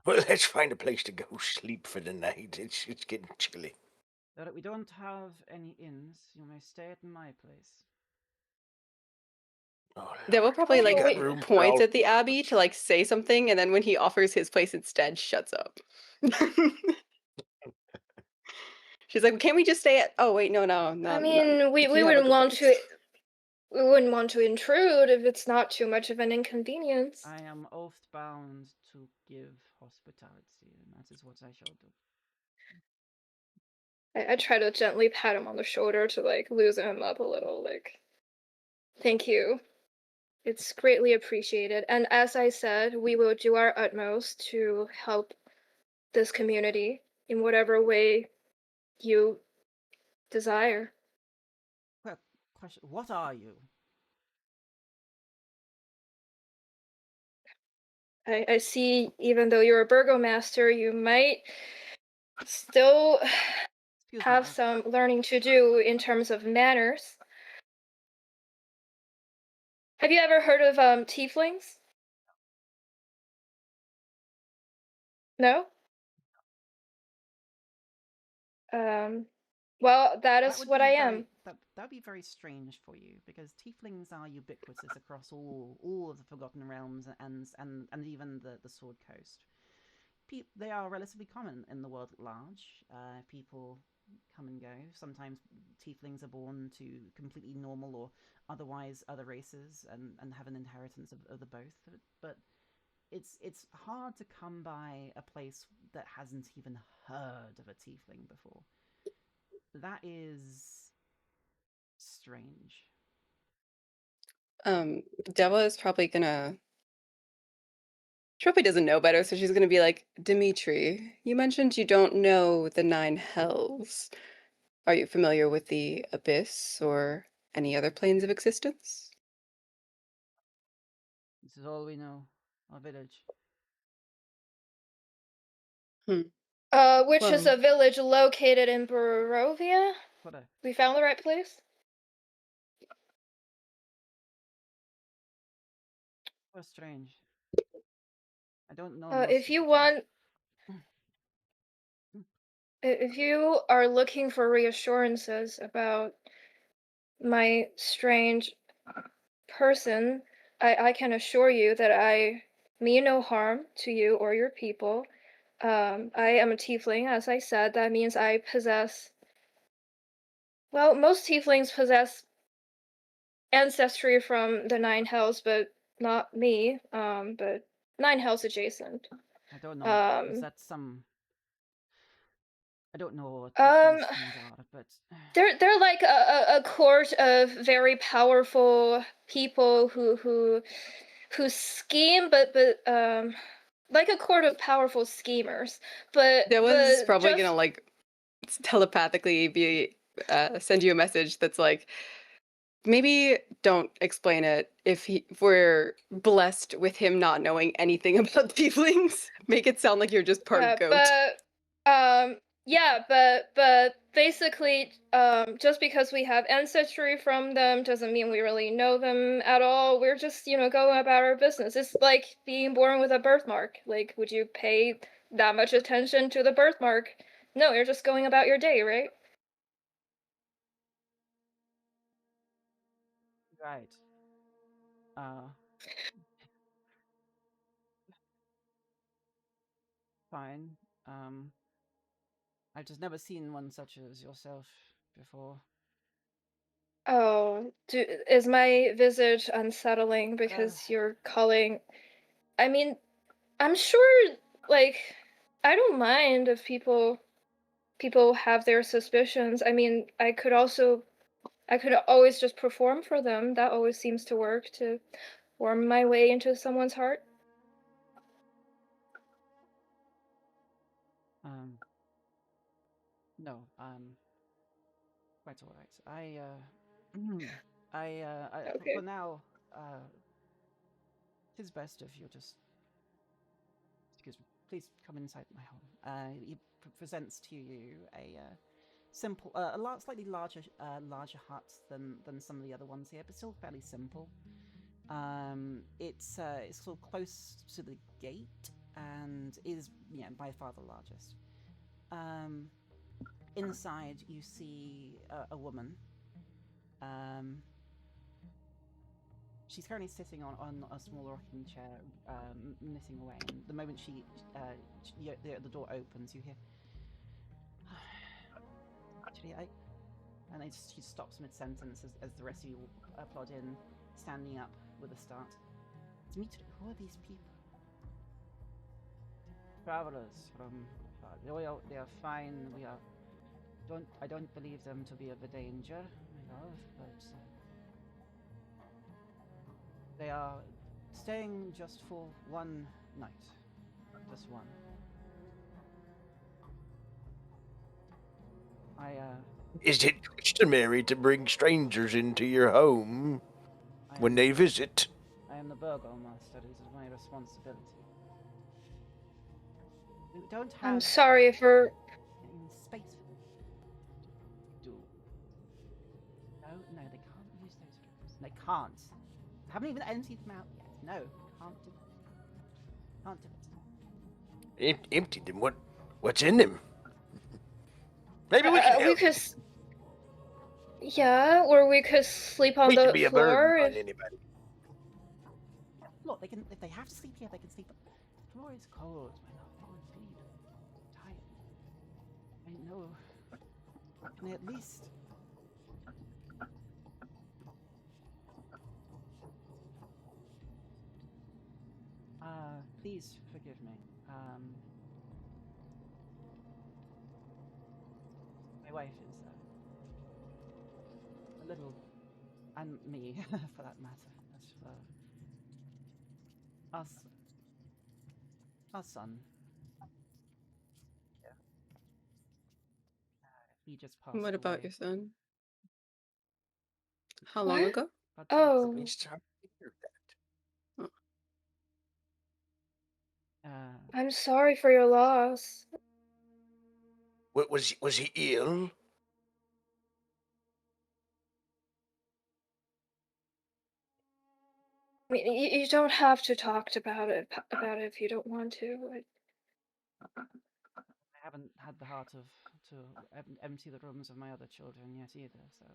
Well, let's find a place to go sleep for the night. It's getting chilly. We don't have any inns. You may stay at my place. Oh, Devil Lord. probably We Okay, like got wait. room for points all. at the Abbey to like say something, and then when he offers his place instead, shuts up. She's like, "Can't we just stay at?" Oh wait, no, I no. mean, we You have a wouldn't good want place. to. We wouldn't want to intrude if it's not too much of an inconvenience. I am oath bound to give hospitality, and that is what I shall do. I try to gently pat him on the shoulder to like loosen him up a little. Like, thank you. It's greatly appreciated. And as I said, we will do our utmost to help this community in whatever way you desire. Well, question: what are you? I see, even though you're a burgomaster, you might still Excuse me. have some learning to do in terms of manners. Have you ever heard of tieflings? No? Well, that is what I am. That'd be very strange for you because tieflings are ubiquitous across all of the Forgotten Realms and even the Sword Coast. They are relatively common in the world at large. People come and go. Sometimes tieflings are born to completely normal or otherwise other races and have an inheritance of the both. But it's hard to come by a place that hasn't even heard of a tiefling before. That is strange. Devil is probably gonna. She probably doesn't know better, so she's gonna be like, Dimitri, you mentioned you don't know the nine hells. Are you familiar with the abyss or any other planes of existence? This is all we know. Our village. Hmm. Which is Well, a village located in Barovia? Correct. We found the right place? Oh, strange. I don't know most If of you the place. want, if you are looking for reassurances about my strange person, I can assure you that I mean no harm to you or your people. I am a tiefling, as I said. That means I possess. Well, most tieflings possess ancestry from the Nine Hells, but not me. But Nine Hells adjacent. I don't know. Is Um, that some? I don't know what um, these things are, but they're like a court of very powerful people who scheme, but like a court of powerful schemers. that was But probably gonna just like telepathically be send you a message that's like, maybe don't explain it if we're blessed with him not knowing anything about tieflings. Make it sound like you're just part yeah, goat. but basically, just because we have ancestry from them doesn't mean we really know them at all. We're just, going about our business. It's like being born with a birthmark. Like, would you pay that much attention to the birthmark? No, you're just going about your day, right? right. Uh, fine. I've just never seen one such as yourself before. Oh, is my visage unsettling Uh, because you're calling? I mean, I'm sure, like, I don't mind if people have their suspicions. I mean, I could always just perform for them. That always seems to work to worm my way into someone's heart. um, no. Quite all right. I for Okay. now. It is best if you just. Excuse me. Please come inside my home. He presents to you a simple, slightly larger hut than some of the other ones here, but still fairly simple. It's sort of close to the gate and is by far the largest. Inside you see a woman. She's currently sitting on a small rocking chair, knitting away. And the moment the door opens, you hear. Actually, and she stops mid-sentence as the rest of you plod in, standing up with a start. Dmitri, who are these people? Travelers from. They are fine. I don't believe them to be of a danger, my love, but they are staying just for one night. Just one. Is it customary to bring strangers into your home when they visit? I am the burgomaster. It is my responsibility. We don't have. I'm sorry for. Space. Do. No, they can't use those rooms. They can't. I haven't even emptied them out yet. No, can't do it. Can't do it. Empty them? What's in them? Maybe we can help. We could. Yeah, or we could sleep on Hate the to be a floor. burden on anybody. Look, they can. If they have to sleep here, they can sleep. The floor is cold, my love. They will sleep. I'm tired. I know. Can they at least? Please forgive me. My wife is a little, and me, for that matter, as for our son. Yeah. He just passed away. What about your son? How What? long ago? About 2 weeks Oh. ago. It's time to hear that. I'm sorry for your loss. What was he ill? I mean, you don't have to talk about it if you don't want to. I haven't had the heart to empty the rooms of my other children yet either. So,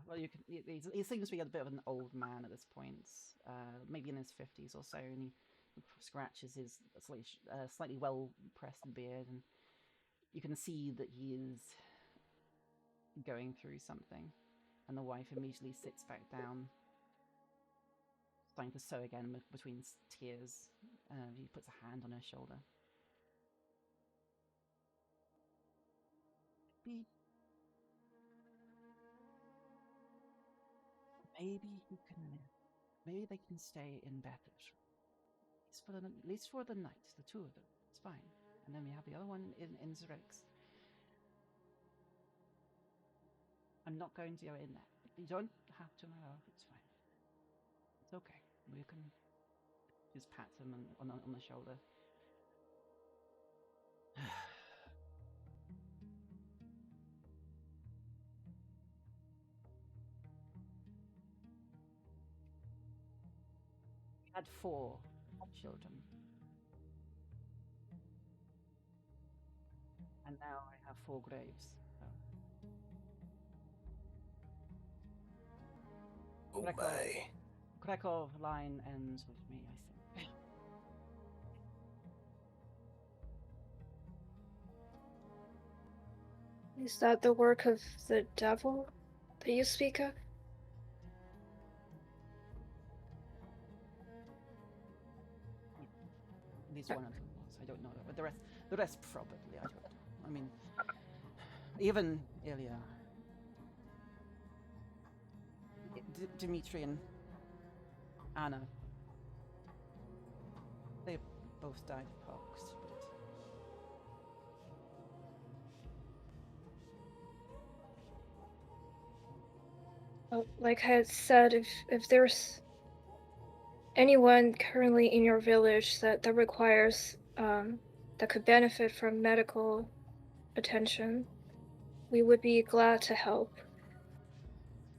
well, you can. He seems to be a bit of an old man at this point, maybe in his 50s or so, and he scratches his slightly well pressed beard, and you can see that he is going through something. And the wife immediately sits back down, starting to sew again between tears. He puts a hand on her shoulder. Maybe you can live. Maybe they can stay in Beth's room. At least for the night, the two of them. It's fine. And then we have the other one in Zerix. I'm not going to go in there. You don't have to, my love. It's fine. It's okay. We can just pat him on the shoulder. We had 4 children. And now I have 4 graves. So. Oh my. Krekov line ends with me, I think. Is that the work of the devil that you speak of? At least one of them was. I don't know, but the rest probably. I don't know. I mean, even Ilya, Dmitri, and Anna. They both died of pox, but Like I had said, if there's anyone currently in your village that requires that could benefit from medical attention, we would be glad to help.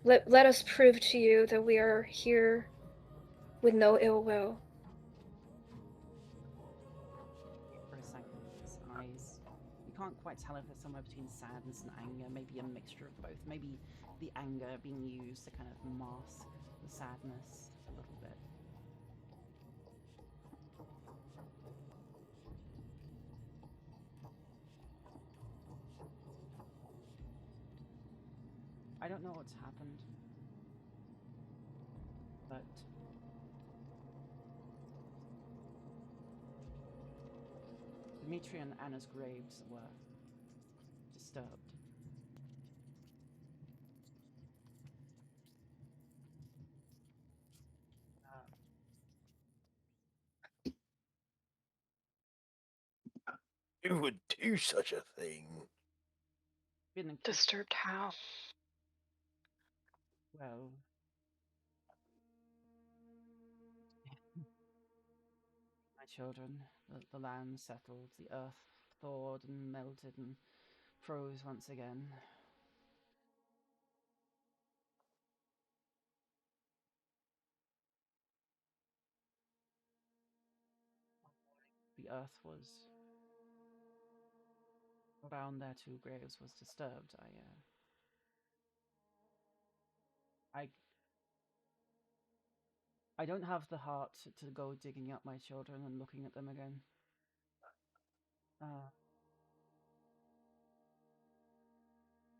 Let us prove to you that we are here with no ill will. For a second, his eyes. You can't quite tell if it's somewhere between sadness and anger, maybe a mixture of both. Maybe the anger being used to kind of mask the sadness a little bit. I don't know what's happened, but Dmitri and Anna's graves were disturbed. Who would do such a thing? Been Disturbed how? well. My children, the land settled, the earth thawed and melted and froze once again. The earth was around their two graves was disturbed. I I don't have the heart to go digging up my children and looking at them again. Uh,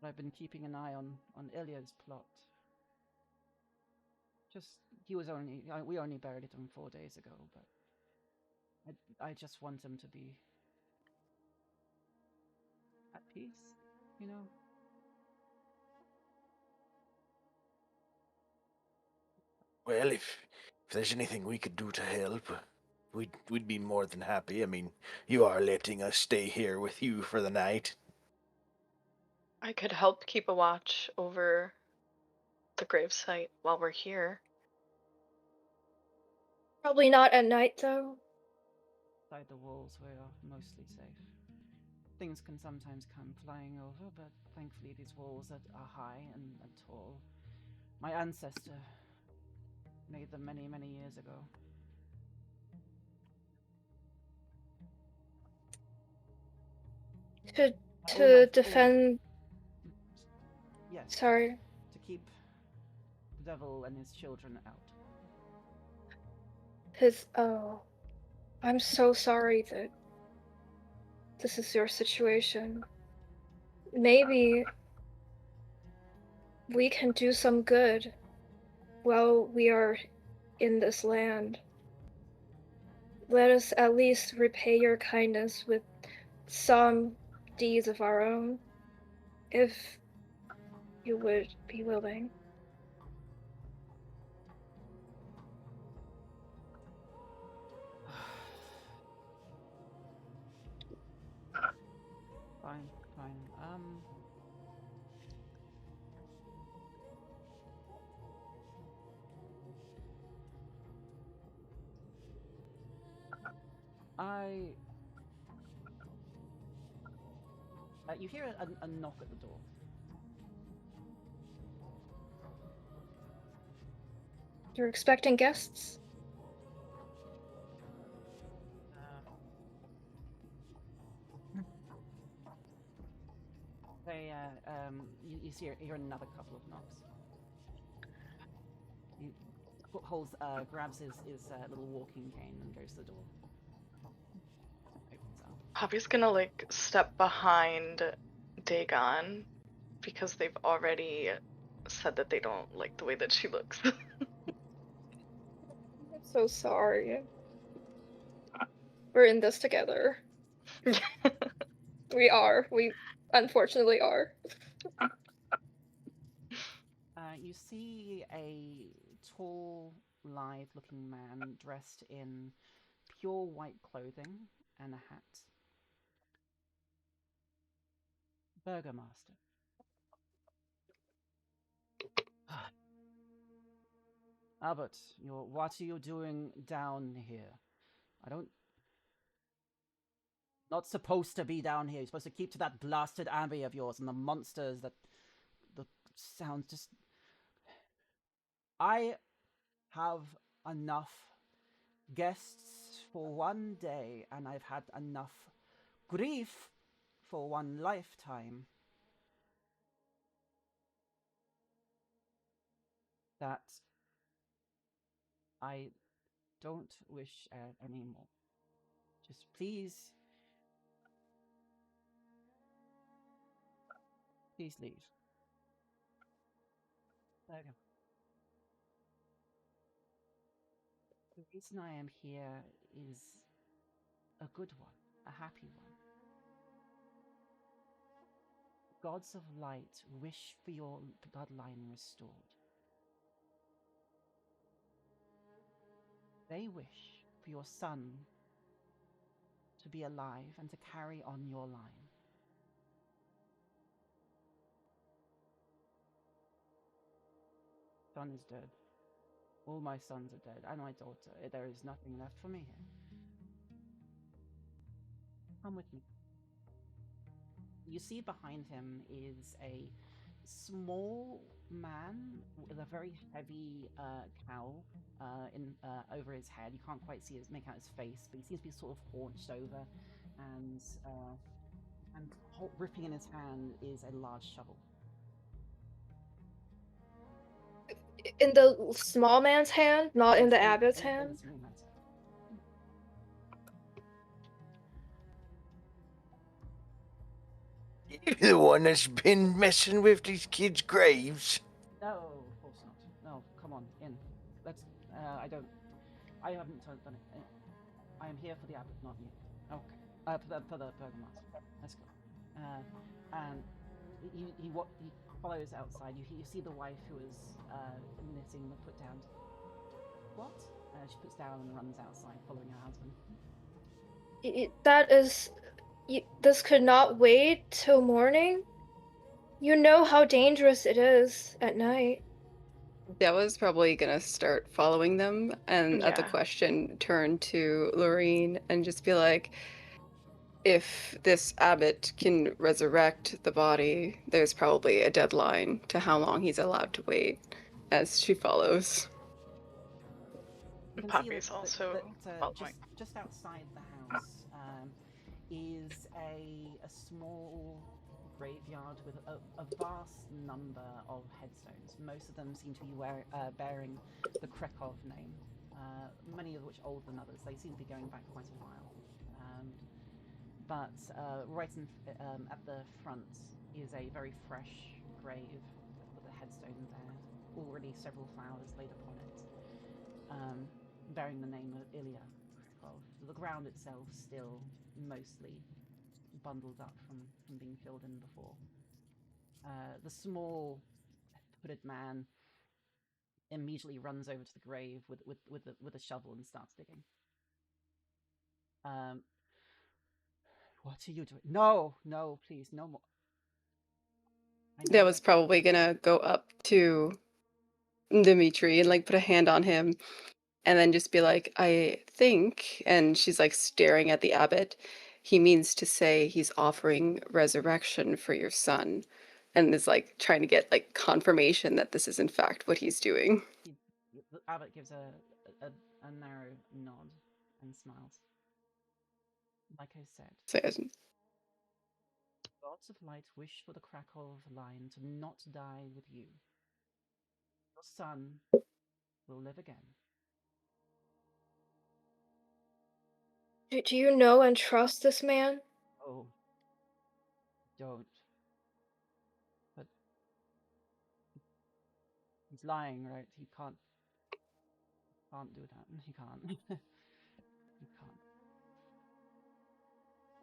but I've been keeping an eye on Ilya's plot. Just he was only we only buried him 4 days ago, but I just want him to be at peace, you know. Well, if there's anything we could do to help, we'd be more than happy. I mean, you are letting us stay here with you for the night. I could help keep a watch over the gravesite while we're here. Probably not at night, though. Inside the walls, we are mostly safe. Things can sometimes come flying over, but thankfully these walls are high and tall. My ancestor made them many, many years ago. To All my, to all, defend. yes, Sorry. to keep the devil and his children out. Oh, I'm so sorry that this is your situation. Maybe we can do some good while we are in this land. Let us at least repay your kindness with some deeds of our own, if you would be willing. Fine, fine. I. You hear a knock at the door. You're expecting guests? They, you hear another couple of knocks. He grabs his little walking cane and goes to the door. Opens up. Poppy's gonna like step behind Dagon because they've already said that they don't like the way that she looks. I'm so sorry. We're in this together. We are. We unfortunately are. You see a tall, lithe-looking man dressed in pure white clothing and a hat. Burgomaster. Albert, what are you doing down here? I don't... Not supposed to be down here. You're supposed to keep to that blasted abbey of yours and the monsters that... The sounds just... I have enough guests for one day, and I've had enough grief for one lifetime. That I don't wish anymore. Just please leave. There we go. The reason I am here is a good one, a happy one. Gods of light wish for your bloodline restored. They wish for your son to be alive and to carry on your line. Son is dead. All my sons are dead, and my daughter. There is nothing left for me here. Come with me. You see behind him is a small man with a very heavy cowl over his head. You can't quite make out his face, but he seems to be sort of haunched over, and gripping in his hand is a large shovel. In the small man's hand, not in the abbot's In hand? the small man's hand. You're the one that's been messing with these kids' graves. No, of course not. No, come on, in. Let's. I haven't done it. I am here for the abbot, not you. Okay. For the burgomaster. Let's go. And he follows outside. You see the wife who is knitting the put down. What? She puts down and runs outside, following her husband. That is... This could not wait till morning? You know how dangerous it is at night. Della's probably gonna start following them, and at the Yeah. question, turn to Lorene and just be like, if this abbot can resurrect the body, there's probably a deadline to how long he's allowed to wait, as she follows. You can Poppy's see also following. just outside the house is a small graveyard with a vast number of headstones. Most of them seem to be bearing the Krekov name, many of which older than others. They seem to be going back quite a while. But right at the front is a very fresh grave with a headstone there, already several flowers laid upon it, bearing the name of Ilya Krekov. The ground itself still mostly bundled up from being filled in before. The small hooded man immediately runs over to the grave with a shovel and starts digging. What are you doing? No, please, no more. That was probably gonna go up to Dimitri and like put a hand on him and then just be like, I think, and she's like staring at the abbot, he means to say he's offering resurrection for your son, and is like trying to get like confirmation that this is in fact what he's doing. The abbot gives a narrow nod and smiles. Like I said, So gods of light wish for the Krakow line to not die with you. Your son will live again. Do you know and trust this man? Oh, don't. But he's lying, right? He can't do that. He can't. He can't.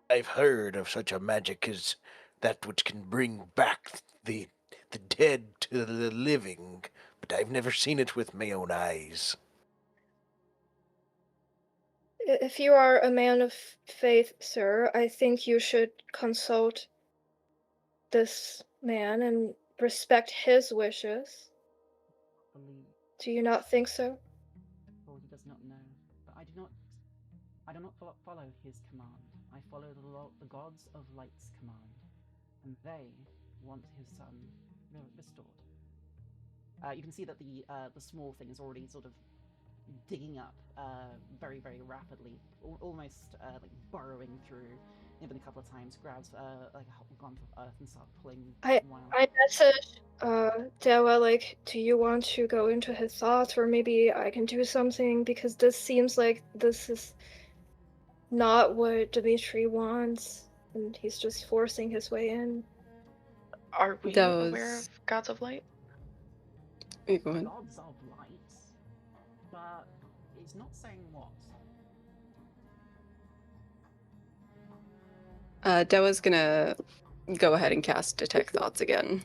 I've heard of such a magic as that which can bring back the dead to the living, but I've never seen it with my own eyes. If you are a man of faith, sir, I think you should consult this man and respect his wishes. believe. Do you not think so? Or he does not know. But I do not follow his command. I follow the gods of light's command, and they want his son restored. You can see that the small thing is already sort of digging up very, very rapidly, almost like burrowing through. Even a couple of times, grabs like a glomp of earth and start pulling. I message Dewa, like, do you want to go into his thoughts, or maybe I can do something, because this seems like this is not what Dimitri wants, and he's just forcing his way in. Are we aware of Gods of Light? Go ahead. Gods of light, but he's not saying what. Dewa's gonna go ahead and cast Detect Thoughts again.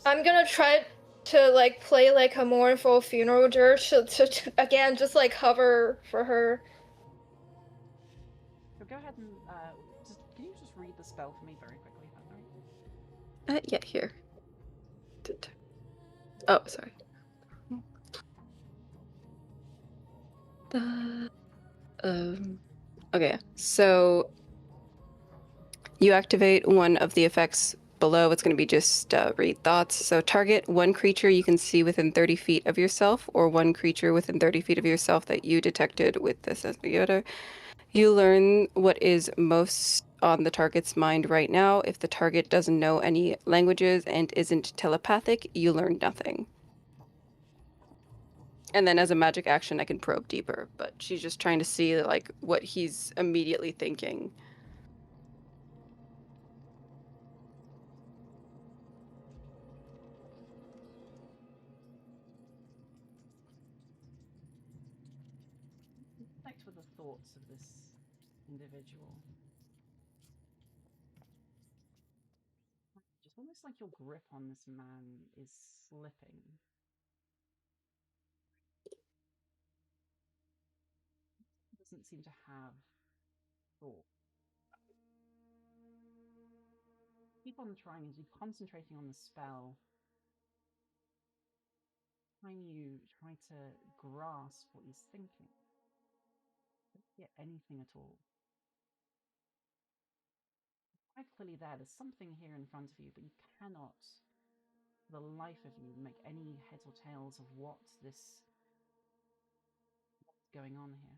I'm gonna try to like play like a mournful funeral dirge to again just like hover for her. So go ahead and can you just read the spell for me very quickly? If that's right. Yeah, here. Oh, sorry. Okay, so you activate one of the effects below. It's going to be just read thoughts. So target one creature you can see within 30 feet of yourself, or one creature within 30 feet of yourself that you detected with the Yoda. You learn what is most on the target's mind right now. If the target doesn't know any languages and isn't telepathic, you learn nothing. And then as a magic action, I can probe deeper, but she's just trying to see like what he's immediately thinking. Connect with the thoughts of this individual. Just almost like your grip on this man is slipping. He doesn't seem to have thought. Keep on trying as you're concentrating on the spell. Time you try to grasp what he's thinking. Don't get anything at all. Quite clearly there's something here in front of you, but you cannot, for the life of you, make any heads or tails of what's going on here.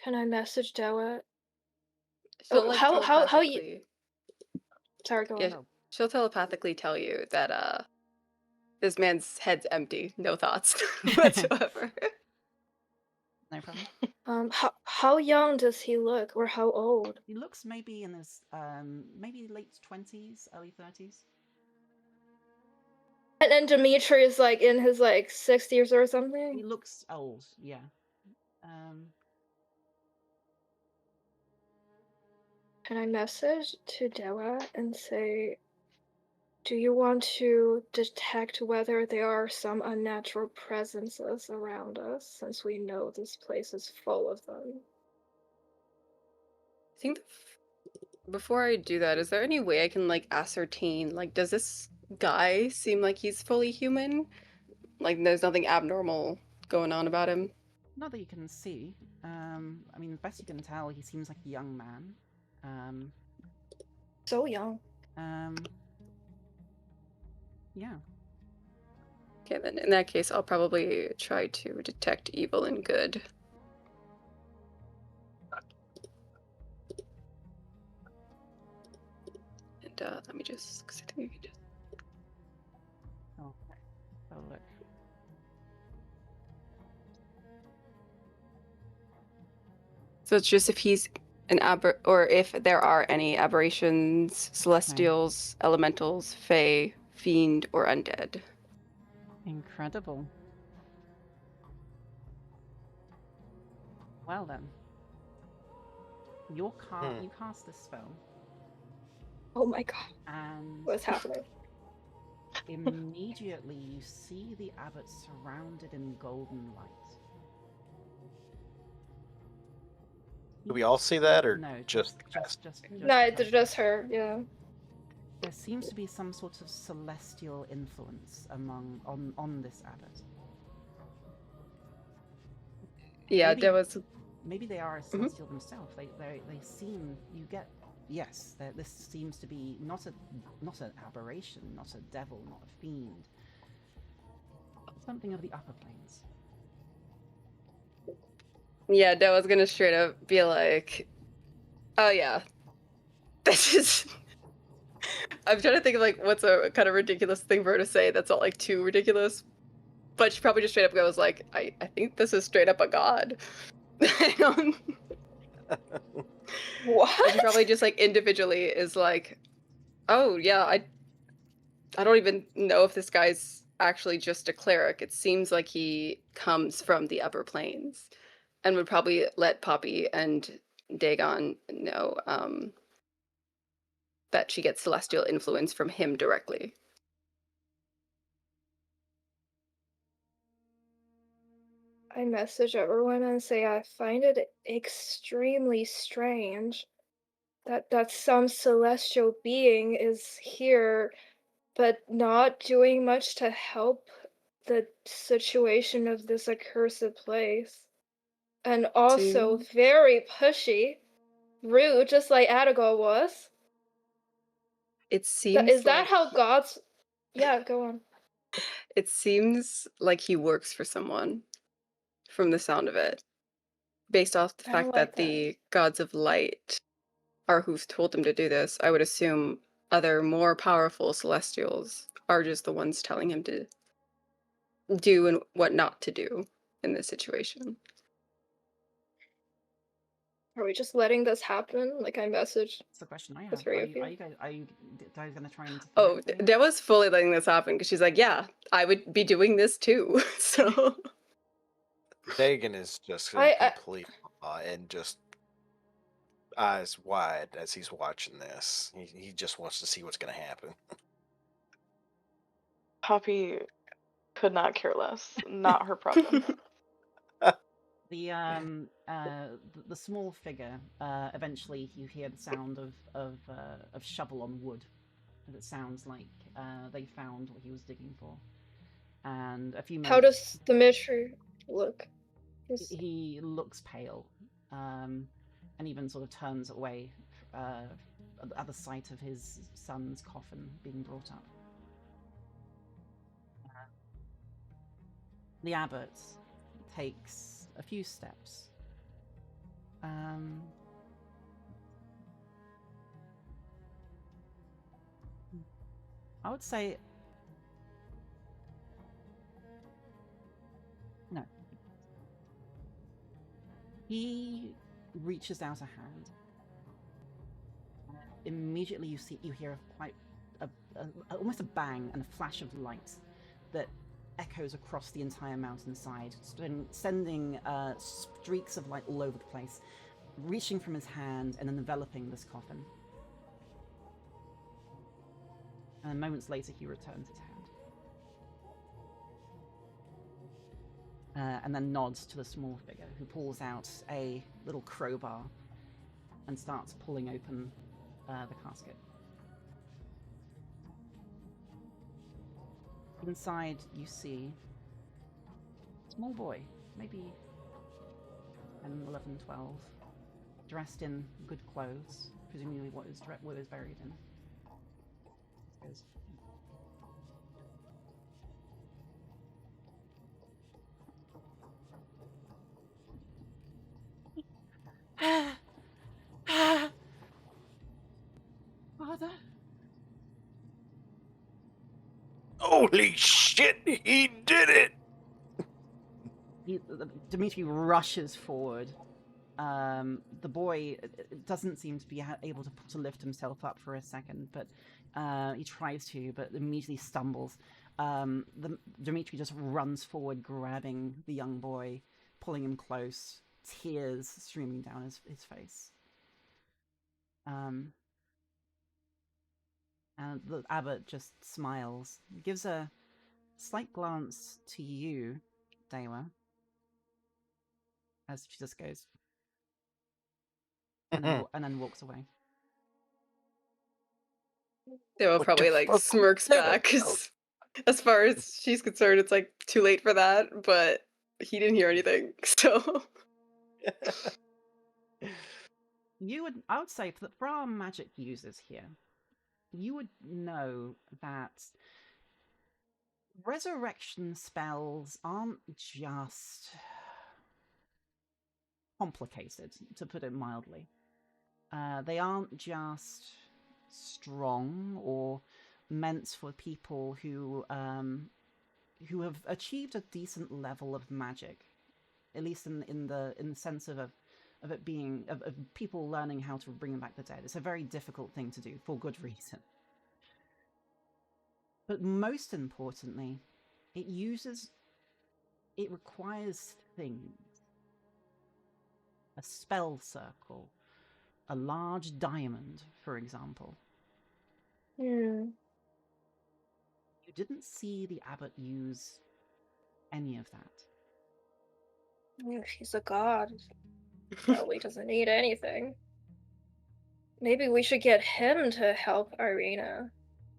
Can I message Dewa? She'll How you? Sorry, go on. Yeah, she'll telepathically tell you that this man's head's empty, no thoughts whatsoever. No problem. How young does he look, or how old? He looks maybe in his maybe late 20s, early 30s. And then Dimitri is like in his like 60s or something. He looks old, yeah. Can I message to Dewa and say, do you want to detect whether there are some unnatural presences around us, since we know this place is full of them? I think before I do that, is there any way I can like ascertain, like, does this guy seem like he's fully human? Like there's nothing abnormal going on about him? Not that you can see. I mean, best you can tell, he seems like a young man. So young. Yeah. Okay, then in that case, I'll probably try to detect evil and good. And let me just, because I think we can just. Okay. Oh, look. So it's just if he's an or if there are any aberrations, celestials, elementals, fae, fiend, or undead. Incredible. Well then, you cast this spell. Oh my god. And what's happening? Immediately you see the abbot surrounded in golden light. Do we all see that, or No, just no, it's just her, yeah. There seems to be some sort of celestial influence on this abbot. Yeah, Maybe there was. maybe they are a celestial themselves. They seem you get yes. This seems to be not an aberration, not a devil, not a fiend. Something of the upper planes. Yeah, Dell was gonna straight up be like, "Oh yeah, this is." I'm trying to think of like what's a kind of ridiculous thing for her to say that's not like too ridiculous, but she probably just straight up goes like, "I think this is straight up a god." What? She probably just like individually is like, "Oh yeah, I don't even know if this guy's actually just a cleric. It seems like he comes from the upper planes," and would probably let Poppy and Dagon know that she gets celestial influence from him directly. I message everyone and say I find it extremely strange that some celestial being is here, but not doing much to help the situation of this accursed place. And also Seem- very pushy, rude, just like Atago was. It Is seems that like how gods? Yeah, go on. it seems like he works for someone from the sound of it, based off the I don't fact like that that. the gods of light are who've told him to do this. I would assume other more powerful celestials are just the ones telling him to do and what not to do in this situation. Are we just letting this happen? Like I messaged That's the question I the have. three of you. Are you guys going to try and interfere? Oh, Deb was fully letting this happen because she's like, yeah, I would be doing this too. So Dagon is just in I complete awe and just eyes wide as he's watching this. He just wants to see what's going to happen. Poppy could not care less. Not her problem. The small figure. Eventually, you hear the sound of shovel on wood. And it sounds like they found what he was digging for. And a few how moments, does Dimitri look? he looks pale, and even sort of turns away at the sight of his son's coffin being brought up. The abbot takes a few steps. I would say no. He reaches out a hand. Immediately, you hear almost a bang and a flash of light that echoes across the entire mountainside, sending streaks of light all over the place, reaching from his hand and then enveloping this coffin. And moments later, he returns his hand. And then nods to the small figure, who pulls out a little crowbar and starts pulling open the casket. Inside, you see a small boy, maybe 10, 11, 12, dressed in good clothes, presumably what was buried in. Goes, Father? Holy shit, he did it! Dimitri rushes forward. The boy doesn't seem to be able to lift himself up for a second, but he tries to, but immediately stumbles. Dimitri just runs forward, grabbing the young boy, pulling him close, tears streaming down his face. And the abbot just smiles, gives a slight glance to you, Dewa, as she just goes, and then walks away. Deva What the probably like fuck was smirks that back about? 'cause as far as she's concerned, it's like too late for that, but he didn't hear anything. So I would say that for our magic users here, you would know that resurrection spells aren't just complicated, to put it mildly. They aren't just strong or meant for people who have achieved a decent level of magic, at least in the sense of it being of people learning how to bring back the dead. It's a very difficult thing to do for good reason. But most importantly, it requires things. A spell circle, a large diamond, for example. Hmm. You didn't see the abbot use any of that. If he's a god, probably doesn't need anything. Maybe we should get him to help Irina.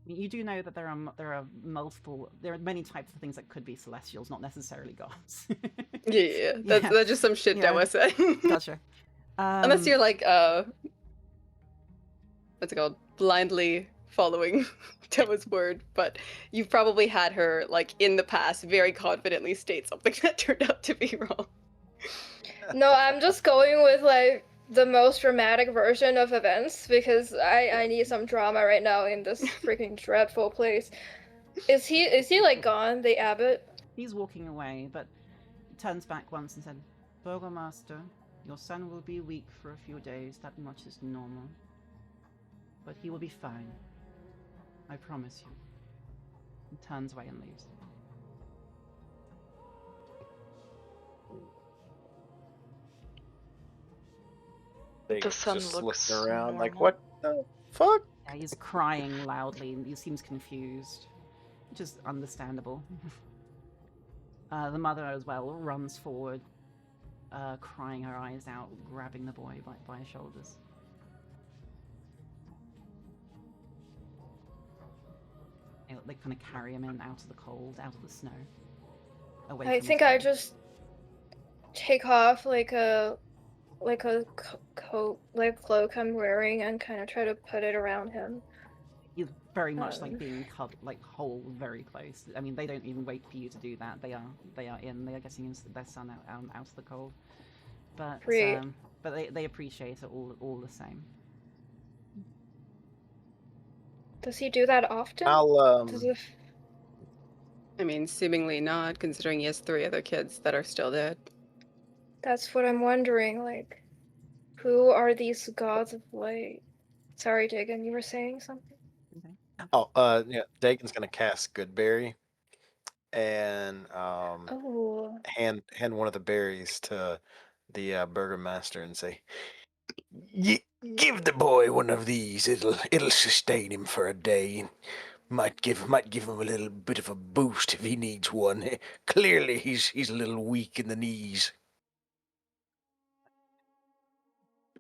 You do know that there are many types of things that could be celestials, not necessarily gods. yeah, that's just some shit Yeah. Dewa said. Gotcha. Unless you're like what's it called? Blindly following Dewa's word, but you've probably had her like in the past very confidently state something that turned out to be wrong. No, I'm just going with like the most dramatic version of events because I need some drama right now in this freaking dreadful place. Is he like gone, the abbot? He's walking away, but turns back once and said, "Burgomaster, your son will be weak for a few days. That much is normal. But he will be fine. I promise you." He turns away and leaves. The sun Just looks looking around like, normal. what the fuck? Yeah, he's crying loudly and he seems confused, which is understandable. The mother as well runs forward, crying her eyes out, grabbing the boy by his shoulders. They kind of carry him in out of the cold, out of the snow. Away I from think his I bed. just take off like a coat, like cloak I'm wearing, and kind of try to put it around him. He's very much like being cut, like whole, very close. I mean, they don't even wait for you to do that. They are They are getting their son out of the cold. But Great. but they appreciate it all the same. Does he do that often? I'll Does it... I mean, seemingly not, considering he has 3 other kids that are still dead. That's what I'm wondering. Like, who are these gods of light? Sorry, Dagon, you were saying something? yeah, Dagon's gonna cast Goodberry and Oh, hand one of the berries to the burgomaster and say, Give the boy one of these. It'll sustain him for a day. Might give him a little bit of a boost if he needs one. Clearly, he's a little weak in the knees."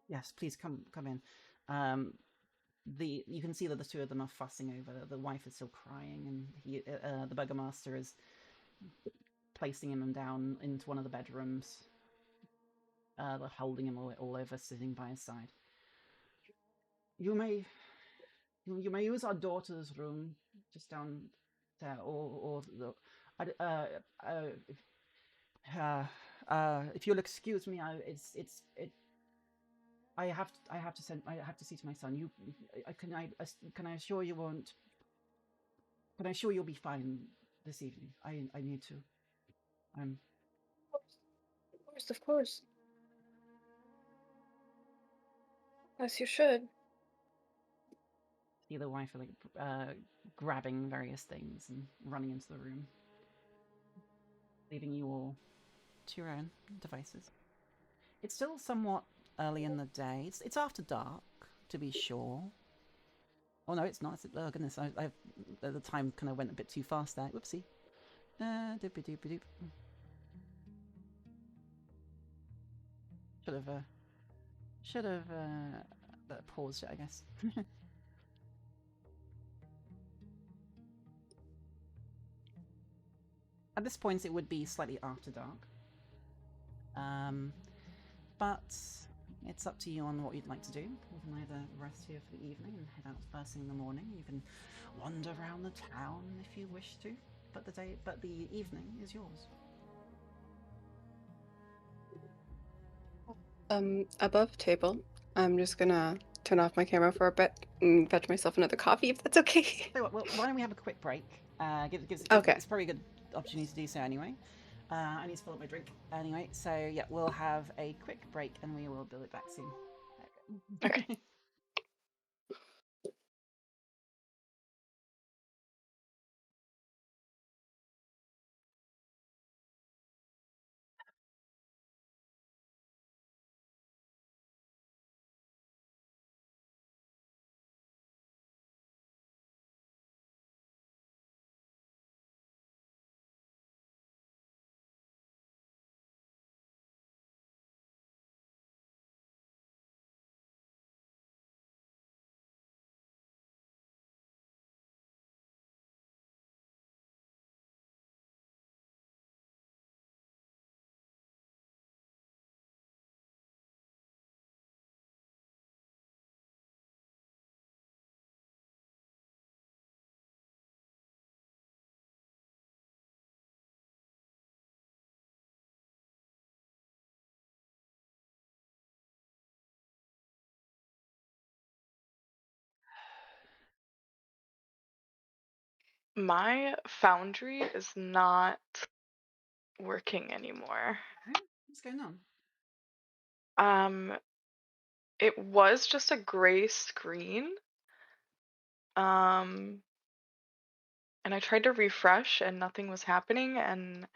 Yes, please come in. You can see that the two of them are fussing over. The wife is still crying, and the burgomaster is placing him down into one of the bedrooms. They're holding him all over, sitting by his side. You may use our daughter's room just down there, or the. If you'll excuse me, I have to see to my son. Can I assure you won't? Can I assure you'll be fine this evening? I need to. I'm. of course. As you should. See the wife like grabbing various things and running into the room, leaving you all to your own devices. It's still somewhat early in the day. It's after dark, to be sure. Oh no, it's not. Oh goodness, the time kind of went a bit too fast there. Whoopsie. Doop-a-doop-a-doop. Should have paused it, I guess. At this point, it would be slightly after dark. But it's up to you on what you'd like to do. You can either rest here for the evening and head out first thing in the morning. You can wander around the town if you wish to, but the evening is yours. Above table, I'm just gonna turn off my camera for a bit and fetch myself another coffee, if that's okay. Well, why don't we have a quick break? Okay. It's probably a good opportunity to do so anyway. I need to fill up my drink anyway, so yeah, we'll have a quick break and we will be back soon. Okay. My foundry is not working anymore. What's going on? It was just a gray screen. And I tried to refresh and nothing was happening, and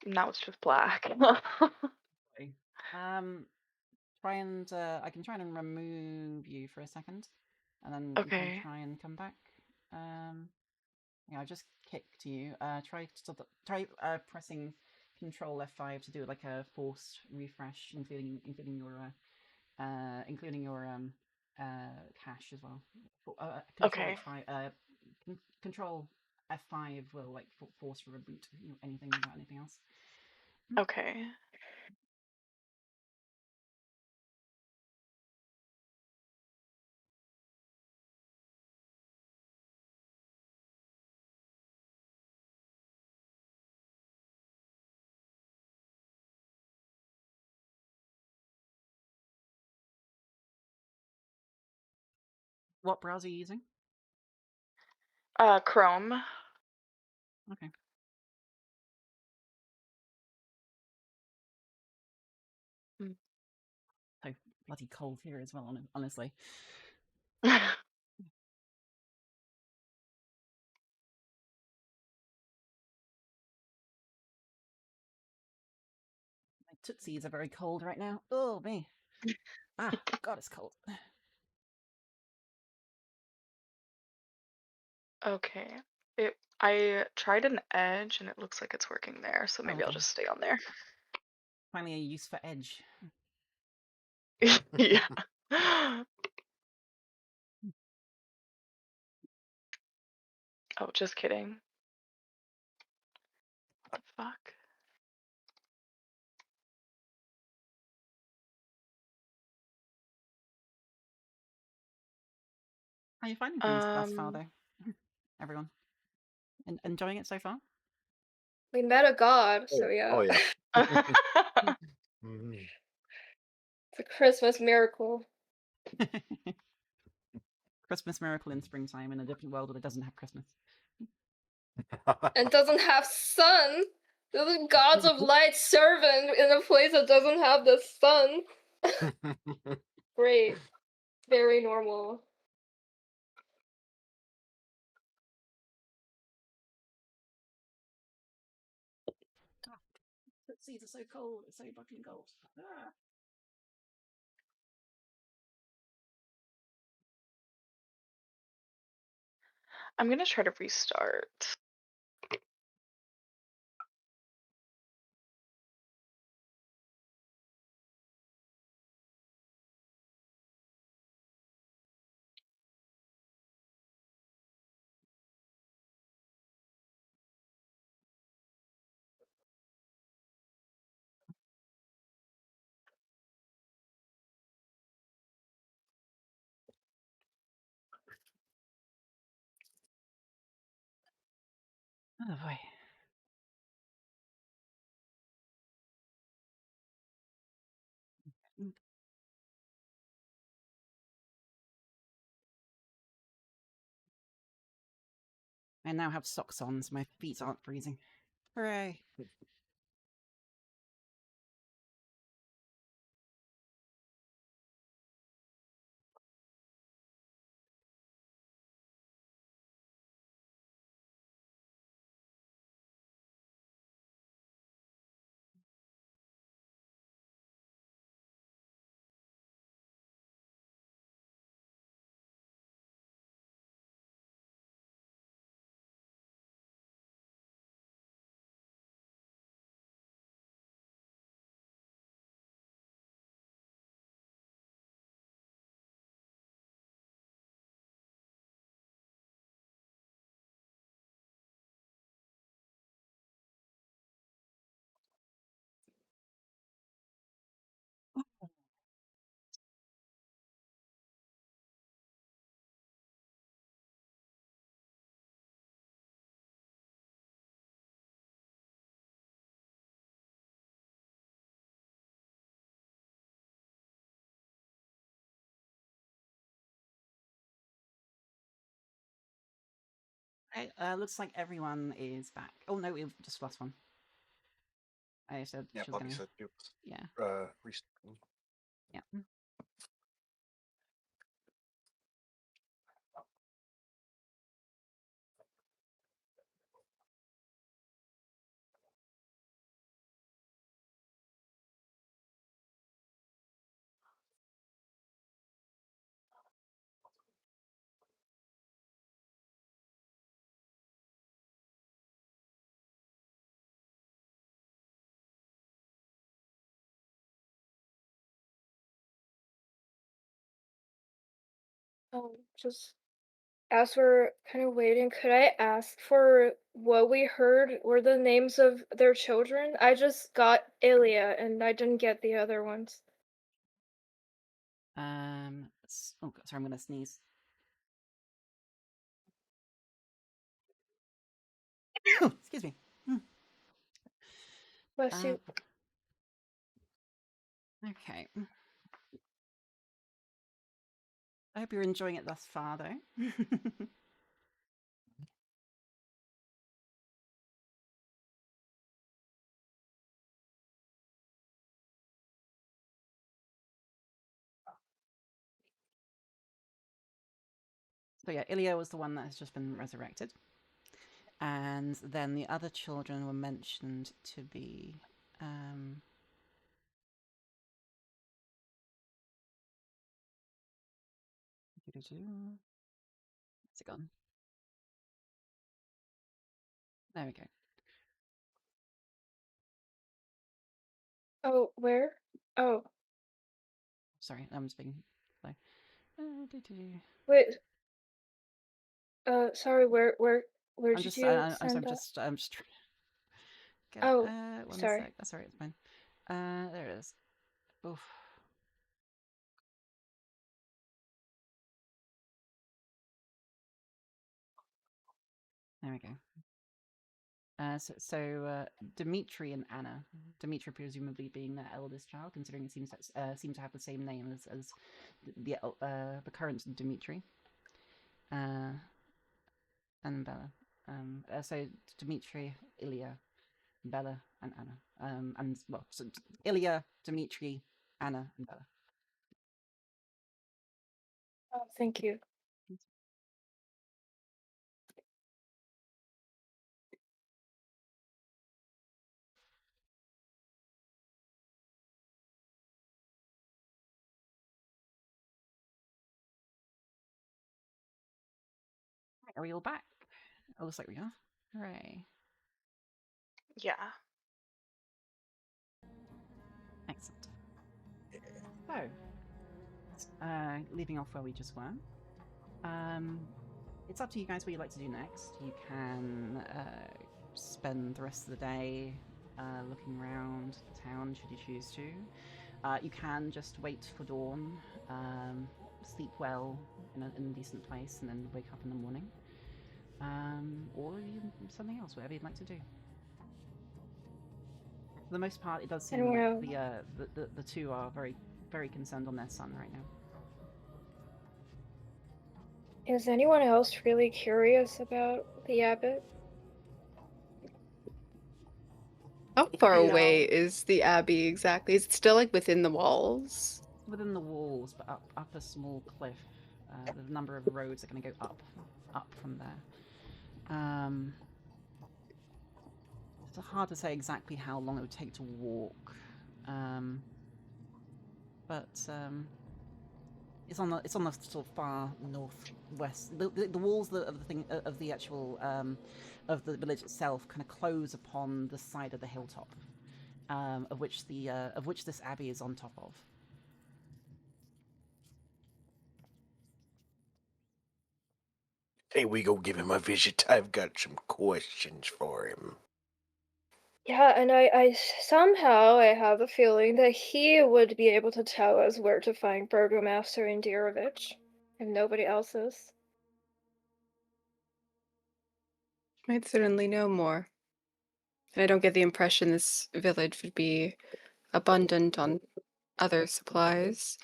now it's just black. Okay. Try and I can try and remove you for a second, and then you can Okay. try and come back. Yeah, I just kicked you. Try pressing Control F5 to do like a forced refresh, including your cache as well. Control Okay. H5. Control F5 will like force reboot anything without anything else. Okay. What browser are you using? Chrome. Okay. Mm. So bloody cold here as well, honestly. My tootsies are very cold right now. Oh, me. Ah, God, it's cold. Okay. I tried an edge and it looks like it's working there, so maybe I'll Okay. just stay on there. Finally a use for edge. Yeah. Oh, just kidding. What the fuck? How are you finding things thus far, though? Everyone? Enjoying it so far? We met a god, so Oh yeah. yeah. It's a Christmas miracle. Christmas miracle in springtime in a different world where it doesn't have Christmas. And doesn't have sun. The gods of light servant in a place that doesn't have the sun. Great. Very normal. Ah, the seas are so cold. It's so fucking cold. Ah. I'm gonna try to restart. Oh boy. I now have socks on, so my feet aren't freezing. Hooray! Okay, looks like everyone is back. Oh no, we've just lost one. I said Yeah, she was Poppy gonna. said it was Yeah, restarting. yeah. Just as we're kind of waiting, could I ask for what we heard were the names of their children? I just got Ilya and I didn't get the other ones. Oh, sorry, I'm gonna sneeze. Excuse me. Bless you. Okay. I hope you're enjoying it thus far, though. So yeah, Ilya was the one that has just been resurrected. And then the other children were mentioned to be where's it gone? There we go. Oh, where? Oh, Sorry, I'm speaking slow. wait. Sorry, where I'm did just, you send I'm that? just, I'm just trying to get. Oh, One sorry. sec. That's alright. It's fine. There it is. Oof. There we go. Dimitri and Anna. Dimitri presumably being their eldest child, considering it seems to have the same name as the current Dimitri. And Bella. So Dimitri, Ilya, Bella, and Anna. So Ilya, Dimitri, Anna, and Bella. Oh, thank you. Are we all back? It looks like we are. Hooray. Yeah. Excellent. So, leaving off where we just were. It's up to you guys what you'd like to do next. You can spend the rest of the day looking around the town, should you choose to. You can just wait for dawn, sleep well in a decent place, and then wake up in the morning. or even something else, whatever you'd like to do. For the most part, it does seem Anyone like else? the two are very very concerned on their son right now. Is anyone else really curious about the abbot? How far Yeah. away is the abbey exactly? Is it still like within the walls? Within the walls, but up a small cliff. The number of roads are going to go up from there. It's hard to say exactly how long it would take to walk, but it's on the sort of far northwest. The walls of the thing of the actual of the village itself kind of close upon the side of the hilltop, of which this abbey is on top of. Hey, we go give him a visit. I've got some questions for him. Yeah, and I somehow I have a feeling that he would be able to tell us where to find Burgomaster Indirovich, if nobody else is. Might certainly know more. And I don't get the impression this village would be abundant on other supplies.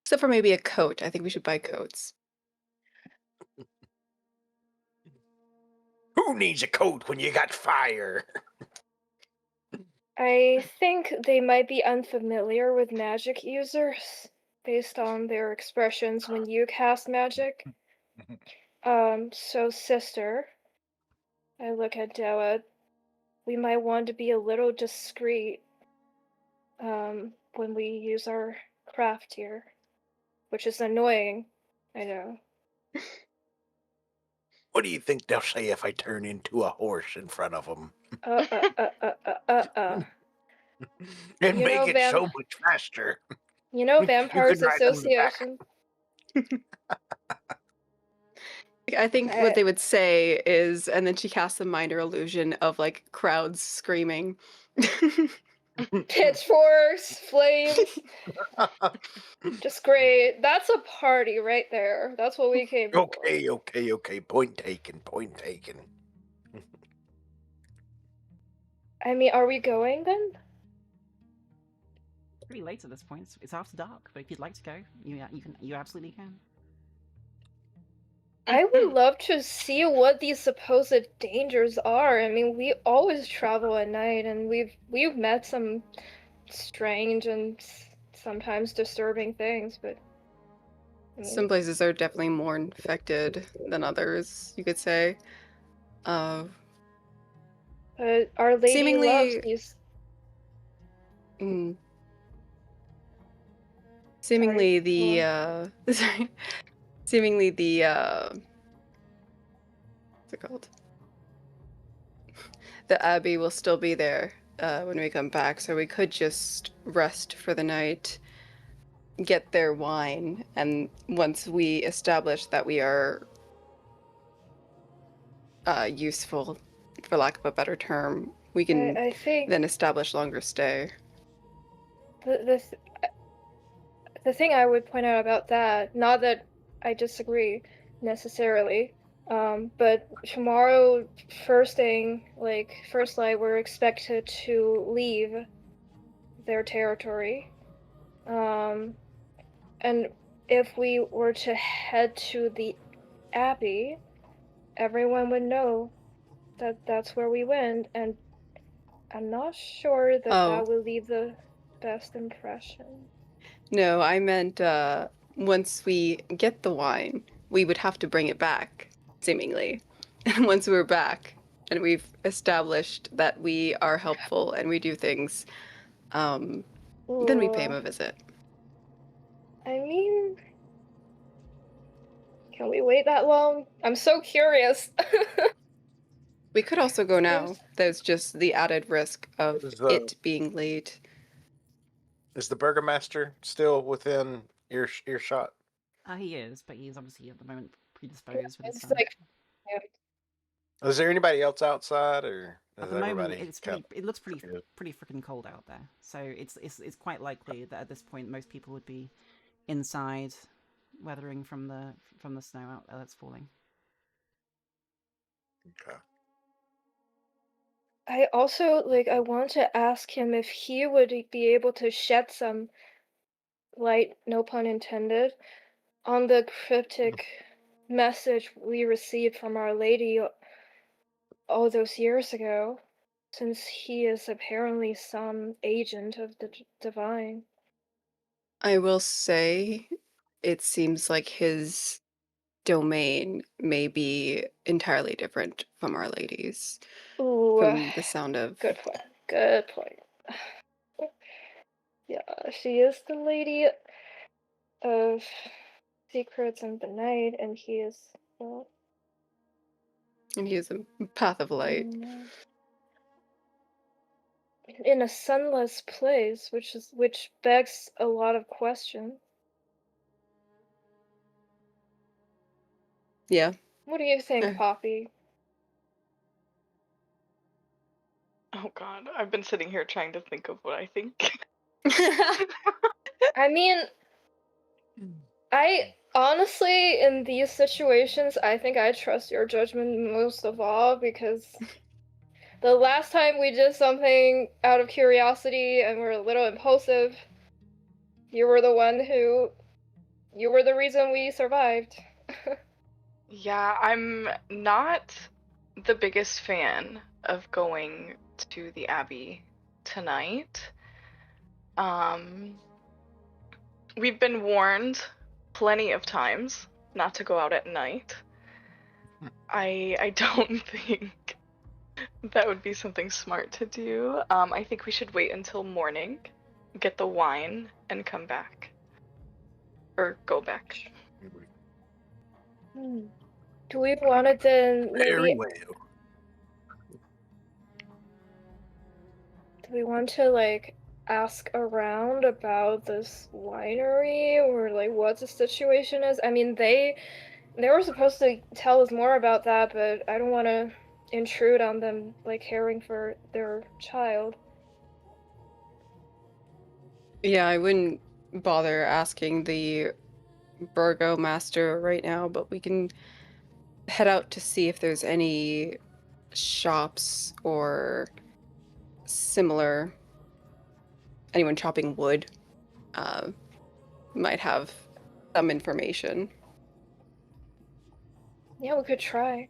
Except for maybe a coat. I think we should buy coats. Who needs a coat when you got fire? I think they might be unfamiliar with magic users based on their expressions when you cast magic. So sister, I look at Della, we might want to be a little discreet when we use our craft here, which is annoying, I know. What do you think they'll say if I turn into a horse in front of them? And You know, make it so much faster. You know, You Vampires can ride on the back. Association. I think what they would say is, and then she casts a minor illusion of like crowds screaming. Pitchforks, flames. Just great. That's a party right there. That's what we came for. Okay. Point taken. I mean, are we going then? It's pretty late at this point. It's after dark, but if you'd like to go, you absolutely can. I would love to see what these supposed dangers are. I mean, we always travel at night, and we've met some strange and sometimes disturbing things, but I mean, Some places are definitely more infected than others, you could say. but Our Lady Seemingly- loves these. Seemingly Sorry, the seemingly the what's it called? The abbey will still be there when we come back, so we could just rest for the night, get their wine, and once we establish that we are useful, for lack of a better term, we can I think then establish longer stay. the thing I would point out about that, not that I disagree necessarily, but tomorrow, first thing, like first light, we're expected to leave their territory, and if we were to head to the abbey, everyone would know that that's where we went, and I'm not sure that that will leave the best impression. No, I meant once we get the wine, we would have to bring it back, seemingly. And once we're back and we've established that we are helpful and we do things, then we pay him a visit. I mean, can we wait that long? I'm so curious. We could also go now. There's just the added risk of it being late. Is the Burgomaster still within earshot? He is, but he's obviously at the moment predisposed with his It's son. like, Is there anybody else outside, or At is the moment, everybody? it looks pretty freaking cold out there. So it's quite likely that at this point most people would be inside, weathering from the snow out that's falling. Okay. I also I want to ask him if he would be able to shed some light, no pun intended, on the cryptic message we received from Our Lady all those years ago, since he is apparently some agent of the divine. I will say it seems like his domain may be entirely different from Our Lady's, Ooh, from the sound of. good point. Good point. Yeah, she is the lady of secrets and the night, and he is, well, And he is a path of light. in a sunless place, which begs a lot of questions. Yeah. What do you think, Poppy? Oh god, I've been sitting here trying to think of what I think. I mean, I honestly, in these situations, I think I trust your judgment most of all, because the last time we did something out of curiosity and were a little impulsive, you were the one who. You were the reason we survived. Yeah, I'm not the biggest fan of going to the Abbey tonight. We've been warned plenty of times not to go out at night. I don't think that would be something smart to do. I think we should wait until morning, get the wine, and come back. Or go back. Do we want to then Very maybe? well. Do we want to ask around about this winery or what the situation is? I mean, they were supposed to tell us more about that, but I don't want to intrude on them caring for their child. Yeah, I wouldn't bother asking the burgomaster right now, but we can head out to see if there's any shops or similar. Anyone chopping wood might have some information. Yeah, we could try.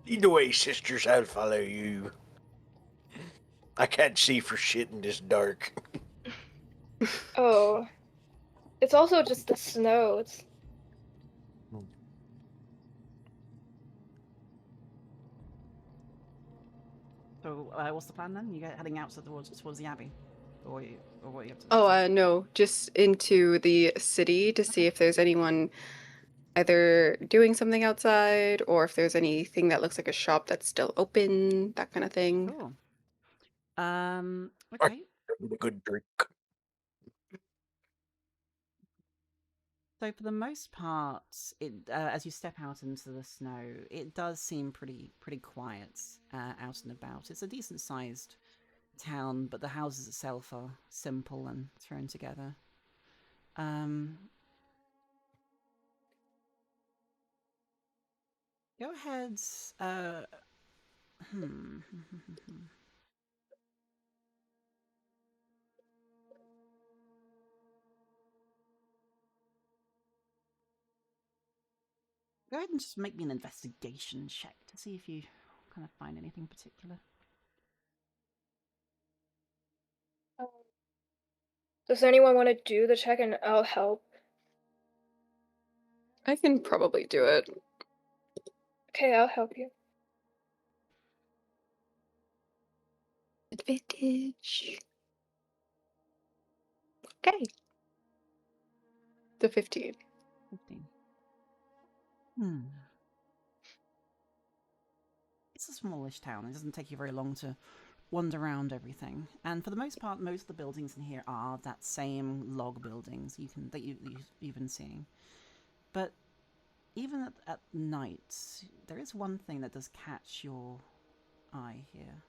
Either way, sisters, I'll follow you. I can't see for shit in this dark. Oh, it's also just the snow. It's So, what's the plan then? You get heading out towards the abbey, or what you have to? Oh, no, just into the city to see if there's anyone either doing something outside or if there's anything that looks like a shop that's still open, that kind of thing. Cool. Okay. A good drink. So for the most part, as you step out into the snow, it does seem pretty quiet out and about. It's a decent sized town, but the houses itself are simple and thrown together. Go ahead. Hmm. Go ahead and just make me an investigation check to see if you kind of find anything particular. Does anyone want to do the check and I'll help? I can probably do it. Okay, I'll help you. Advantage. Okay. The 15. 15. It's a smallish town. It doesn't take you very long to wander around everything, and for the most part, most of the buildings in here are that same log buildings you've been seeing. But even at night, there is one thing that does catch your eye here.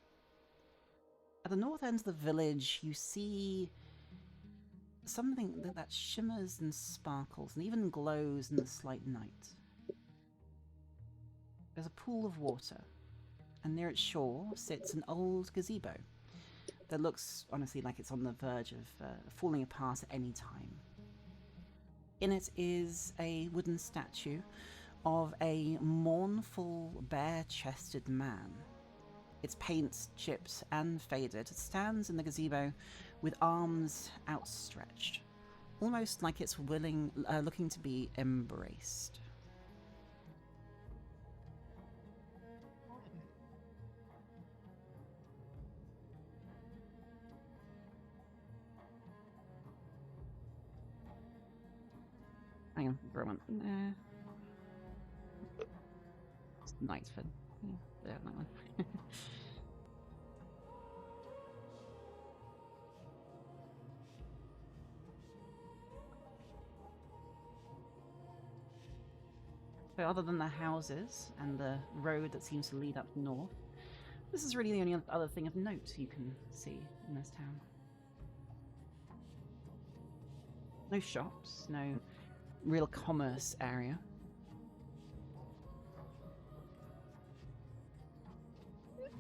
At the north end of the village, you see something that shimmers and sparkles and even glows in the slight night. there's a pool of water, and near its shore sits an old gazebo that looks honestly like it's on the verge of falling apart at any time. In it is a wooden statue of a mournful, bare-chested man. Its paint chipped and faded. It stands in the gazebo with arms outstretched, almost like it's looking to be embraced. Hang on, Roman. Knightsford. Yeah, that one. So other than the houses and the road that seems to lead up north, this is really the only other thing of note you can see in this town. No shops, no real commerce area.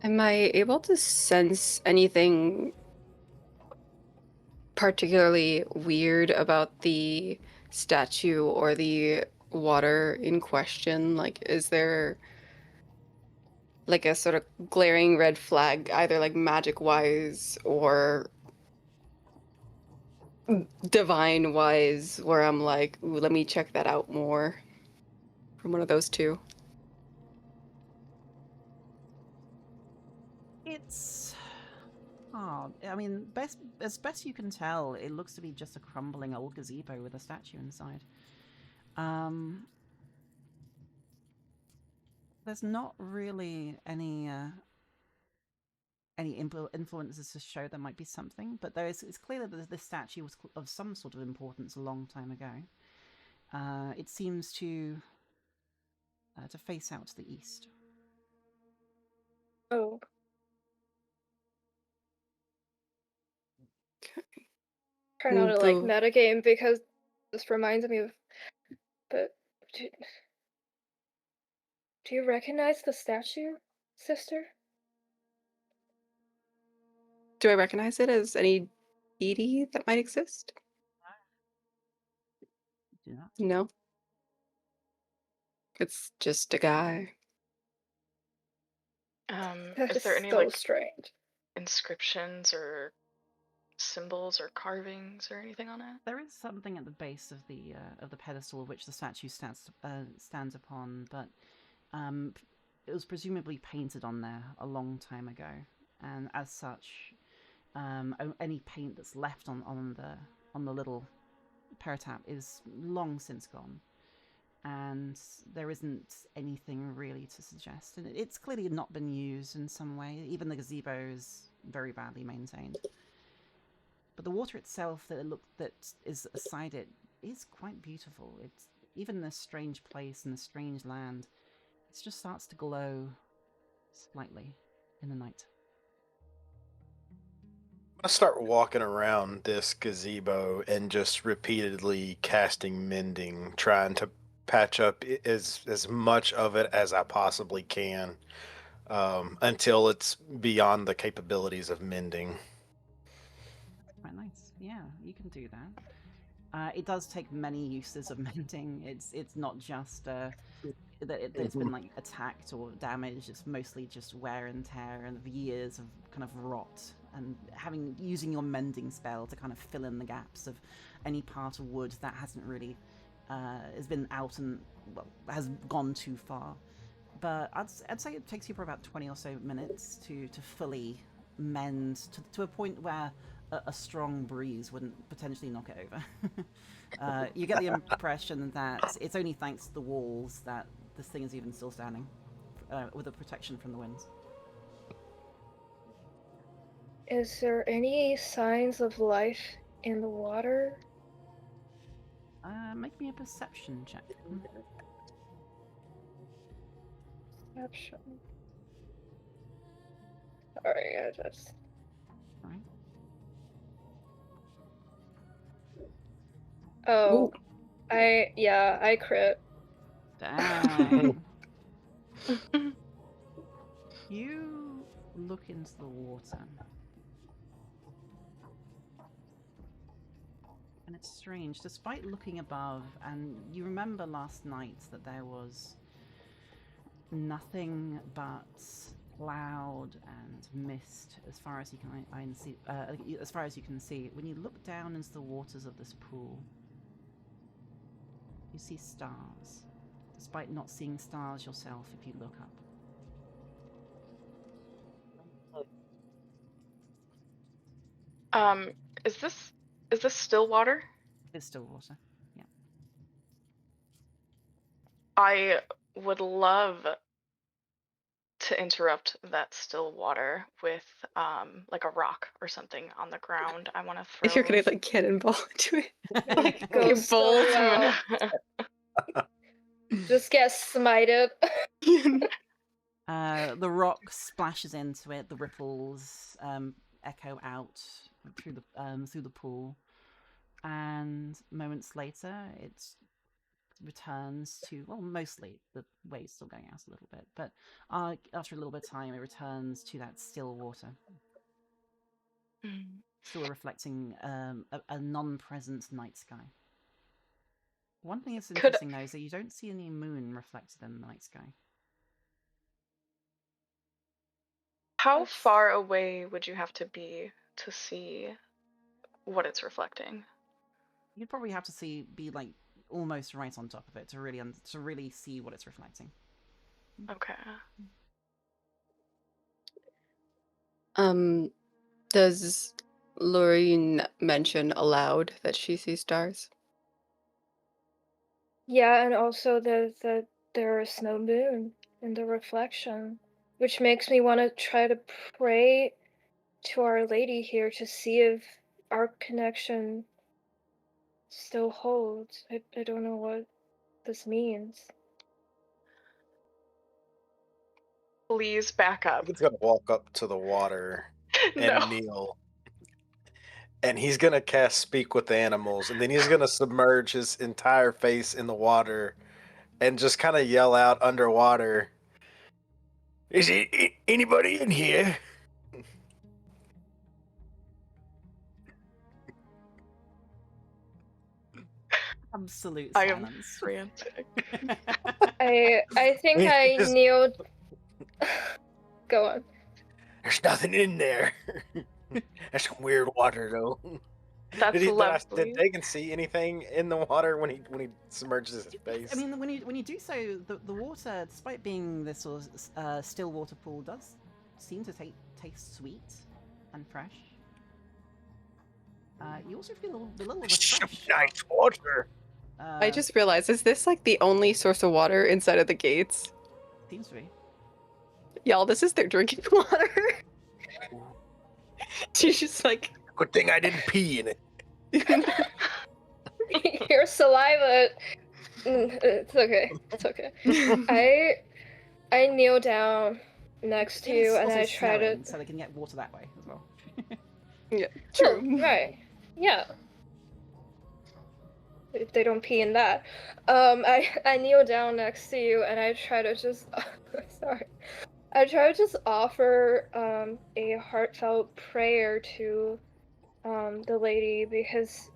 Am I able to sense anything particularly weird about the statue or the water in question? Like, is there like a sort of glaring red flag, either like magic wise or divine wise, where I'm like, ooh, let me check that out more from one of those two? It's hard. I mean, as best you can tell, it looks to be just a crumbling old gazebo with a statue inside. There's not really any influences to show there might be something, but it's clear that this statue was of some sort of importance a long time ago. It seems to face out to the east. Oh. Try not to like metagame because this reminds me of. But do you recognize the statue, sister? Do I recognize it as any deity that might exist? Do that. No. It's just a guy. Is there any so like strange inscriptions or symbols or carvings or anything on it? There is something at the base of the pedestal which the statue stands upon, but it was presumably painted on there a long time ago, and as such, any paint that's left on the little peritap is long since gone, and there isn't anything really to suggest. And it's clearly not been used in some way. Even the gazebo is very badly maintained. But the water itself that is aside it is quite beautiful. It's even in this strange place in this strange land, it just starts to glow slightly in the night. I'm gonna start walking around this gazebo and just repeatedly casting mending, trying to patch up as much of it as I possibly can, until it's beyond the capabilities of mending. Quite nice. Yeah, you can do that. It does take many uses of mending. It's not just that it's been like attacked or damaged. It's mostly just wear and tear and years of kind of rot, and using your mending spell to kind of fill in the gaps of any part of wood that hasn't really has been out and has gone too far. But I'd say it takes you for about 20 or so minutes to fully mend to a point where a strong breeze wouldn't potentially knock it over. You get the impression that it's only thanks to the walls that this thing is even still standing, with a protection from the winds. Is there any signs of life in the water? Make me a perception check. Perception. Sorry, I just. Right. Oh, I crit. Dang. You look into the water. And it's strange, despite looking above, and you remember last night that there was nothing but cloud and mist as far as you can see. As far as you can see, when you look down into the waters of this pool, you see stars, despite not seeing stars yourself if you look up. Um, is this still water? It's still water. Yeah. I would love to interrupt that still water with like a rock or something on the ground. I want to throw. You're gonna like cannonball into it. It goes so bolt. well. Just get smited. The rock splashes into it. The ripples echo out through the pool, and moments later, it returns to, well, mostly the wave's still going out a little bit, but after a little bit of time, it returns to that still water, still reflecting a non-present night sky. One thing that's interesting though is that you don't see any moon reflected in the night sky. How far away would you have to be to see what it's reflecting? You'd probably have to be like almost right on top of it to really see what it's reflecting. Okay. Does Lorene mention aloud that she sees stars? Yeah, and also that there is no moon in the reflection, which makes me want to try to pray to Our Lady here to see if our connection still holds. I don't know what this means. Please back up. He's gonna walk up to the water and No. kneel, and he's gonna cast Speak with Animals, and then he's gonna submerge his entire face in the water, and just kind of yell out underwater, "Is anybody in here?" Absolute I am silence. frantic. I think He I just- kneeled. Go on. There's nothing in there. That's some weird water, though. That's Did lovely. Dagan see anything in the water when he submerges his face? I mean, when you do so, the water, despite being this sort of still water pool, does seem to taste sweet and fresh. You also feel a little refreshed. Nice water. I just realized, is this like the only source of water inside of the gates? Seems to be. Y'all, this is their drinking water. She's just like, Good thing I didn't pee in it. Your saliva. It's okay. It's okay. I kneel down next to It is you and also I try to. snowing, so they can get water that way as well. yeah, Oh, true. right. Yeah. If they don't pee in that. I kneel down next to you and I try to just sorry. I try to just offer a heartfelt prayer to the lady, because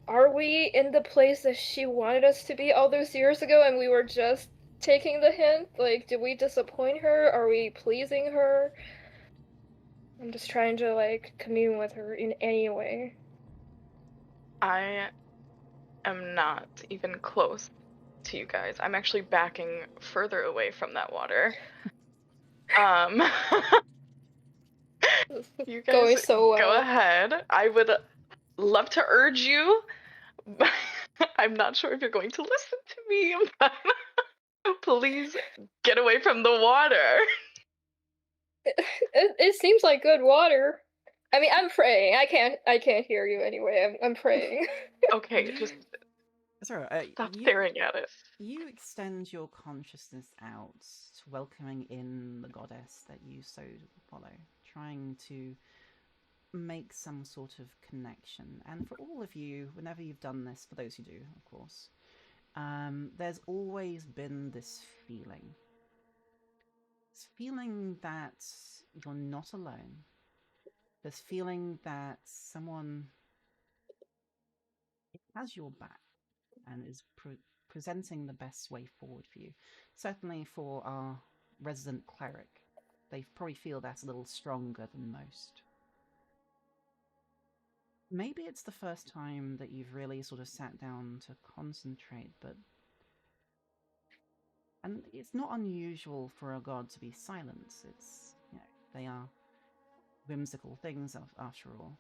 are we in the place that she wanted us to be all those years ago and we were just taking the hint? Like, did we disappoint her? Are we pleasing her? I'm just trying to like commune with her in any way. I am not even close to you guys. I'm actually backing further away from that water. You guys Going so well. go ahead. I would love to urge you, but I'm not sure if you're going to listen to me, but please get away from the water. It seems like good water. I mean, I'm praying. I can't hear you anyway. I'm praying. Okay, just Sorry, stop staring at it. You extend your consciousness out, welcoming in the goddess that you so follow, trying to make some sort of connection. And for all of you, whenever you've done this, for those who do, of course, there's always been this feeling. This feeling that you're not alone. This feeling that someone has your back and is presenting the best way forward for you. Certainly for our resident cleric, they probably feel that's a little stronger than most. Maybe it's the first time that you've really sort of sat down to concentrate, and it's not unusual for a god to be silent. It's, they are whimsical things after all.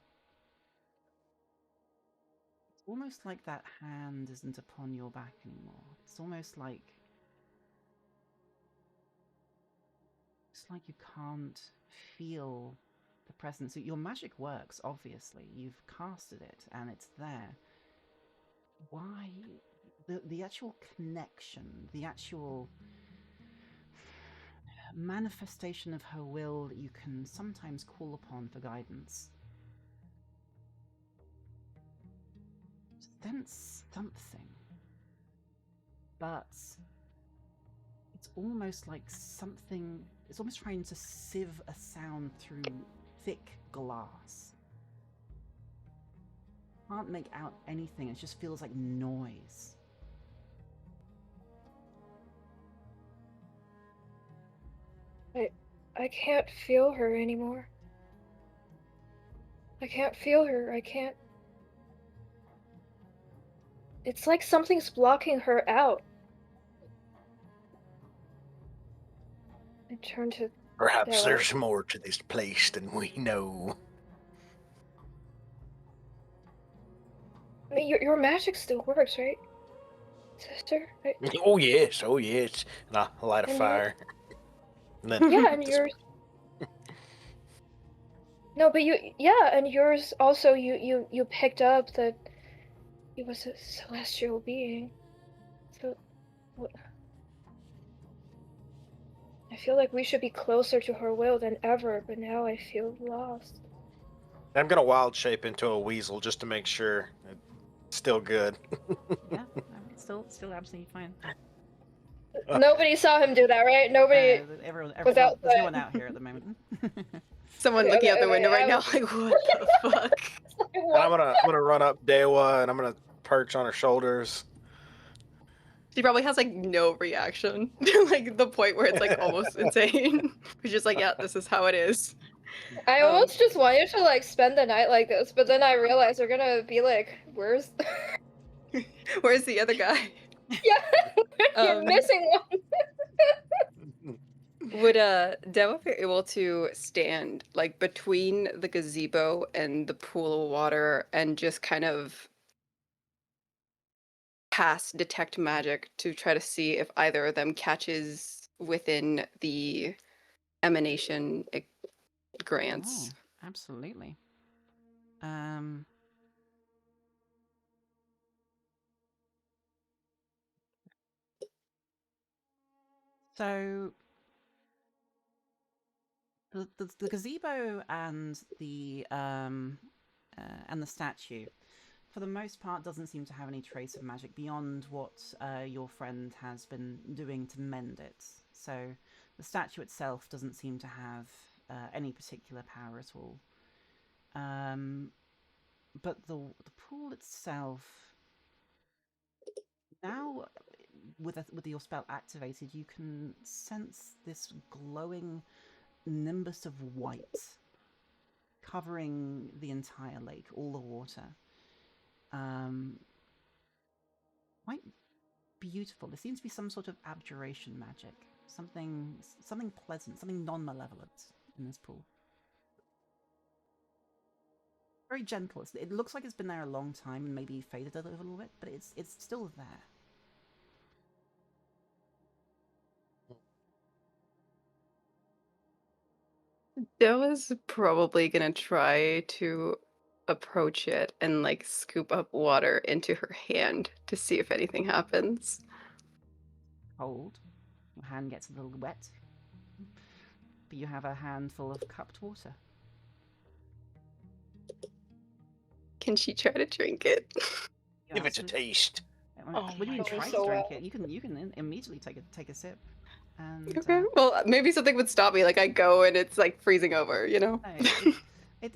It's almost like that hand isn't upon your back anymore. It's almost like you can't feel the presence. Your magic works, obviously. You've casted it and it's there. Why? The actual connection, the actual manifestation of her will that you can sometimes call upon for guidance. Sense something. But it's almost like something, it's almost trying to sieve a sound through thick glass. Can't make out anything, it just feels like noise. I can't feel her anymore. I can't feel her. I can't. It's like something's blocking her out. I turn to Perhaps Bella. there's more to this place than we know. I mean, your magic still works, right, sister? Oh yes. And I light a And fire. And then yeah, and yours. No, but and yours also. You picked up that he was a celestial being. So, what? I feel like we should be closer to her will than ever, but now I feel lost. I'm gonna wild shape into a weasel just to make sure it's still good. Yeah, still absolutely fine. Nobody saw him do that, right? Nobody. Everyone, without there's no one out here at the moment. Someone looking out the window right now, like, what the fuck? And I'm gonna run up Dewa and I'm gonna perch on her shoulders. She probably has like no reaction to like the point where it's like almost insane. She's just like, yeah, this is how it is. I almost just wanted to like spend the night like this, but then I realized we're gonna be like, where's the other guy? Yeah, you're missing one. Would Dewa be able to stand like between the gazebo and the pool of water and just kind of pass detect magic to try to see if either of them catches within the emanation it grants? Oh, absolutely. So the gazebo and the statue, for the most part, doesn't seem to have any trace of magic beyond what your friend has been doing to mend it. So the statue itself doesn't seem to have any particular power at all. But the pool itself, now with your spell activated, you can sense this glowing nimbus of white covering the entire lake, all the water. Quite beautiful. There seems to be some sort of abjuration magic, something pleasant, something non-malevolent in this pool. Very gentle. It looks like it's been there a long time and maybe faded a little bit, but it's still there. Dewa's probably gonna try to approach it and like scoop up water into her hand to see if anything happens. Cold. Your hand gets a little wet, but you have a handful of cupped water. Can she try to drink it? Give it a taste. Oh when you my even Going try so to drink well. it, you can immediately take a sip, and Okay. Well, maybe something would stop me. Like I go and it's like freezing over. You know. no,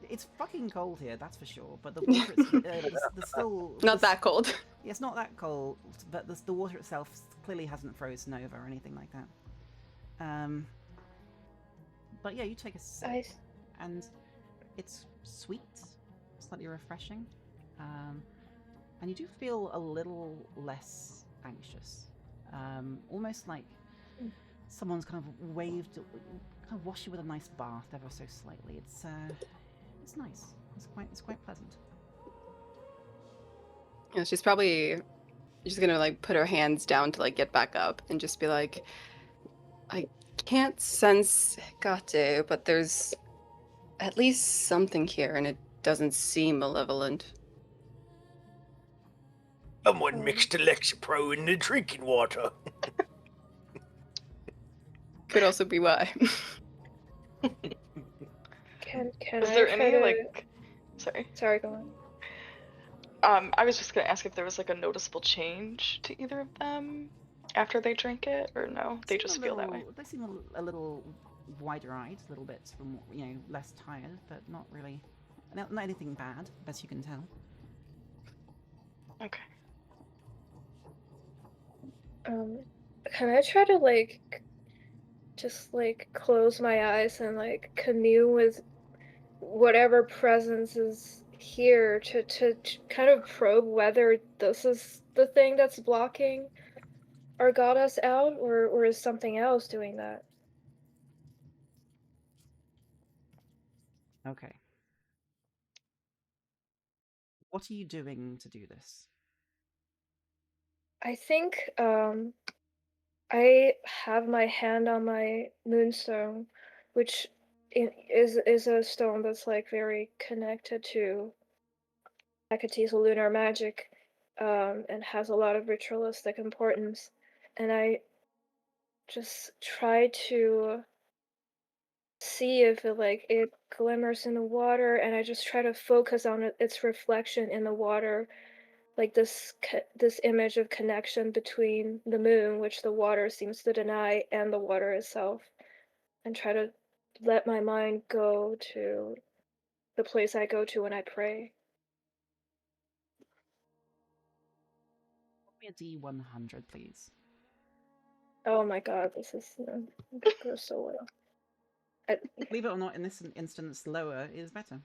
it's fucking cold here, that's for sure. But the water, the still, Not that cold. yeah, it's not that cold, but the water itself clearly hasn't frozen over or anything like that. But yeah, you take a sip, I and it's sweet, slightly refreshing, and you do feel a little less anxious, almost like someone's kind of kind of washed you with a nice bath ever so slightly. It's nice. It's quite pleasant. Yeah, she's gonna like put her hands down to like get back up and just be like, I can't sense Gate, but there's at least something here, and it doesn't seem malevolent. Someone mixed a Lexapro in the drinking water. Could also be why. can Is I there try any to? like? Sorry. Sorry, go on. I was just gonna ask if there was like a noticeable change to either of them after they drink it, or no, they just feel that way. They seem a little wider-eyed, a little bit from less tired, but not really, not anything bad, best you can tell. Okay. Can I try to like just like close my eyes and like commune with whatever presence is here to kind of probe whether this is the thing that's blocking our goddess out, or is something else doing that? Okay. What are you doing to do this? I think I have my hand on my moonstone, which is a stone that's like very connected to Hecate's lunar magic, and has a lot of ritualistic importance. And I just try to see if it glimmers in the water, and I just try to focus on its reflection in the water, like this image of connection between the moon, which the water seems to deny, and the water itself, and try to let my mind go to the place I go to when I pray. Roll me a D100, please. Oh my god, this goes so well. Believe it or not, in this instance, lower is better.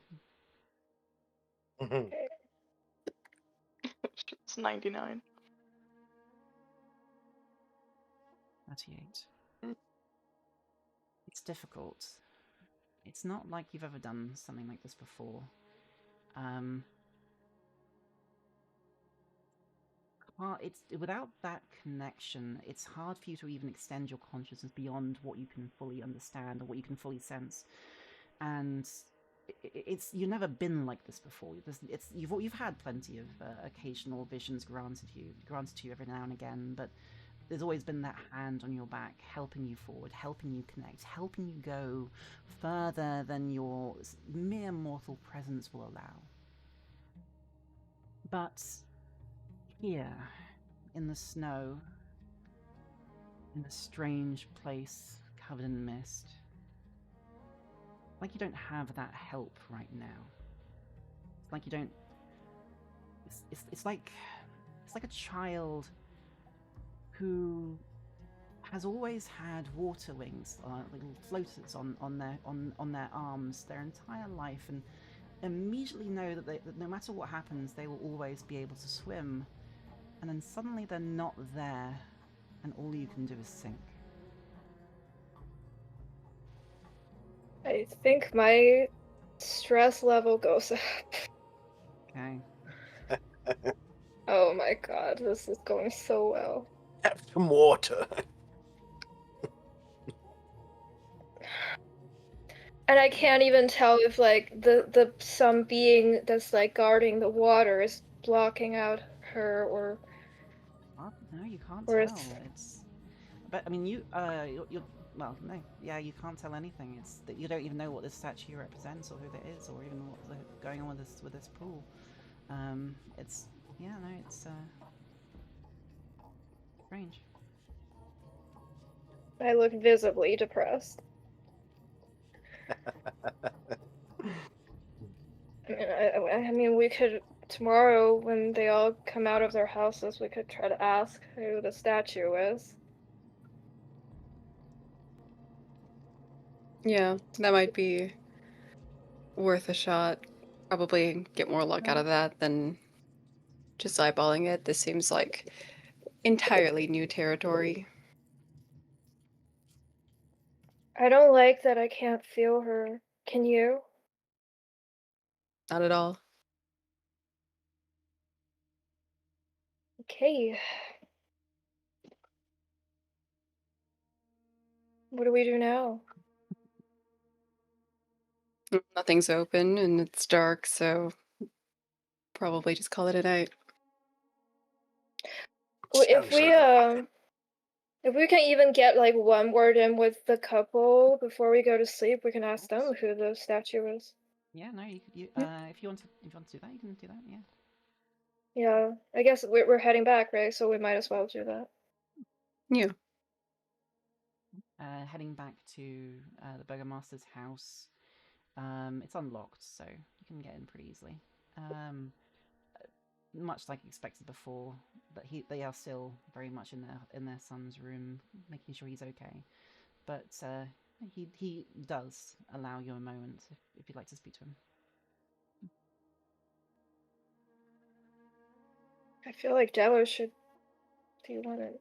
It's 99. 38. It's difficult. It's not like you've ever done something like this before. It's without that connection, it's hard for you to even extend your consciousness beyond what you can fully understand or what you can fully sense. And you've never been like this before. You've had plenty of occasional visions granted to you every now and again, but there's always been that hand on your back, helping you forward, helping you connect, helping you go further than your mere mortal presence will allow. But here, in the snow, in a strange place covered in mist, like you don't have that help right now. It's like you don't. It's like a child who has always had water wings, little floaters on their arms their entire life, and immediately know that no matter what happens, they will always be able to swim. And then suddenly they're not there, and all you can do is sink. I think my stress level goes up. Okay. Oh my god, this is going so well. Have some water. And I can't even tell if like the some being that's like guarding the water is blocking out her, or No, you can't or tell. But I mean, you're well, no, yeah, you can't tell anything. It's that you don't even know what this statue represents, or who that is, or even what's going on with this pool. It's yeah, no, it's Strange. I look visibly depressed. I mean, we could tomorrow when they all come out of their houses, we could try to ask who the statue is. Yeah, that might be worth a shot. Probably get more luck out of that than just eyeballing it. This seems like entirely new territory. I don't like that I can't feel her. Can you? Not at all. Okay. What do we do now? Nothing's open and it's dark, so probably just call it a night. If Sounds we like if we can even get like one word in with the couple before we go to sleep, we can ask them who the statue is. Yeah, no, you could. If you want to do that, you can do that. Yeah. Yeah, I guess we're heading back, right? So we might as well do that. Yeah. Heading back to the Burgomaster's house. It's unlocked, so you can get in pretty easily. Much like expected before, but they are still very much in their son's room, making sure he's okay. But he does allow you a moment if you'd like to speak to him. I feel like Jello should do one.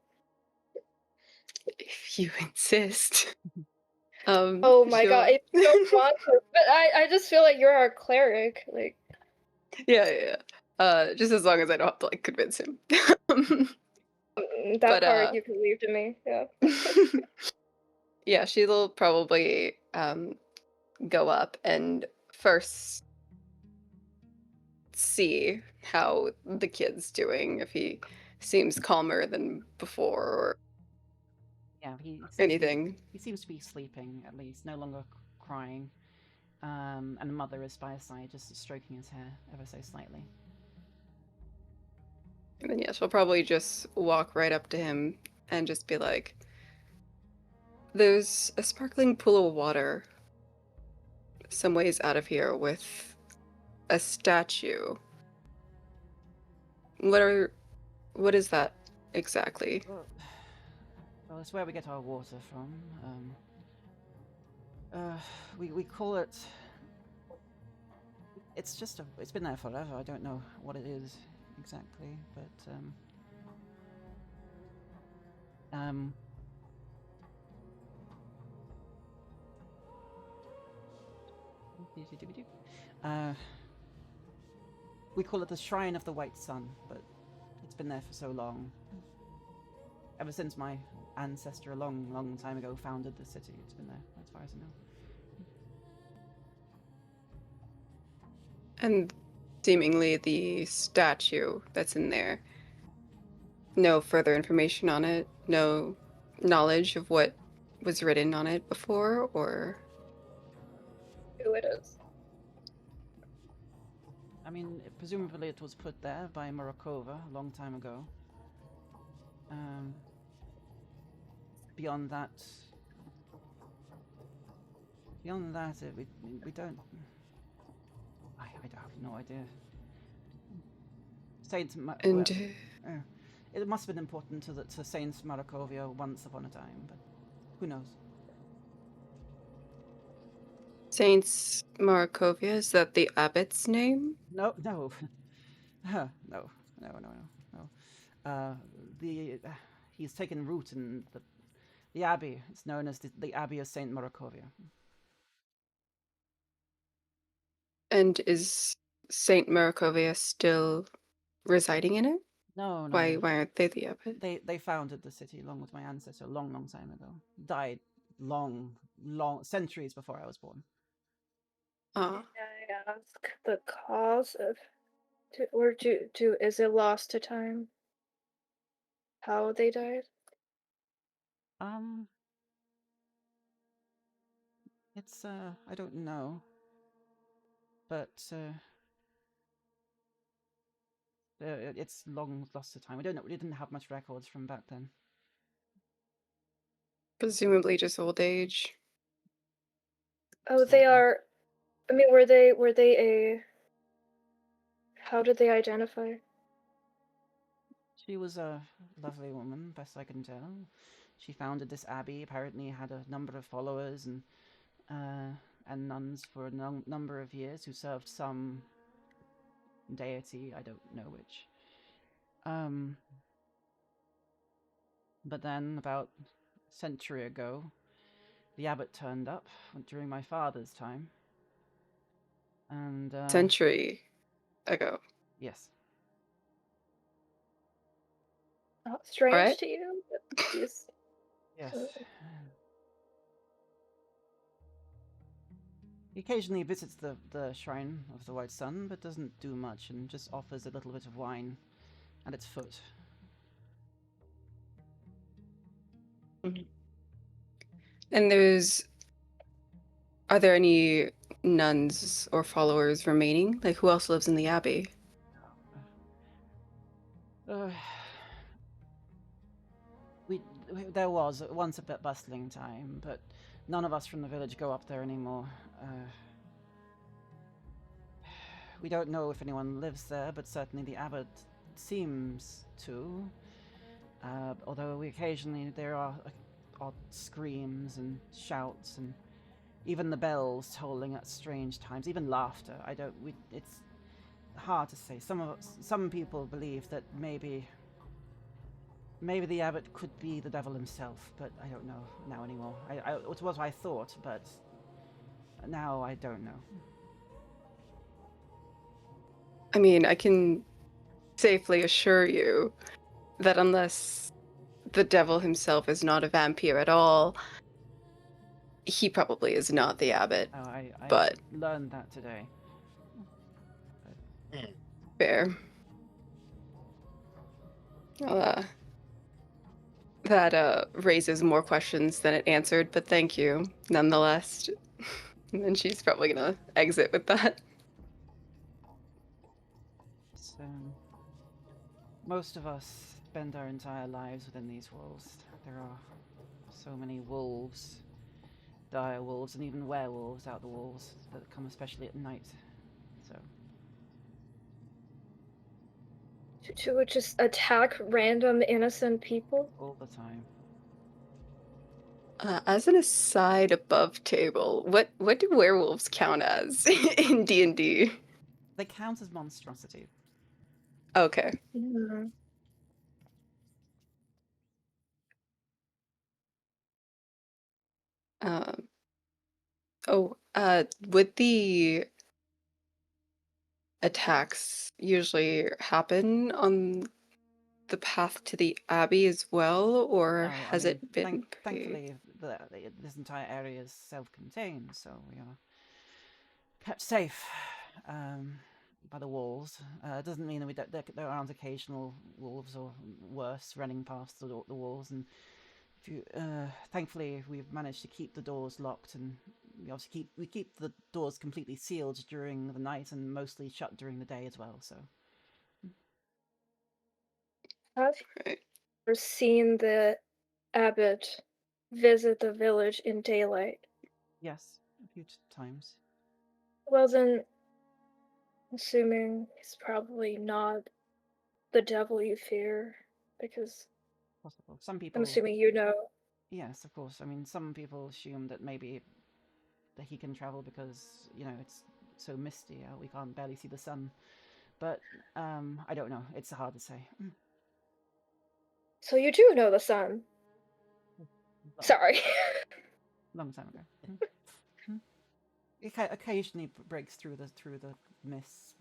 If you insist. Oh my god, Sure. if you don't want to, but I just feel like you're our cleric, like. Yeah. Just as long as I don't have to like convince him. That But, part you can leave to me, yeah. yeah, she'll probably go up and first see how the kid's doing, if he seems calmer than before or Yeah, he seems anything. he seems to be sleeping at least, no longer crying. And the mother is by his side, just stroking his hair ever so slightly. And then, yeah, she'll probably just walk right up to him and just be like, there's a sparkling pool of water some ways out of here with a statue. What is that exactly? Well, it's where we get our water from. We call it. It's been there forever. I don't know what it is exactly, but we call it the Shrine of the White Sun, but it's been there for so long. Ever since my ancestor a long, long time ago founded the city, it's been there as far as I know. And seemingly the statue that's in there. No further information on it, no knowledge of what was written on it before, or Who it is. I mean, presumably it was put there by Morokova a long time ago. Beyond that, we don't. I have no idea. and It must have been important to Saint Marakovia once upon a time, but who knows? Saints Markovia, is that the abbot's name? No, no, no. The he's taken root in the abbey. It's known as the Abbey of Saint Marakovia. And is Saint Markovia still residing in it? No, Why aren't they the abbot? They founded the city along with my ancestor a long, long time ago. Died long centuries before I was born. Ah. May I ask the cause of, is it lost to time? How they died? It's I don't know, but it's long lost to time. We don't know. We didn't have much records from back then. Presumably just old age. Oh, they are. I mean, were they a? How did they identify? She was a lovely woman, best I can tell. She founded this abbey. Apparently, had a number of followers and nuns for a number of years who served some deity. I don't know which. Um, but then about a century ago, the abbot turned up during my father's time, and Century ago. yes, Not strange Right? to you? Yes. yes. He occasionally visits the shrine of the White Sun, but doesn't do much and just offers a little bit of wine at its foot. And are there any nuns or followers remaining? Like, who else lives in the abbey? Uh, we there was once a bit bustling time, but none of us from the village go up there anymore. We don't know if anyone lives there, but certainly the abbot seems to. Although we occasionally there are odd screams and shouts and even the bells tolling at strange times, even laughter. I don't. It's hard to say. Some people believe that maybe the abbot could be the devil himself, but I don't know now anymore. It was what I thought, but now I don't know. I mean, I can safely assure you that unless the devil himself is not a vampire at all, he probably is not the abbot. Oh, I But learned that today. fair. Well, that raises more questions than it answered, but thank you nonetheless. And then she's probably gonna exit with that. So, most of us spend our entire lives within these walls. There are so many wolves, dire wolves, and even werewolves out the walls that come especially at night. So, To just attack random innocent people? all the time. As an aside above table, what do werewolves count as in D&D? They count as monstrosity. Okay. Mm. Um, would the attacks usually happen on the path to the Abbey as well, or No, I has mean, it been paved? thankfully, this entire area is self-contained, so we are kept safe by the walls. It doesn't mean that there aren't occasional wolves or worse running past the walls. And if you, thankfully, we've managed to keep the doors locked, and we keep the doors completely sealed during the night and mostly shut during the day as well. So Have Right. you ever seen the abbot visit the village in daylight? yes, a few times. Well then, assuming he's probably not the devil you fear, because Possible. Some I'm people, assuming you know. yes, of course. I mean, some people assume that maybe that he can travel because it's so misty. We can't barely see the sun. But I don't know. It's hard to say. So you do know the sun. Long, Sorry. long time ago. It occasionally breaks through the mist,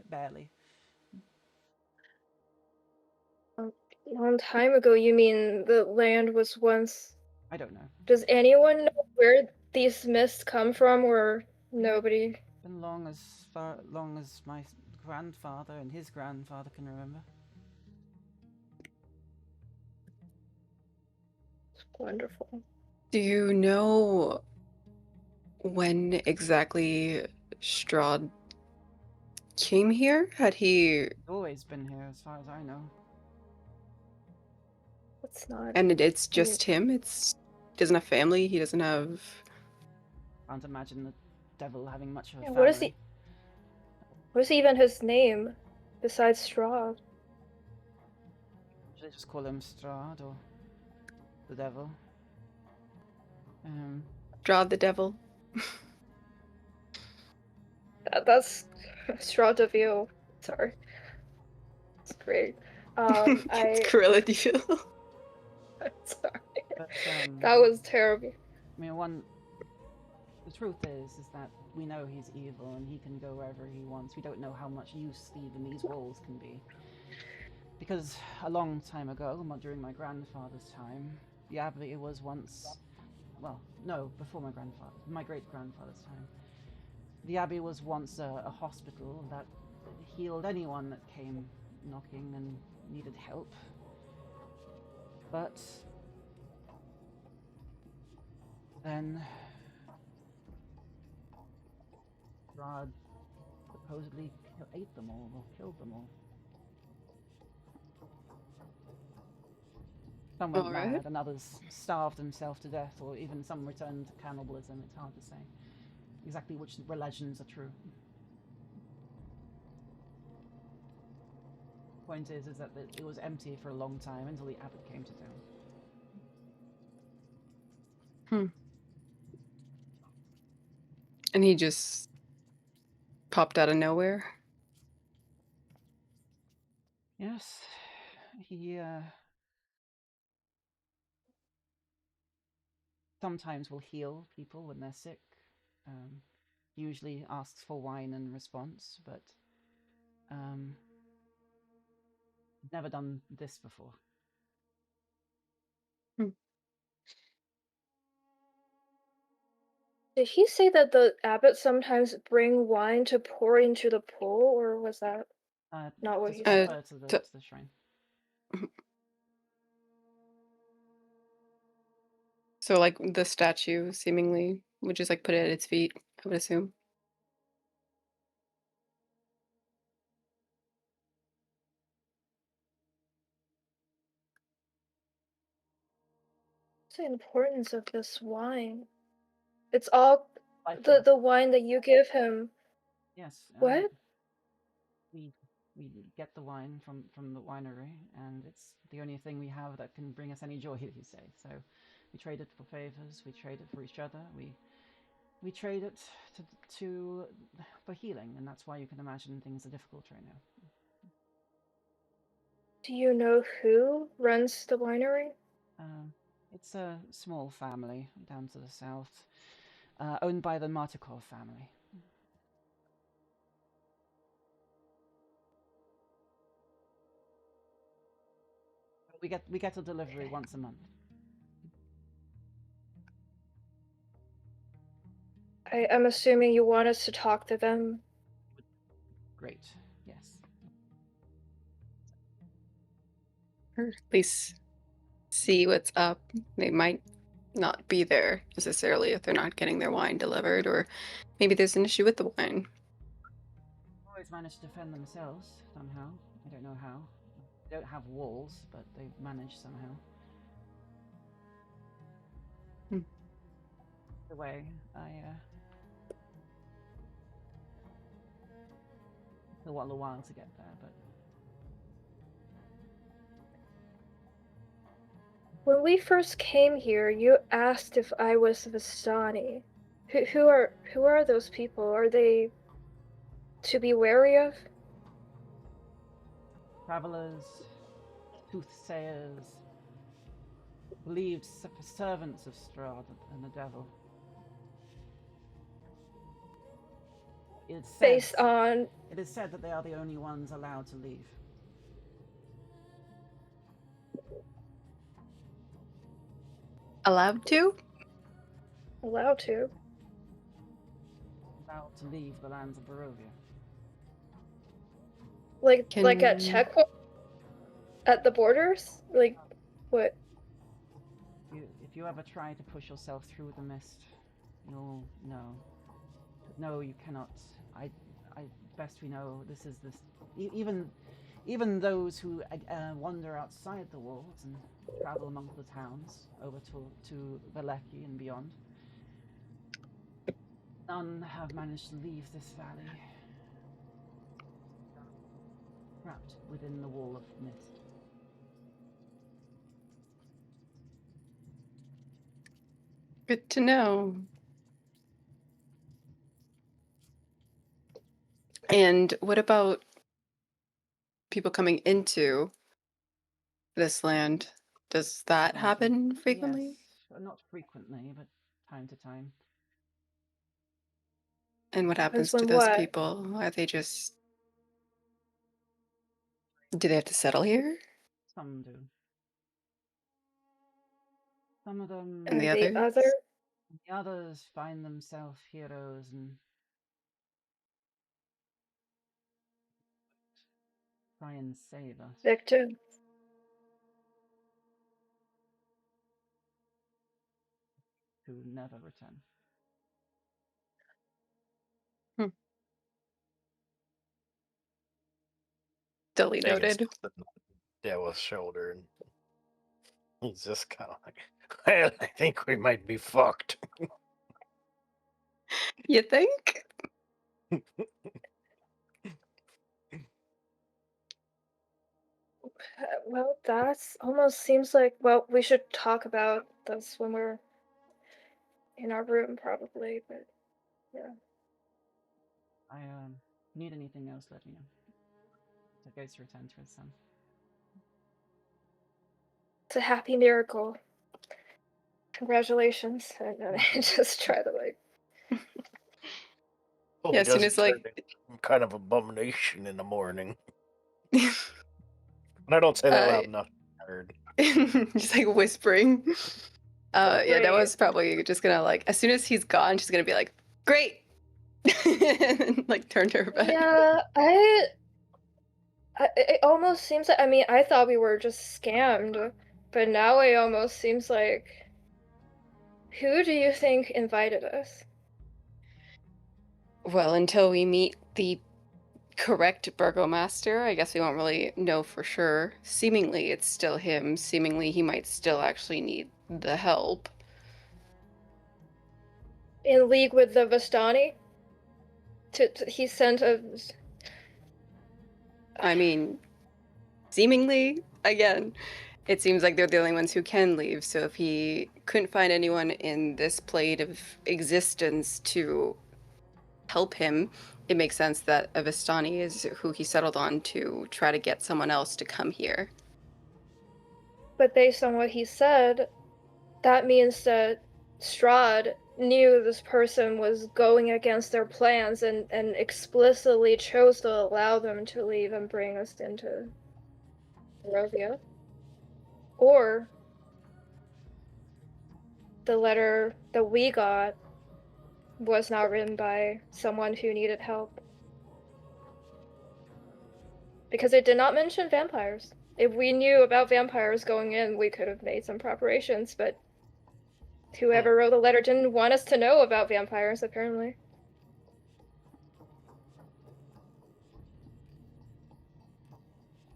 barely. A long time ago, you mean the land was once. I don't know. Does anyone know where these mists come from, or nobody? Been long as my grandfather and his grandfather can remember. It's wonderful. Do you know when exactly Strahd came here? Had he... He's always been here, as far as I know. It's not. And it's just him. He doesn't have family. He doesn't have. Can't imagine the devil having much of a Yeah, family. what is even his name besides Strahd? Should I just call him Strahd or the devil? Draw the devil. That's Strahd E1. Sorry. It's great. It's Gorilla Deal. Sorry. But That was terrible. I mean, the truth is that we know he's evil and he can go wherever he wants. We don't know how much use even these walls can be. Because a long time ago, during my grandfather's time, the abbey was once, well, no, before my great-grandfather's time. The abbey was once a hospital that healed anyone that came knocking and needed help. But then Strahd supposedly ate them all, or killed them all. Some went mad, and others starved themselves to death, or even some returned to cannibalism. It's hard to say exactly which legends are true. Point is that it was empty for a long time until the abbot came to town. And he just popped out of nowhere. Yes, he sometimes will heal people when they're sick. Usually asks for wine in response, but never done this before. Did he say that the abbot sometimes bring wine to pour into the pool, or was that not what he said? To the shrine. So, like, the statue seemingly would just like put it at its feet, I would assume. What's the importance of this wine? It's all the wine that you give him. Yes. What? We get the wine from the winery, and it's the only thing we have that can bring us any joy these days. So we trade it for favors. We trade it for each other. We trade it for healing, and that's why you can imagine things are difficult right now. Do you know who runs the winery? It's a small family down to the south, owned by the Martikov family. We get a delivery once a month. I'm assuming you want us to talk to them. Great. Yes. Or at least see what's up. They might not be there necessarily if they're not getting their wine delivered, or maybe there's an issue with the wine. Always manage to defend themselves somehow. I don't know how. They don't have walls, but they've managed somehow. The way took a while to get there, but When we first came here, you asked if I was Vistani. Who are those people? Are they to be wary of? travelers, soothsayers, believed servants of Strahd and the devil. It is said that they are the only ones allowed to leave. Allowed to? Allowed to. Allowed to leave the lands of Barovia. Like at checkpoint? At the borders? Like, what? If you ever try to push yourself through the mist, you'll know. No, you cannot. Best we know, this is this. Even those who wander outside the walls and travel among the towns over to Veleki and beyond. None have managed to leave this valley, trapped within the wall of mist. Good to know. And what about people coming into this land? Does that happen frequently? Yes, not frequently, but time to time. And what happens Happens to when those what? people? Are they just... Do they have to settle here? Some do. Some of them, And the the others? the others find themselves heroes and try and save us. Victor. Who never return. Duly I guess noted. the devil's shoulder, and he's just kind of like, well, I think we might be fucked. You think? Well, that's almost seems like, well, we should talk about this when we're in our room, probably, but yeah. I need anything else, let me know. So Ghost return to his son. It's a happy miracle. Congratulations. And I just try to, like, Hope Yeah, he as soon doesn't as, like... turn into some kind of abomination in the morning. And I don't say that loud enough to be heard. just like whispering. Yeah, that Great. was probably just gonna, like, as soon as he's gone, she's gonna be like, great! And, like, turn to her bed. Yeah, it almost seems like, I mean, I thought we were just scammed, but now it almost seems like, who do you think invited us? Well, until we meet the correct burgomaster, I guess we won't really know for sure. Seemingly, it's still him. Seemingly, he might still actually need the help. In league with the Vistani? He sent a... I mean, seemingly, again, it seems like they're the only ones who can leave. So if he couldn't find anyone in this plane of existence to help him, it makes sense that Avistani is who he settled on to try to get someone else to come here. But based on what he said, that means that Strahd knew this person was going against their plans and explicitly chose to allow them to leave and bring us into Barovia. Or the letter that we got was not written by someone who needed help. Because it did not mention vampires. If we knew about vampires going in, we could have made some preparations, but whoever wrote the letter didn't want us to know about vampires, apparently.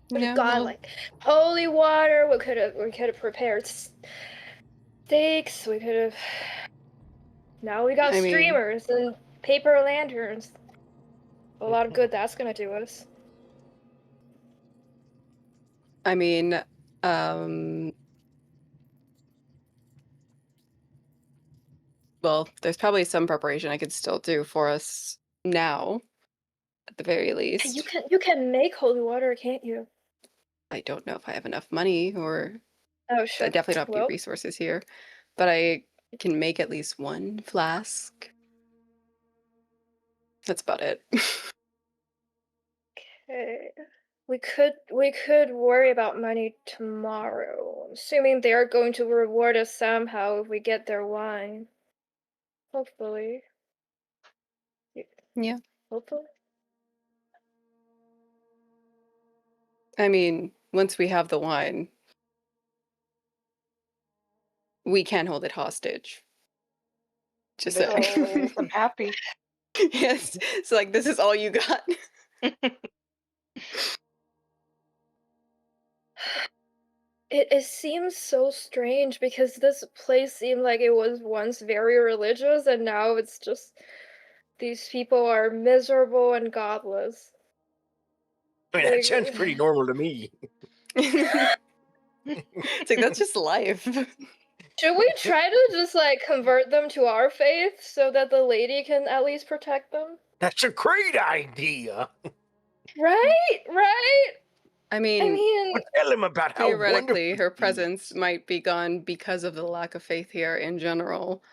Yeah, God, well, like holy water. We could have prepared steaks. We could have. Now we got I mean, streamers and paper lanterns. A lot of good that's gonna do us. I mean, well, there's probably some preparation I could still do for us now, at the very least. You can make holy water, can't you? I don't know if I have enough money, or Oh I shit. definitely don't have Well, the resources here, but I can make at least one flask. That's about it. okay. We could worry about money tomorrow. Assuming they are going to reward us somehow if we get their wine. Hopefully. Yeah. Hopefully. I mean, once we have the wine, we can hold it hostage. Just This saying. actually makes them happy. Yes. So, like, this is all you got. It seems so strange because this place seemed like it was once very religious, and now it's just these people are miserable and godless. I mean, that Like, sounds pretty normal to me. It's like that's just life. should we try to just like convert them to our faith so that the lady can at least protect them? That's a great idea. Right? Right? I I mean, mean, Tell him about how wonderful theoretically, her he is. presence might be gone because of the lack of faith here in general.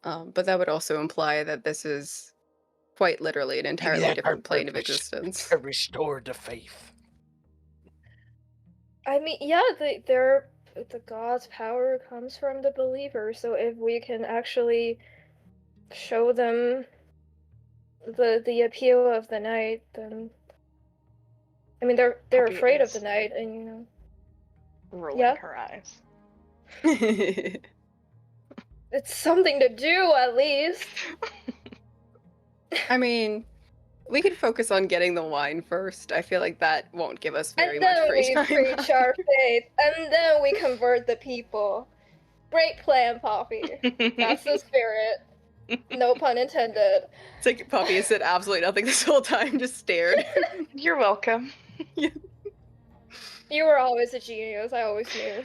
But that would also imply that this is quite literally an entirely that's our different plane of purpose. existence. To restore the faith. I mean, yeah, the God's power comes from the believer. So if we can actually show them the appeal of the night, then I mean they're Poppy afraid of the is night, and you know, rolling yeah, her eyes. it's something to do at least. I mean, we could focus on getting the wine first. I feel like that won't give us very And much then free we time. preach our faith, and then we convert the people. Great plan, Poppy. That's the spirit. No pun intended. It's like Poppy has said absolutely nothing this whole time, just stared. You're welcome. You were always a genius. I always knew.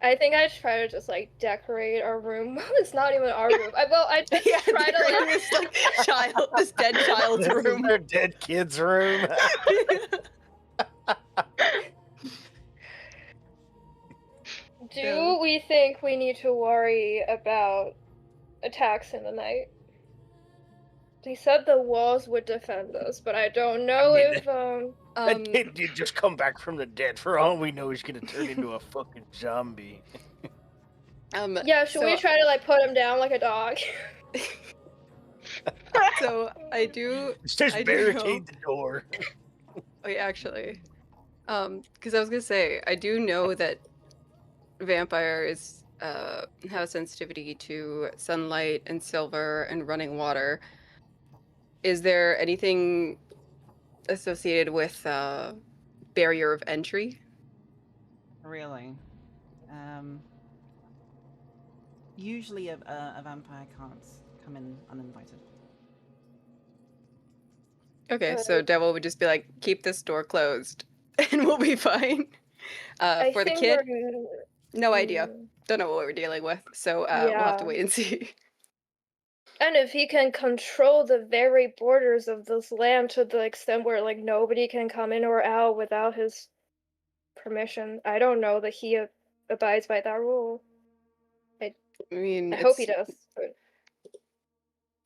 I think I try to just like decorate our room. It's not even our room. I just Yeah, try to they're in like. this like this dead child's This is room. their dead kid's room. Do we think we need to worry about attacks in the night? He said the walls would defend us, but I don't know mean, if That kid did just come back from the dead. For all we know, he's gonna turn into a fucking zombie. yeah, should we try to like put him down like a dog? So I do. Just I do barricade know. the door. Wait, actually, because I was gonna say I do know that vampires have sensitivity to sunlight and silver and running water. Is there anything associated with barrier of entry? Really. Usually a vampire can't come in uninvited. Okay, so Devil would just be like, keep this door closed and we'll be fine. I For the think kid, we're no idea. Don't know what we're dealing with, so we'll have to Yeah. wait and see. And if he can control the very borders of this land to the extent where like nobody can come in or out without his permission, I don't know that he abides by that rule. I mean, I hope he does. But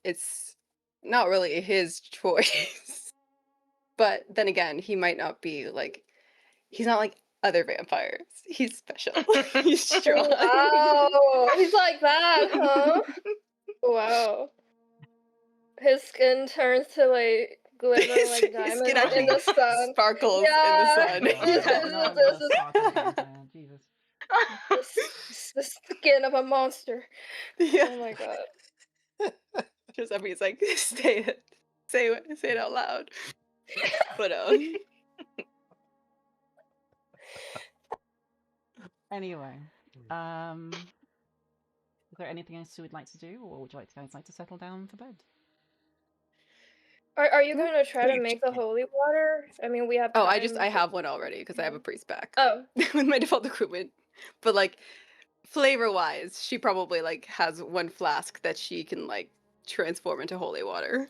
it's not really his choice. But then again, he might not be like, he's not like other vampires. He's special. He's strong. wow, he's like that, huh? Wow. His skin turns to like glitter like His diamonds skin in actually the sun. sparkles Yeah. in the sun. This is Not this a sparkling vampire, Jesus. the skin of a monster. Yeah. Oh my god. Just everybody's like, say it out loud. But Anyway, is there anything else you would like to do, or would you guys like to settle down for bed? Are you gonna try to Please. make the holy water? I mean, we have time. I have one already because I have a priest back. Oh. With my default equipment. But like flavor wise, she probably like has one flask that she can like transform into holy water.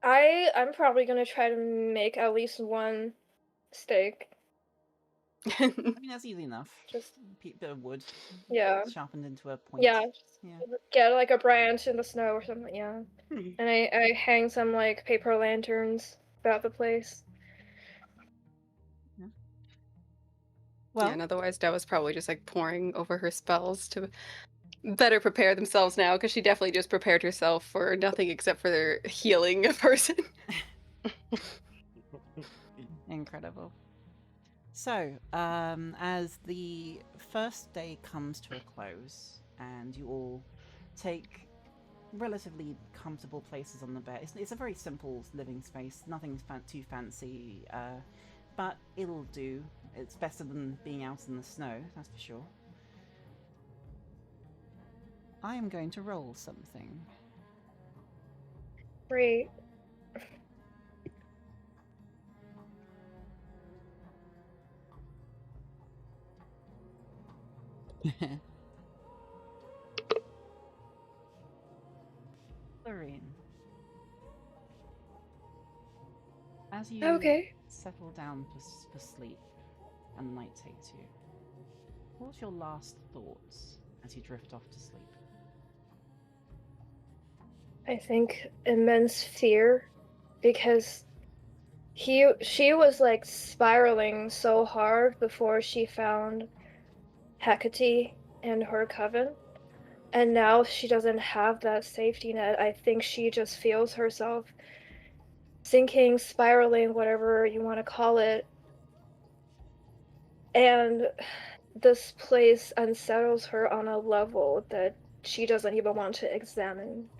I'm probably gonna try to make at least one steak. I mean, that's easy enough. Just Bit of wood. Yeah. Sharpened into a point. Yeah. Yeah. Get like a branch in the snow or something, yeah. Hmm. And I hang some like paper lanterns about the place. Well, Yeah, and otherwise Dell was probably just like poring over her spells to better prepare themselves now, because she definitely just prepared herself for nothing except for their healing a person. incredible. So, as the first day comes to a close, and you all take relatively comfortable places on the bed, it's a very simple living space, nothing too fancy. but it'll do. It's better than being out in the snow, that's for sure. I am going to roll something. Great. Lorraine, as you Okay. settle down for sleep and the night takes you, what's your last thoughts as you drift off to sleep? I think immense fear because she was like spiraling so hard before she found Hecate and her coven. And now she doesn't have that safety net. I think she just feels herself sinking, spiraling, whatever you want to call it. And this place unsettles her on a level that she doesn't even want to examine.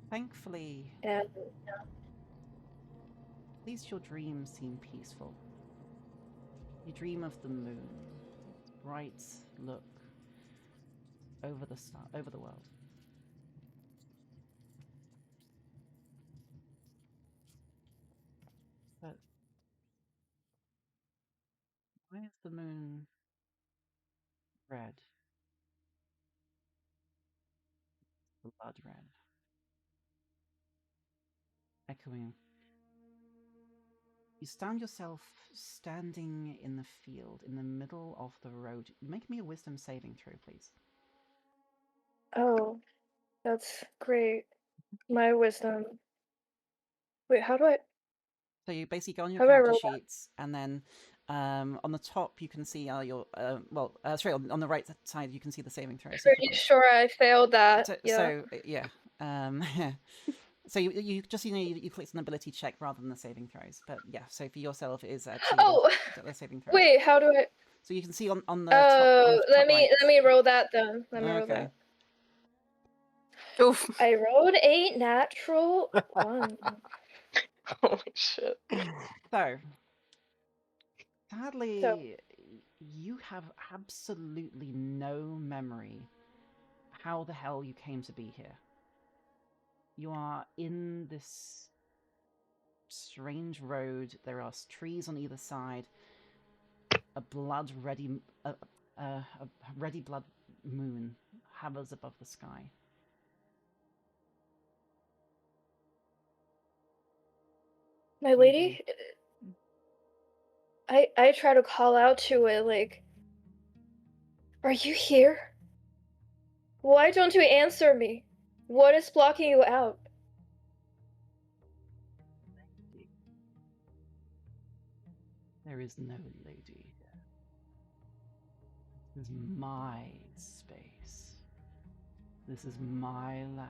Thankfully, And at least your dreams seem peaceful. You dream of the moon, its bright look over the world. But why is the moon red? Blood red. Echoing. You stand yourself standing in the field, in the middle of the road. Make me a wisdom saving throw, please. oh, that's great. My wisdom. Wait, So you basically go on your how do I character roll sheets, and then on the top you can see your sorry, on the right side you can see the saving throw. that? So you click Pretty on. sure I failed that. Yeah. So yeah, so you just you clicked an ability check rather than the saving throws. But yeah, so for yourself it is actually Oh, the saving throws. wait, how do I? So you can see on the Oh, top right. let me roll that then. Let me roll Okay. that. Oof. I rolled a natural 1. Holy shit. So So, sadly, you have absolutely no memory how the hell you came to be here. You are in this strange road. There are trees on either side. A ready blood moon hovers above the sky. my lady, I try to call out to it like, are you here? Why don't you answer me? What is blocking you out? There is no lady here. This is my space. This is my land.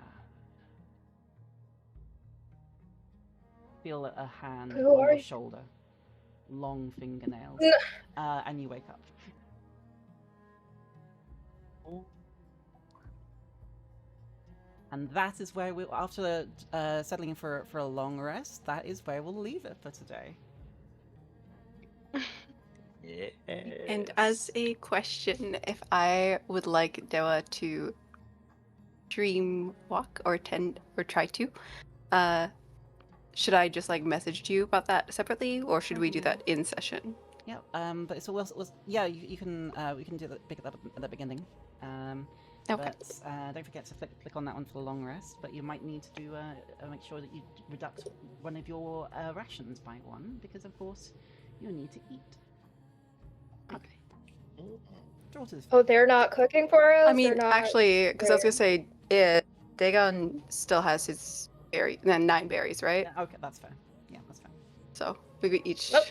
Feel a hand Who on are your you? shoulder, long fingernails, No. and you wake up. And that is where we'll, after settling for a long rest, that is where we'll leave it for today. Yeah. And as a question, if I would like Dewa to dream walk or try to, should I just like message you about that separately, or should we do that in session? Yeah, but it's always yeah. You can we can do pick it up at the beginning. Okay. But don't forget to click on that one for the long rest. But you might need to do make sure that you reduct one of your rations by 1 because of course you need to eat. Okay. Daughters. Oh, they're not cooking for us? I mean, They're not actually, because I was there. gonna say, Dagon still has his berry, then 9 berries, right? Yeah, okay, that's fair. Yeah, that's fair. So we could each Nope.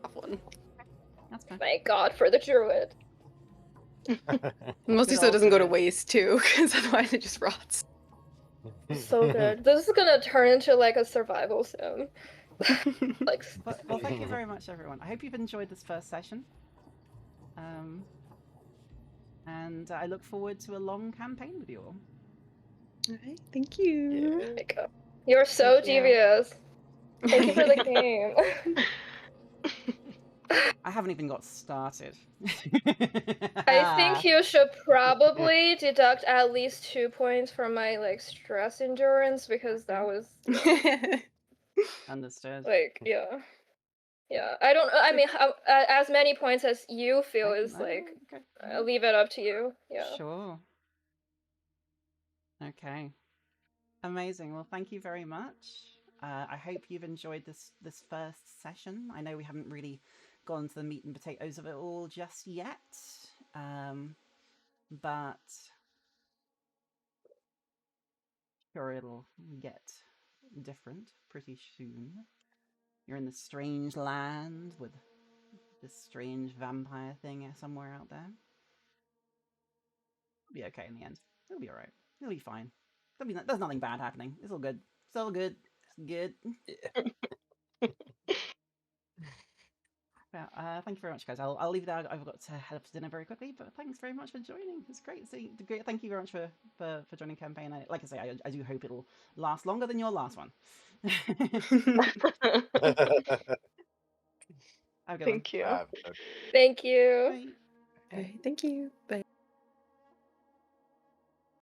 have one. That's fair. Thank God for the druid. Mostly Good so it old doesn't go to druid. waste too, because otherwise it just rots. So good. This is gonna turn into like a survival sim. Like, Well, thank you very much, everyone. I hope you've enjoyed this first session. And I look forward to a long campaign with you all. All right, thank you. Yeah. like, You're so Thank you. devious. Thank you for the game. I haven't even got started. I think you should probably deduct at least 2 points from my like stress endurance because that was Understood. like yeah. I don't. I mean, as many points as you feel is like. Okay. I'll leave it up to you. Yeah. Sure. Okay. Amazing. Well, thank you very much. I hope you've enjoyed this first session. I know we haven't really gone to the meat and potatoes of it all just yet, but sure it'll get different pretty soon. You're in this strange land with this strange vampire thing somewhere out there. It'll be okay in the end. It'll be alright. It'll be fine. There's nothing bad happening. It's all good. It's all good. It's good. Well, thank you very much, guys. I'll leave it there. I've got to head up to dinner very quickly, but thanks very much for joining. It's great. Thank you very much for joining campaign. Like I say, I do hope it'll last longer than your last one. Have a good one. Thank you. I've- Thank you. Bye. Okay, thank you. Bye.